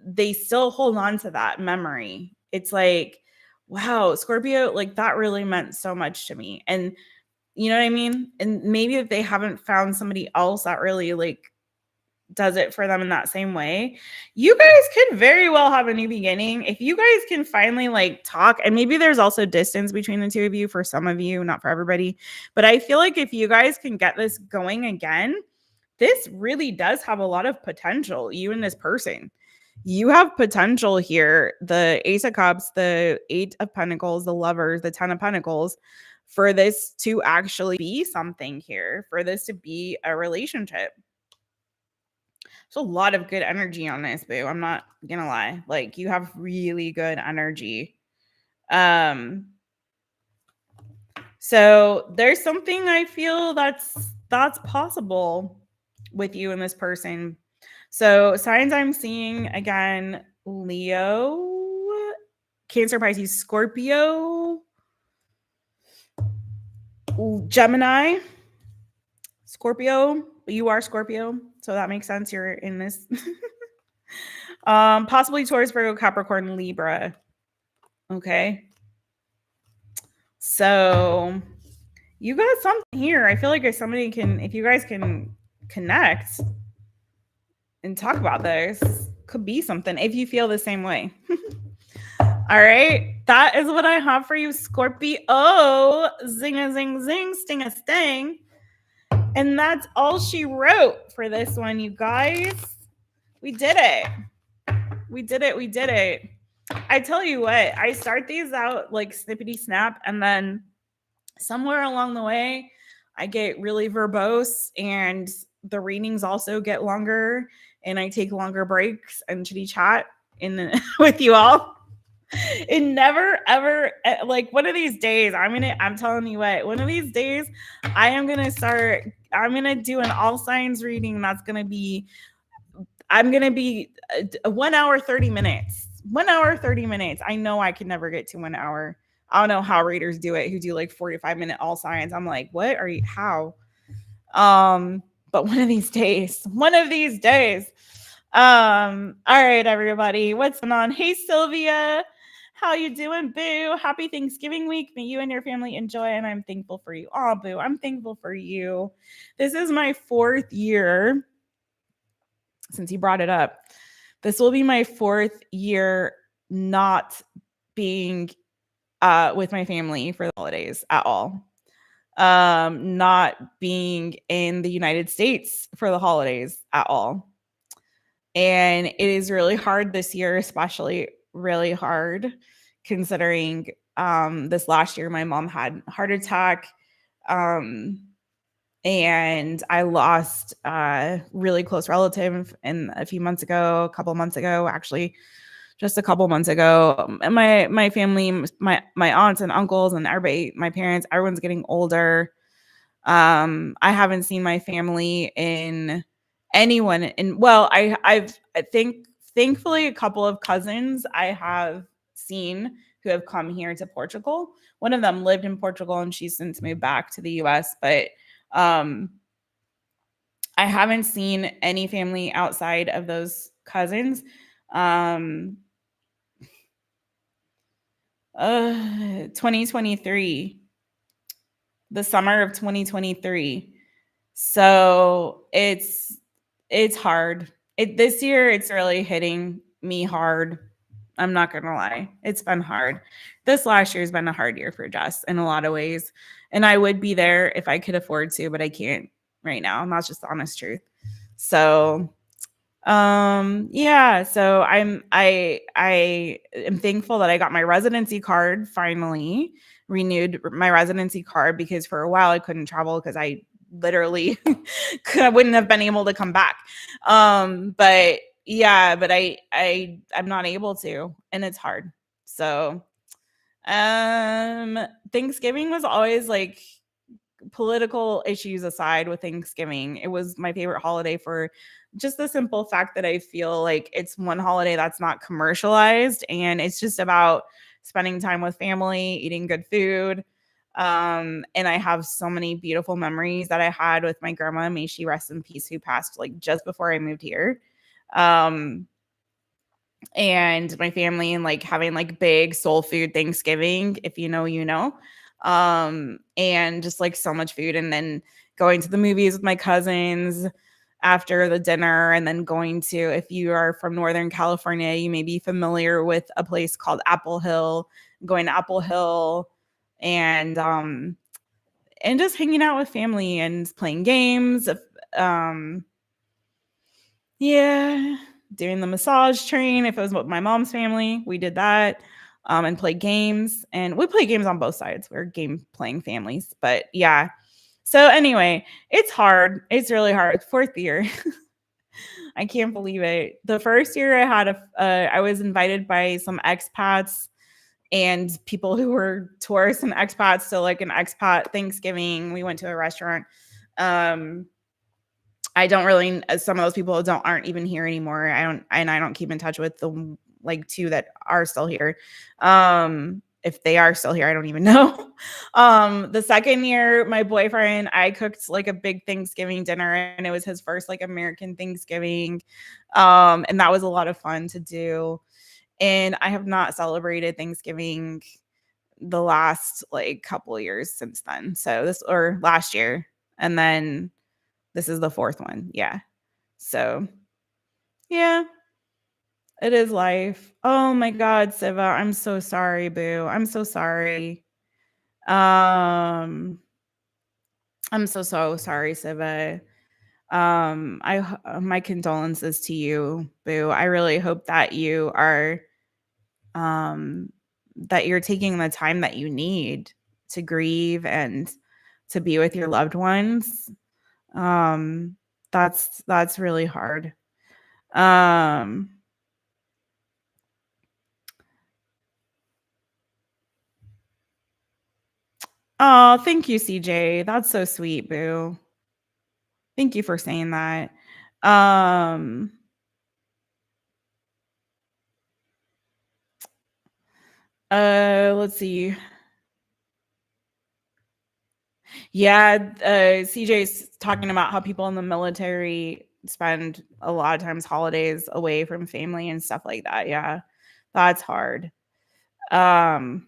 they still hold on to that memory. It's like, wow, Scorpio, like that really meant so much to me. And you know what I mean? And maybe if they haven't found somebody else that really like does it for them in that same way, you guys could very well have a new beginning. If you guys can finally like talk, and maybe there's also distance between the two of you for some of you, not for everybody. But I feel like if you guys can get this going again, this really does have a lot of potential, you and this person. You have potential here. The Ace of Cups, the Eight of Pentacles, the Lovers, the Ten of Pentacles, for this to actually be something here, for this to be a relationship. There's a lot of good energy on this, boo. I'm not gonna lie. Like you have really good energy. So there's something I feel that's possible with you and this person. So signs I'm seeing again: Leo, Cancer, Pisces, Scorpio, Gemini, Scorpio. You are Scorpio, so that makes sense. You're in this. Possibly Taurus, Virgo, Capricorn, Libra. Okay. So you got something here. I feel like if you guys can connect and talk about this, could be something if you feel the same way. All right. That is what I have for you, Scorpio. Zing a zing zing, sting a sting. And that's all she wrote for this one, you guys. We did it. We did it. We did it. I tell you what, I start these out like snippety snap, and then somewhere along the way, I get really verbose, and the readings also get longer, and I take longer breaks and chitty chat with you all. It never ever, like one of these days, I'm telling you what, one of these days I'm gonna do an all signs reading. I'm gonna be 1 hour 30 minutes. 1 hour 30 minutes. I know I can never get to 1 hour. I don't know how readers do it who do like 45-minute all signs. I'm like, what are you, how? But one of these days. All right, everybody, what's going on? Hey, Sylvia, how you doing, boo? Happy Thanksgiving week. May you and your family enjoy, and I'm thankful for you. Oh, boo, I'm thankful for you. This is my 4th year, since you brought it up. This will be my 4th year not being with my family for the holidays at all. Not being in the United States for the holidays at all. And it is really hard this year, especially really hard considering this last year my mom had a heart attack. And I lost a really close relative a couple months ago, actually, just a couple months ago. My family, my aunts and uncles and everybody, my parents, everyone's getting older. I haven't seen my family I think thankfully a couple of cousins I have seen who have come here to Portugal. One of them lived in Portugal and she's since moved back to the US, but I haven't seen any family outside of those cousins. 2023, the summer of 2023. So it's hard. This year it's really hitting me hard. I'm not going to lie. It's been hard. This last year has been a hard year for Jess in a lot of ways. And I would be there if I could afford to, but I can't right now. And that's just the honest truth. So yeah, so I am thankful that I got my residency card finally, renewed my residency card, because for a while I couldn't travel because I literally I wouldn't have been able to come back. But yeah, but I'm not able to, and it's hard. So Thanksgiving was always like, political issues aside with Thanksgiving, it was my favorite holiday for just the simple fact that I feel like it's one holiday that's not commercialized, and it's just about spending time with family, eating good food. And I have so many beautiful memories that I had with my grandma, may she rest in peace, who passed like just before I moved here. Um, and my family, and like having like big soul food Thanksgiving, if you know, you know. And just like so much food, and then going to the movies with my cousins after the dinner, and then going to, if you are from Northern California, you may be familiar with a place called Apple Hill, going to Apple Hill, and just hanging out with family and playing games. Um yeah, doing the massage train. If it was with my mom's family, we did that, and played games. And we play games on both sides. We're game playing families. But yeah. So anyway, it's hard. It's really hard. Fourth year. I can't believe it. The first year I was invited by some expats and people who were tourists and expats to like an expat Thanksgiving. We went to a restaurant. Um, I don't really, some of those people aren't even here anymore. I don't keep in touch with the like two that are still here. If they are still here, I don't even know. The second year, my boyfriend, I cooked like a big Thanksgiving dinner, and it was his first like American Thanksgiving. And that was a lot of fun to do. And I have not celebrated Thanksgiving the last like couple of years since then. So or last year. And then this is the fourth one. Yeah. So, yeah, it is life. Oh my God, Siva, I'm so sorry, boo. I'm so sorry. Um, I'm so sorry, Siva. My condolences to you, boo. I really hope that you are, um, that you're taking the time that you need to grieve and to be with your loved ones. Um, that's really hard. Um, oh, thank you, CJ. That's so sweet, boo. Thank you for saying that. Um, let's see. Yeah, CJ's talking about how people in the military spend a lot of times holidays away from family and stuff like that. Yeah, that's hard. Um,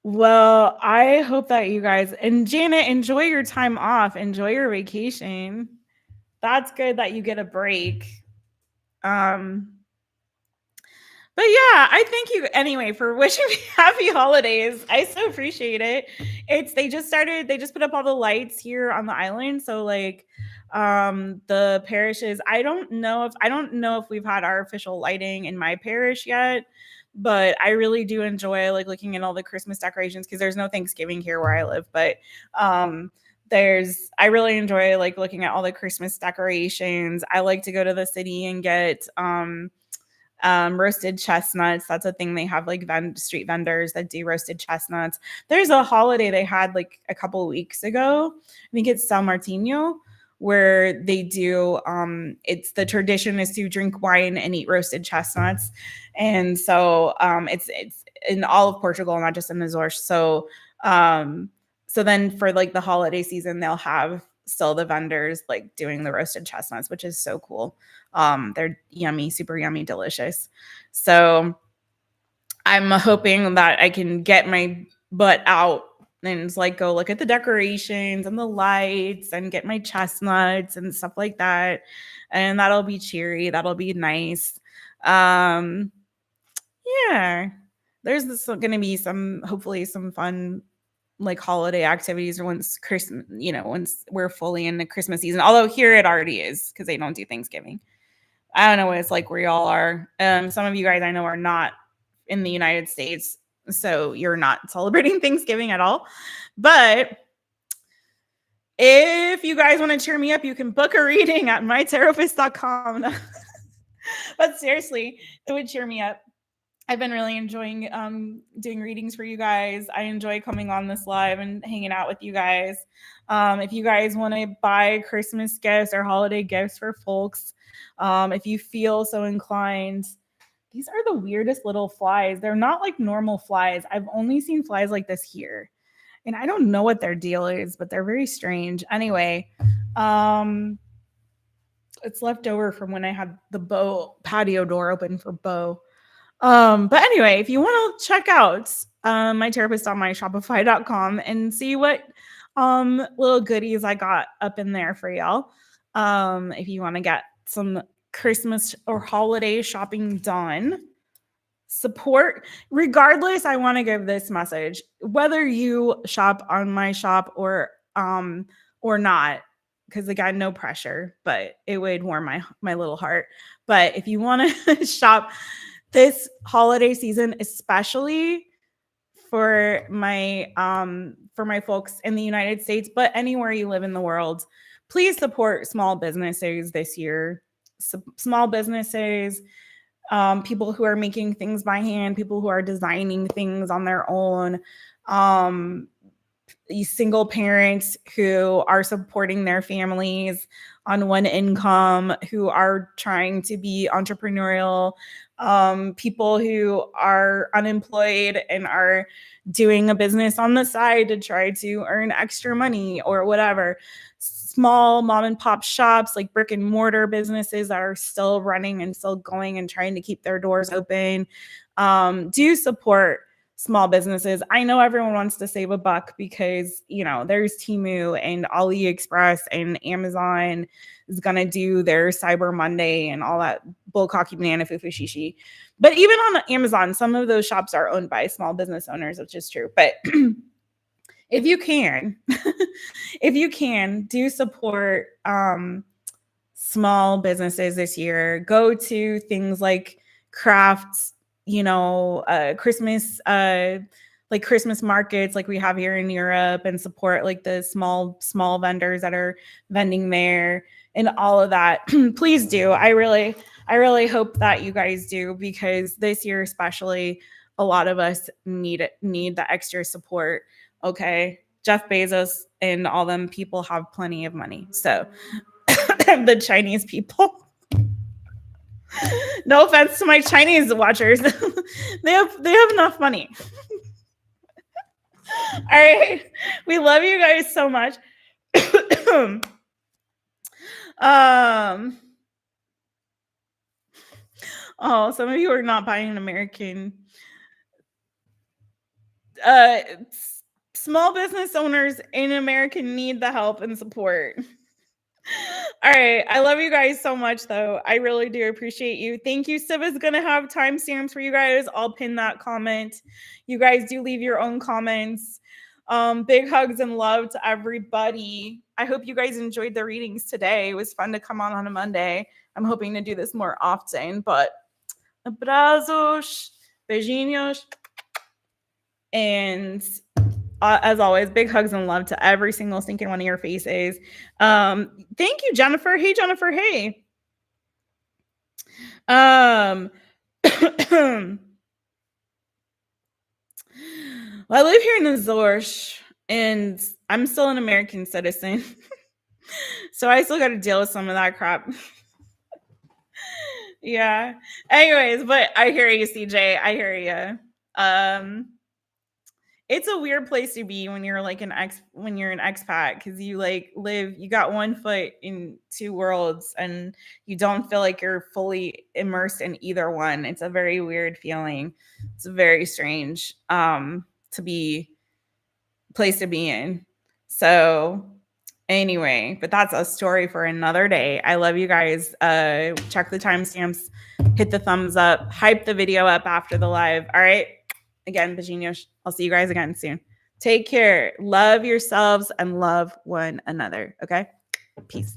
well, I hope that you guys, and Janet, enjoy your time off, enjoy your vacation. That's good that you get a break. Um, But yeah, I thank you anyway for wishing me happy holidays. I so appreciate it. They just put up all the lights here on the island. So like the parishes, I don't know if we've had our official lighting in my parish yet, but I really do enjoy like looking at all the Christmas decorations, because there's no Thanksgiving here where I live, but I really enjoy like looking at all the Christmas decorations. I like to go to the city and get roasted chestnuts. That's a thing. They have like street vendors that do roasted chestnuts. There's a holiday they had like a couple of weeks ago. I think it's San Martino, where they do it's the tradition is to drink wine and eat roasted chestnuts. And so it's in all of Portugal, not just in Azores. So then for like the holiday season, they'll have still the vendors like doing the roasted chestnuts, which is so cool. They're yummy, super yummy, delicious. So I'm hoping that I can get my butt out and like go look at the decorations and the lights and get my chestnuts and stuff like that. And that'll be cheery. That'll be nice. Yeah. There's going to be hopefully some fun like holiday activities once Christmas, once we're fully in the Christmas season. Although here it already is because they don't do Thanksgiving. I don't know what it's like where y'all are. Some of you guys I know are not in the United States, so you're not celebrating Thanksgiving at all. But if you guys want to cheer me up, you can book a reading at mytaropist.com. But seriously, it would cheer me up. I've been really enjoying doing readings for you guys. I enjoy coming on this live and hanging out with you guys. If you guys want to buy Christmas gifts or holiday gifts for folks, if you feel so inclined, these are the weirdest little flies. They're not like normal flies. I've only seen flies like this here. And I don't know what their deal is, but they're very strange. Anyway, it's left over from when I had the patio door open for Bo. But anyway, if you want to check out My Taropist on myshopify.com and see what little goodies I got up in there for y'all. If you want to get some Christmas or holiday shopping done, support. Regardless, I want to give this message. Whether you shop on my shop or not, because again, no pressure, but it would warm my little heart. But if you want to shop this holiday season, especially for my folks in the United States, but anywhere you live in the world, please support small businesses this year. Small businesses, people who are making things by hand, people who are designing things on their own, these single parents who are supporting their families on one income, who are trying to be entrepreneurial, people who are unemployed and are doing a business on the side to try to earn extra money or whatever. Small mom and pop shops, like brick and mortar businesses that are still running and still going and trying to keep their doors open. Do support small businesses. I know everyone wants to save a buck because, there's Temu and AliExpress and Amazon is going to do their Cyber Monday and all that bullcocky banana fufu shishi. But even on Amazon, some of those shops are owned by small business owners, which is true. But if you can, do support small businesses this year. Go to things like crafts, Christmas, like Christmas markets like we have here in Europe, and support like the small vendors that are vending there and all of that. Please do. I really hope that you guys do, because this year especially, a lot of us need the extra support. Okay, Jeff Bezos and all them people have plenty of money. So the Chinese people. No offense to my Chinese watchers. they have enough money. All right. We love you guys so much. Some of you are not buying an American. Small business owners in America need the help and support. All right. I love you guys so much, though. I really do appreciate you. Thank you. Siva's going to have timestamps for you guys. I'll pin that comment. You guys do leave your own comments. Big hugs and love to everybody. I hope you guys enjoyed the readings today. It was fun to come on a Monday. I'm hoping to do this more often, but abrazos, beijinhos, and as always, big hugs and love to every single stinking one of your faces. Thank you, Jennifer. Hey, Jennifer. Hey. Well, I live here in the Zorsch, and I'm still an American citizen. So I still got to deal with some of that crap. Yeah. Anyways, but I hear you, CJ. I hear you. It's a weird place to be when you're like an expat, because you you got one foot in two worlds and you don't feel like you're fully immersed in either one. It's a very weird feeling. It's very strange to be place to be in. So anyway, but that's a story for another day. I love you guys. Check the timestamps, hit the thumbs up, hype the video up after the live. All right. Again, Bajinio, I'll see you guys again soon. Take care. Love yourselves and love one another. Okay. Peace.